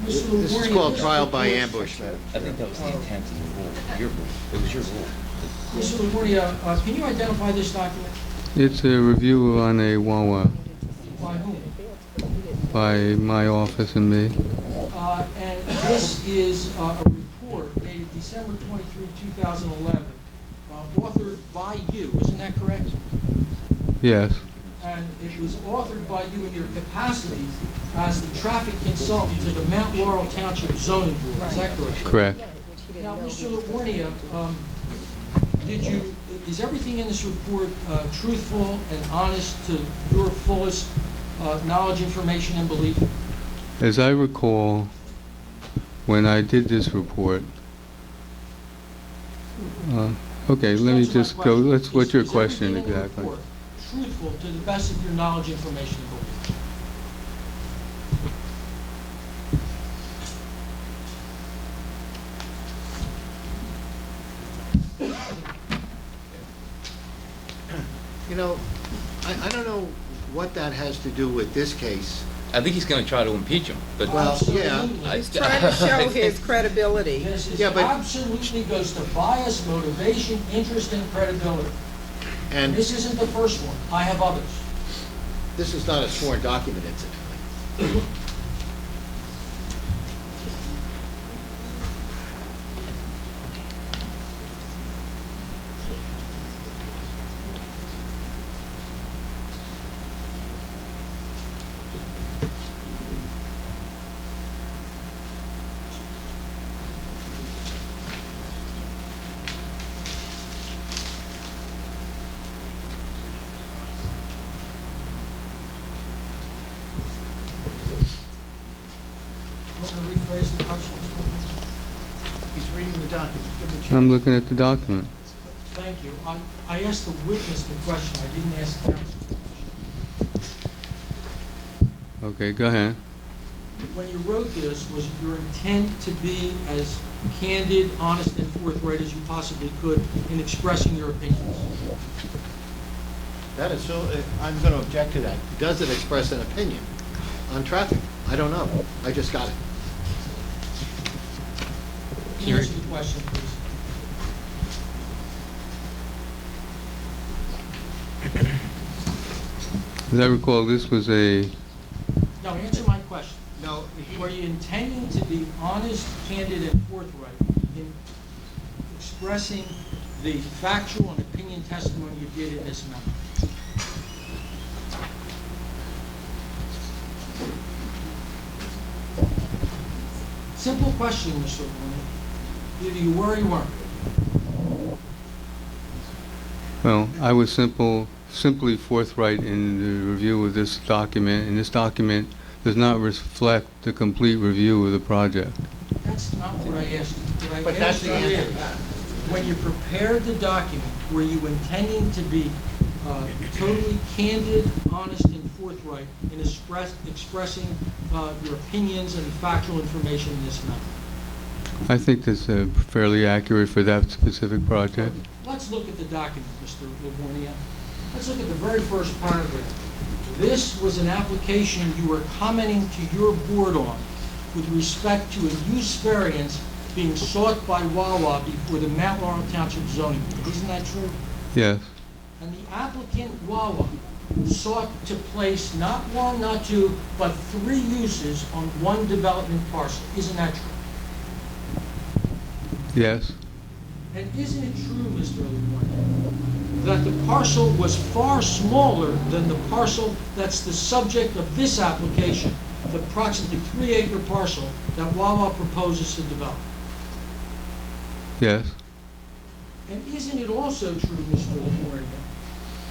Mr. This is LaGuardia, called this trial by report- ambush, madam. I think that was the intent of the rule, your rule. It was your rule. Mr. LaGuardia, can you identify this document? It's a review on a WAWA By whom? by my office and me. And this is a report dated December 23, 2011, authored by you, isn't that correct? Yes. And it was authored by you in your capacity as the traffic consultant to the Mount Laurel Township Zoning Board, is that correct? Correct. Now, Mr. LaGuardia, is everything in this report truthful and honest to your fullest knowledge, information, and belief? As I recall, when I did this report, okay, let me Answer my just go, question. what's your Is question everything in the exactly? report truthful to the best of your knowledge, information, and belief? You know, I don't know what that has to do with this case. I think he's going to try to impeach him, but... Well, yeah. He's trying to show his credibility. This is Yeah, but- absolutely goes to bias, motivation, interest, and credibility. And This isn't the first one. I have others. this is not a sworn document, incidentally. Want to rephrase the question? He's reading the document. Give him a chance. I'm looking at the document. Thank you. I asked the witness the question. I didn't ask the counsel the question. Okay, go ahead. When you wrote this, was your intent to be as candid, honest, and forthright as you possibly could in expressing your opinions? That is so, I'm going to object to that. Does it express an opinion on traffic? I don't know. I just got it. Can you answer the question, please? As I recall, this was a, No, answer my question. No, Were you intending to be honest, candid, and forthright in expressing the factual and opinion testimony you did in this memo? Simple question, Mr. Warner. Either you were or you weren't. well, I was simply forthright in the review of this document, and this document does not reflect the complete review of the project. That's not what I asked you. What I But that's asked the you answer. is, when you prepared the document, were you intending to be totally candid, honest, and forthright in expressing your opinions and factual information in this memo? I think that's fairly accurate for that specific project. Let's look at the document, Mr. Livornia. Let's look at the very first paragraph. This was an application you were commenting to your board on with respect to a use variance being sought by WAWA before the Mount Laurel Township Zoning Board. Isn't that true? Yes, And the applicant, WAWA, sought to place not one, not two, but 3 uses on one development parcel. Isn't that true? yes, And isn't it true, Mr. Livornia, that the parcel was far smaller than the parcel that's the subject of this application, the approximately 3-acre parcel that WAWA proposes to develop? yes, And isn't it also true, Mr. Livornia,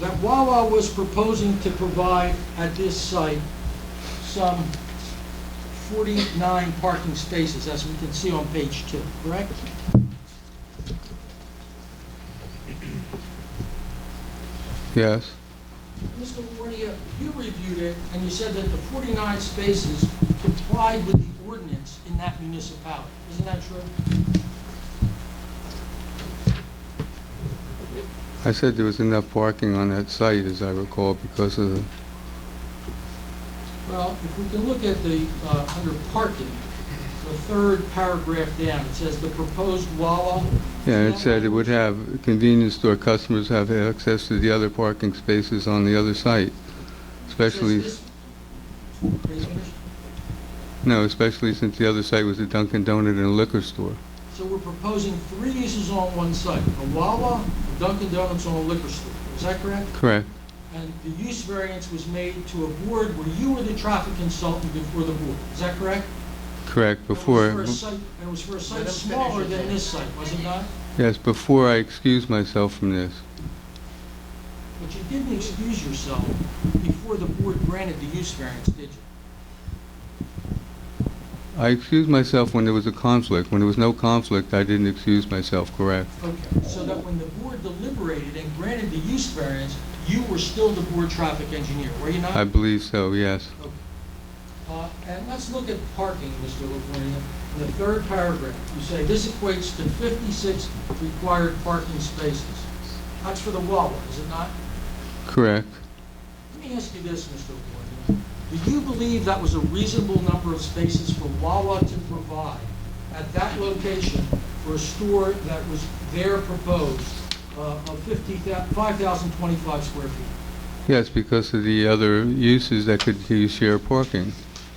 that WAWA was proposing to provide at this site some 49 parking spaces, as we can see on page 2, correct? yes, Mr. Livornia, you reviewed it, and you said that the 49 spaces complied with the ordinance in that municipality. Isn't that true? I said there was enough parking on that site, as I recall, because of the, Well, if we can look at the, under parking, the 3rd paragraph down, it says the proposed WAWA. yeah, it said it would have convenience store customers have access to the other parking spaces on the other site, especially, no, especially since the other site was a Dunkin' Donut and a liquor store. So we're proposing 3 uses on one site, a WAWA, a Dunkin' Donuts, and a liquor store. Is that correct? Correct, And the use variance was made to a board where you were the traffic consultant before the board. Is that correct? correct, before, And it was for a site smaller than this site, was it not? yes, before I excused myself from this. But you didn't excuse yourself before the board granted the use variance, did you? I excused myself when there was a conflict. When there was no conflict, I didn't excuse myself, correct? Okay, so that when the board deliberated and granted the use variance, you were still the board traffic engineer, were you not? I believe so, yes. Okay. And let's look at parking, Mr. Livornia. In the 3rd paragraph, you say this equates to 56 required parking spaces. That's for the WAWA, is it not? Correct. Let me ask you this, Mr. Livornia. Do you believe that was a reasonable number of spaces for WAWA to provide at that location for a store that was there proposed of 5,025 square feet? Yes, because of the other uses that could use shared parking.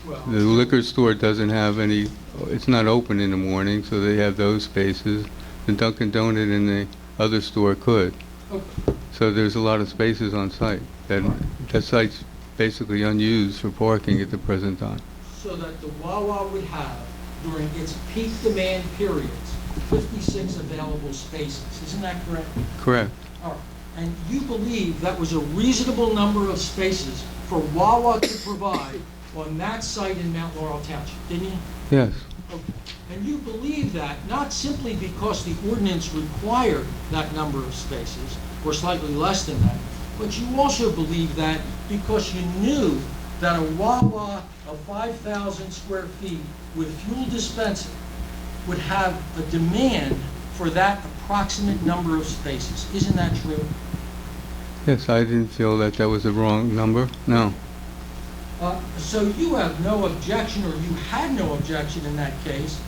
Well, The liquor store doesn't have any, it's not open in the morning, so they have those spaces. The Dunkin' Donut and the other store could. okay. So there's a lot of spaces on site. That site's basically unused for parking at the present time. So that the WAWA would have, during its peak demand periods, 56 available spaces. Isn't that correct? Correct. All right. And you believe that was a reasonable number of spaces for WAWA to provide on that site in Mount Laurel Township, didn't you? Yes, Okay. And you believe that not simply because the ordinance required that number of spaces, or slightly less than that, but you also believe that because you knew that a WAWA of 5,000 square feet with fuel dispensing would have a demand for that approximate number of spaces. Isn't that true? yes, I didn't feel that that was the wrong number, no. So you have no objection, or you had no objection in that case,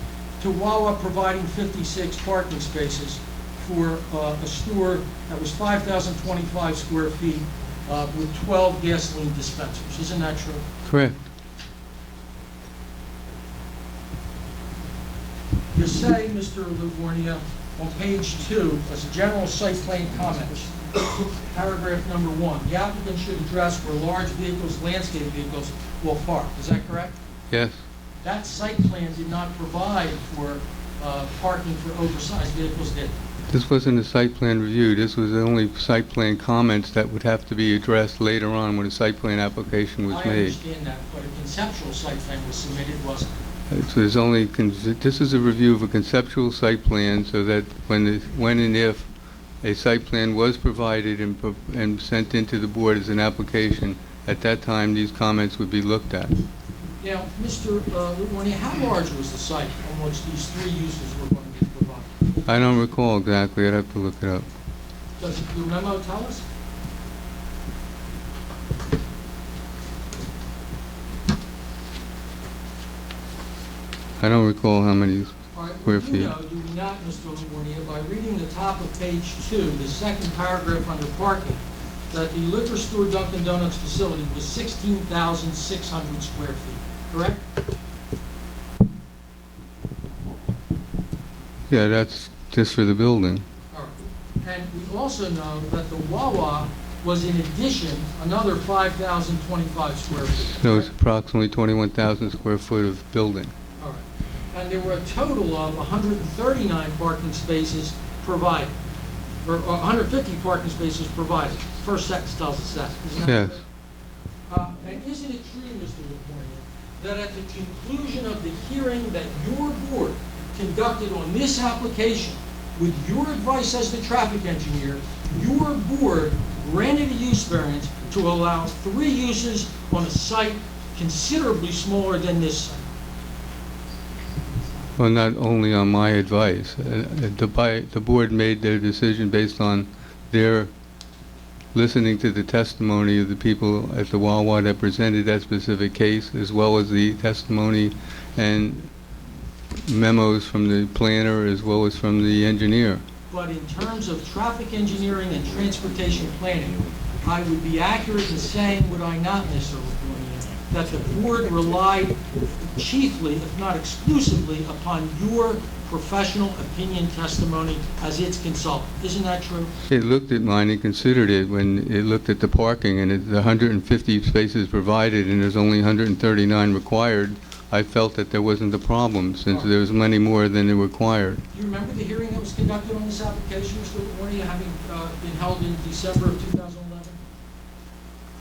to WAWA providing 56 parking spaces for a store that was 5,025 square feet with 12 gasoline dispensers. Isn't that true? Correct. You say, Mr. Livornia, on page 2, as a general site plan comment, paragraph number 1, the applicant should address where large vehicles, landscape vehicles will park. Is that correct? Yes. That site plan did not provide for parking for oversized vehicles, did it? This wasn't a site plan review. This was the only site plan comments that would have to be addressed later on when a site plan application was I made. understand that, but a conceptual site plan was submitted, wasn't it? So there's only, this is a review of a conceptual site plan so that when and if a site plan was provided and sent into the board as an application, at that time these comments would be looked at. Now, Mr. Livornia, how large was the site on which these 3 uses were going to be provided? I don't recall exactly. I'd have to look it up. Does your memo tell us? I don't recall how many All right, square well, feet. you know, do we not, Mr. Livornia, by reading the top of page 2, the second paragraph under parking, that the liquor store Dunkin' Donuts facility was 16,600 square feet, correct? Yeah, that's just for the building. All right. And we also know that the WAWA was in addition another 5,025 square feet. So it's approximately 21,000 square foot of building. All right. And there were a total of 139 parking spaces provided, or 150 parking spaces provided. First sentence tells us that. Isn't that Yes. correct? And isn't it true, Mr. Livornia, that at the conclusion of the hearing that your board conducted on this application, with your advice as the traffic engineer, your board granted a use variance to allow 3 uses on a site considerably smaller than this site? Well, not only on my advice. The board made their decision based on their listening to the testimony of the people at the WAWA that presented that specific case, as well as the testimony and memos from the planner as well as from the engineer. But in terms of traffic engineering and transportation planning, I would be accurate in saying, would I not, Mr. Livornia, that the board relied chiefly, if not exclusively, upon your professional opinion testimony as its consultant. Isn't that true? It looked at mine and considered it when it looked at the parking, and the 150 spaces provided and there's only 139 required. I felt that there wasn't a problem since there was many more than it required. Do you remember the hearing that was conducted on this application, Mr. Livornia, having been held in December of 2011?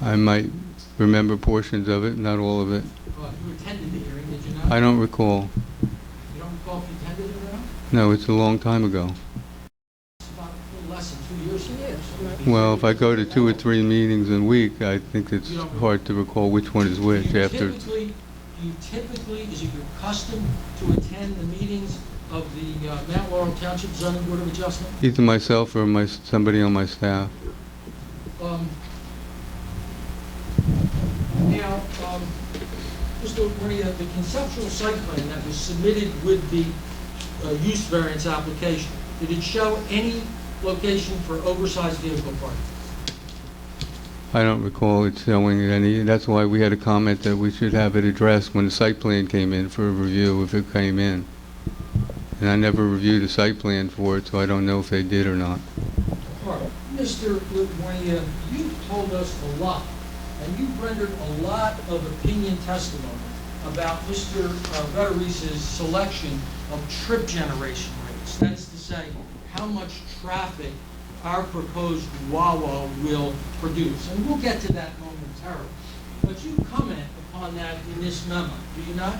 I might remember portions of it, not all of it. You attended the hearing, did you not? I don't recall. You don't recall if you attended it or not? No, it's a long time ago. It's about a little less than 2 years ago. Well, if I go to 2 or 3 meetings a week, I think it's hard to recall which one is which after. You typically, is it your custom to attend the meetings of the Mount Laurel Township Zoning Board of Adjustment? Either myself or somebody on my staff. Now, Mr. Livornia, the conceptual site plan that was submitted with the use variance application, did it show any location for oversized vehicle parking? I don't recall it showing any. That's why we had a comment that we should have it addressed when the site plan came in for a review, if it came in. And I never reviewed a site plan for it, so I don't know if they did or not. All right. Mr. Livornia, you've told us a lot, and you've rendered a lot of opinion testimony about Mr. Vetterice's selection of trip generation rates. That is to say, how much traffic our proposed WAWA will produce. And we'll get to that momentarily. But you comment upon that in this memo, do you not?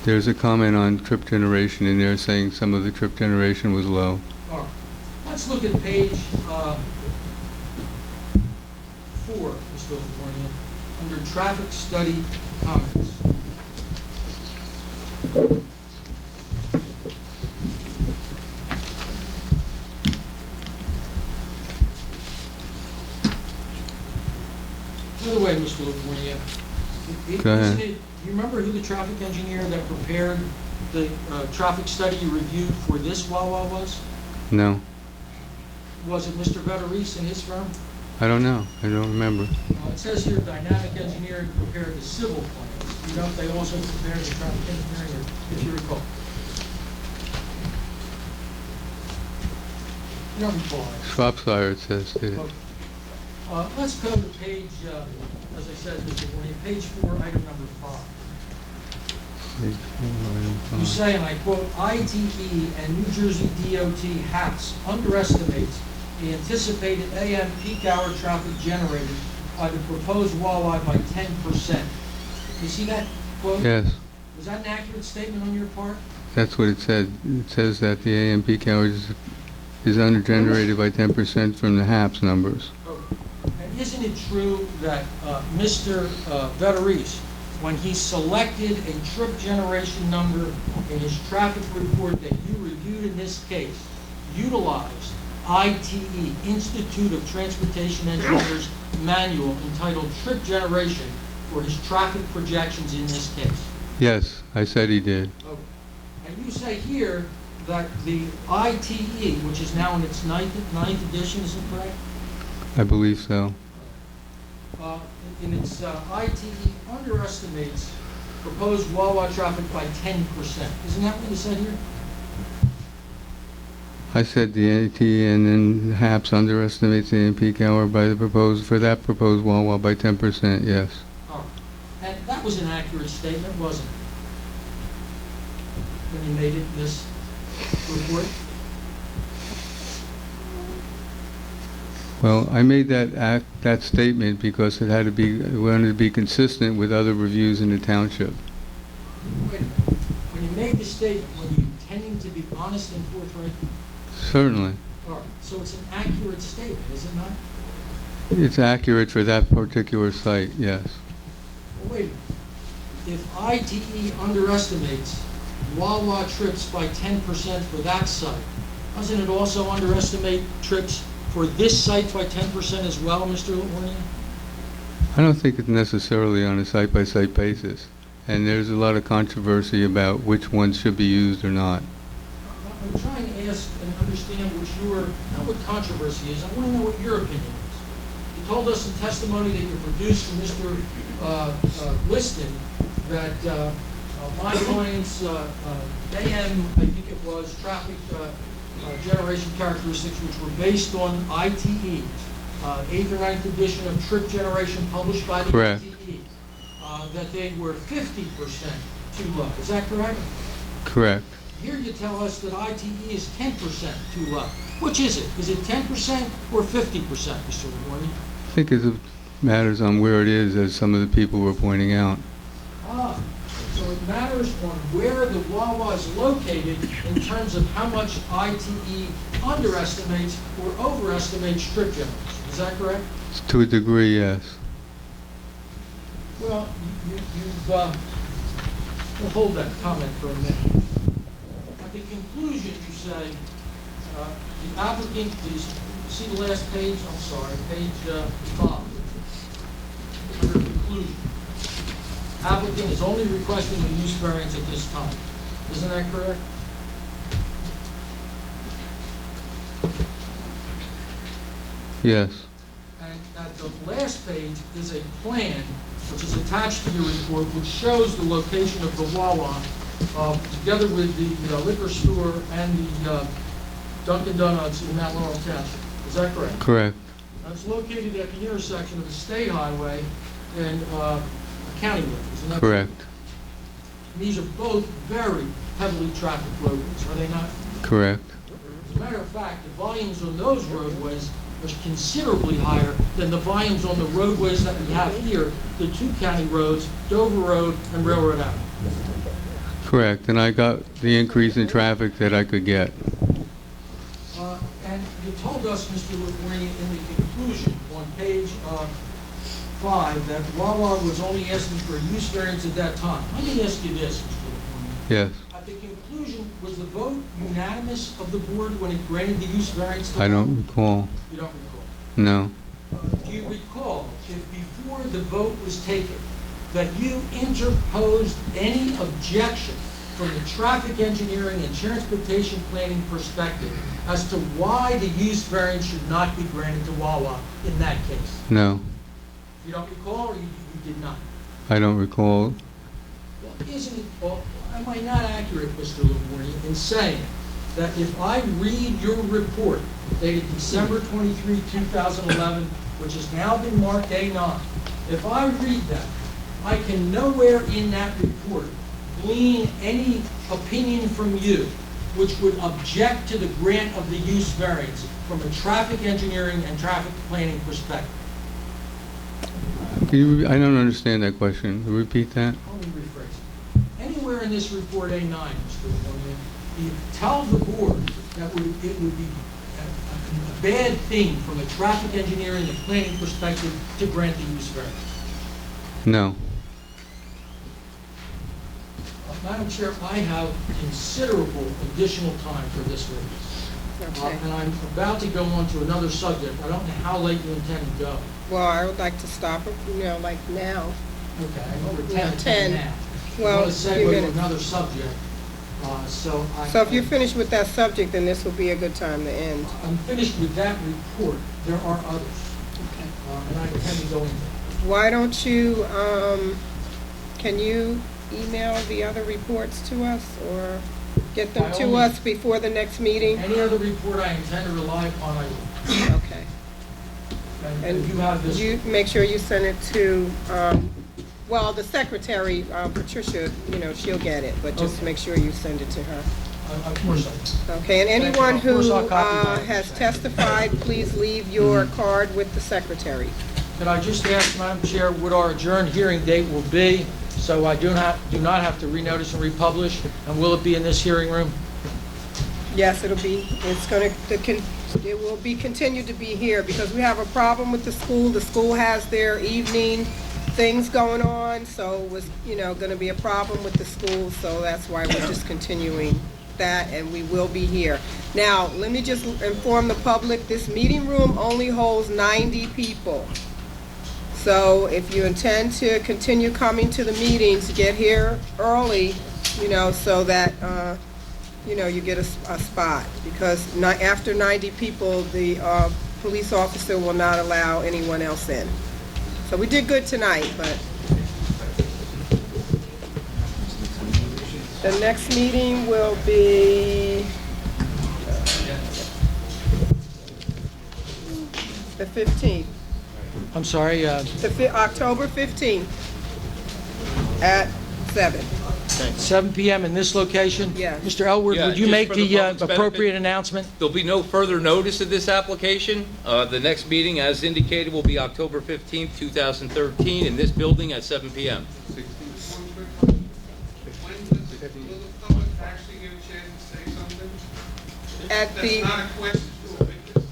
There's a comment on trip generation in there saying some of the trip generation was low. All right. Let's look at page 4, Mr. Livornia, under traffic study comments. By the way, Mr. Livornia, Go ahead. do you remember who the traffic engineer that prepared the traffic study you reviewed for this WAWA was? No. Was it Mr. Vetterice and his firm? I don't know. I don't remember. It says here dynamic engineering prepared the civil plans. You know if they also prepared the traffic engineering, if you recall. You don't recall. Shropshire, it says, did it? Okay. Let's go to page, as I said, Mr. Mooney, page 4, item number 5. Page 4, item 5. You say, and I quote, ITE and New Jersey DOT HAPS underestimates the anticipated AM peak hour traffic generated by the proposed WAWA by 10%. You see that quote? Yes, Was that an accurate statement on your part? that's what it said. It says that the AM peak hours is under-generated by 10% from the HAPS numbers. Okay. And isn't it true that Mr. Vetteris, when he selected a trip generation number in his traffic report that you reviewed in this case, utilized ITE, Institute of Transportation Engineers manual entitled Trip Generation for his traffic projections in this case? Yes, I said he did. Okay. And you say here that the ITE, which is now in its ninth edition, is it correct? I believe so. In its ITE underestimates proposed WAWA traffic by 10%. Isn't that what you said here? I said the AT and then HAPS underestimates the AM peak hour by the proposed WAWA by 10%, yes. All right. And that was an accurate statement, wasn't it? When you made it in this report? Well, I made that statement because it had to be, we wanted to be consistent with other reviews in the township. Wait a minute. When you made the statement, were you intending to be honest and forthright? Certainly. All right. So it's an accurate statement, is it not? It's accurate for that particular site, yes. Well, wait a minute. If ITE underestimates WAWA trips by 10% for that site, doesn't it also underestimate trips for this site by 10% as well, Mr. Warnier? I don't think it's necessarily on a site-by-site basis, and there's a lot of controversy about which ones should be used or not. I'm trying to ask and understand not what controversy is. I want to know what your opinion is. You told us in testimony that you produced from Mr. Liston that my client's AM, I think it was, traffic generation characteristics, which were based on ITE, 8th or 9th edition of trip generation published by the Correct. ITE, that they were 50% too low. Is that correct? Correct. Here you tell us that ITE is 10% too low. Which is it? Is it 10% or 50%, Mr. Warnier? I think it matters on where it is, as some of the people were pointing out. So it matters on where the WAWA is located in terms of how much ITE underestimates or overestimates trip generation. Is that correct? To a degree, yes. Well, we'll hold that comment for a minute. At the conclusion, you say, the applicant is, see the last page? I'm sorry, page 5. Under conclusion. Applicant is only requesting a use variance at this time. Isn't that correct? Yes. And at the last page is a plan which is attached to your report, which shows the location of the WAWA together with the liquor store and the Dunkin' Donuts in Mount Laurel Township. Is that correct? Correct. Now, it's located at the intersection of the State Highway and County Road. Isn't that Correct. These are both very heavily trafficked roadways, are they not? Correct. As a matter of fact, the volumes on those roadways are considerably higher than the volumes on the roadways that we have here, the two county roads, Dover Road and Railroad Avenue. Correct. And I got the increase in traffic that I could get. And you told us, Mr. LaFornia, in the conclusion on page 5 that WAWA was only asking for a use variance at that time. Let me ask you this, Mr. LaFornia. Yes. At the conclusion, was the vote unanimous of the board when it granted the use variance? I don't recall. You don't recall? No. Do you recall if before the vote was taken that you interposed any objection from the traffic engineering and transportation planning perspective as to why the use variance should not be granted to WAWA in that case? No, You don't recall, or you did not? I don't recall. Well, isn't it, well, am I not accurate, Mr. Livorni, in saying that if I read your report dated December 23, 2011, which has now been marked A9, if I read that, I can nowhere in that report glean any opinion from you which would object to the grant of the use variance from a traffic engineering and traffic planning perspective. I don't understand that question. Repeat that. Let me rephrase it. Anywhere in this report A9, Mr. Livorni, you tell the board that it would be a bad thing from a traffic engineering and planning perspective to grant the use variance. No. Madam Chair, I have considerable additional time for this witness. Okay. And I'm about to go on to another subject. I don't know how late you intend to go. Well, I would like to stop it, like now. Okay, I know we're Yeah, 10 10. now. Well, I want to you're segue to gonna- another subject. So So if you're finished with that subject, then this will be a good time to end. I'm finished with that report. There are others. And I intend to go into them. Why don't you, can you email the other reports to us or get them By to all us means. before the next meeting? Any other report I intend to rely upon, I will. Okay. And you have this. You make sure you send it to, well, the secretary, Patricia, she'll get it, but just Okay. make sure you send it to her. Of course I will. Okay, and Thank you. anyone Of course who I'll copy my has understanding. testified, please leave your card with the secretary. Could I just ask, Madam Chair, what our adjourned hearing date will be, so I do not have to renotice and republish, and will it be in this hearing room? Yes, it will be continued to be here because we have a problem with the school. The school has their evening things going on, so it was, gonna be a problem with the school, so that's why we're just continuing that, and we will be here. Now, let me just inform the public, this meeting room only holds 90 people. So if you intend to continue coming to the meetings, get here early, so that, you get a spot. Because after 90 people, the police officer will not allow anyone else in. So we did good tonight, but the next meeting will be the 15th. I'm sorry, October 15th at 7. 7 p.m. in this location? Yeah. Mr. Elwood, Yeah, would you just make for the the public's benefit. appropriate announcement? There'll be no further notice of this application. The next meeting, as indicated, will be October 15th, 2013, in this building at 7 p.m. Will the public actually get a chance to say something? At the, That's not a question to a witness.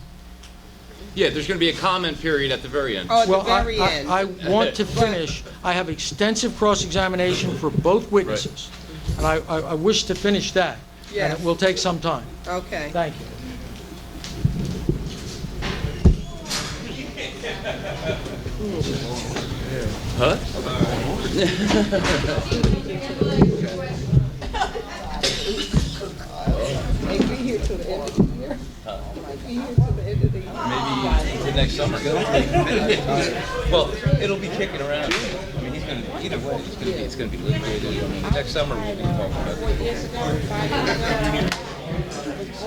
Yeah, there's going to be a comment period at the very end. at the Well, very end. I want to finish. I have extensive cross-examination for both witnesses, and I wish to finish that. Yes. And it will take some time. Okay. Thank you. Huh? Might be here till the end of the year. Might be here till the end of the year. Maybe the next summer. Well, it'll be kicking around. I mean, he's going to, either way, it's going to be litigated. I mean, next summer we'll be talking about it.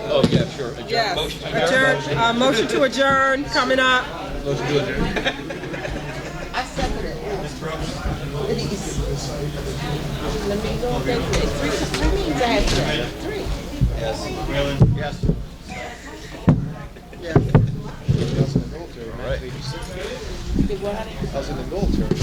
Oh, yeah, sure. Adjourn. Yes, Motion to adjourn. adjourn, motion to adjourn, coming up. Motion to adjourn. I second it. Let me go back to three meetings I had today. Three. Yes. Yes. Yes. I was in the military. I was in the military.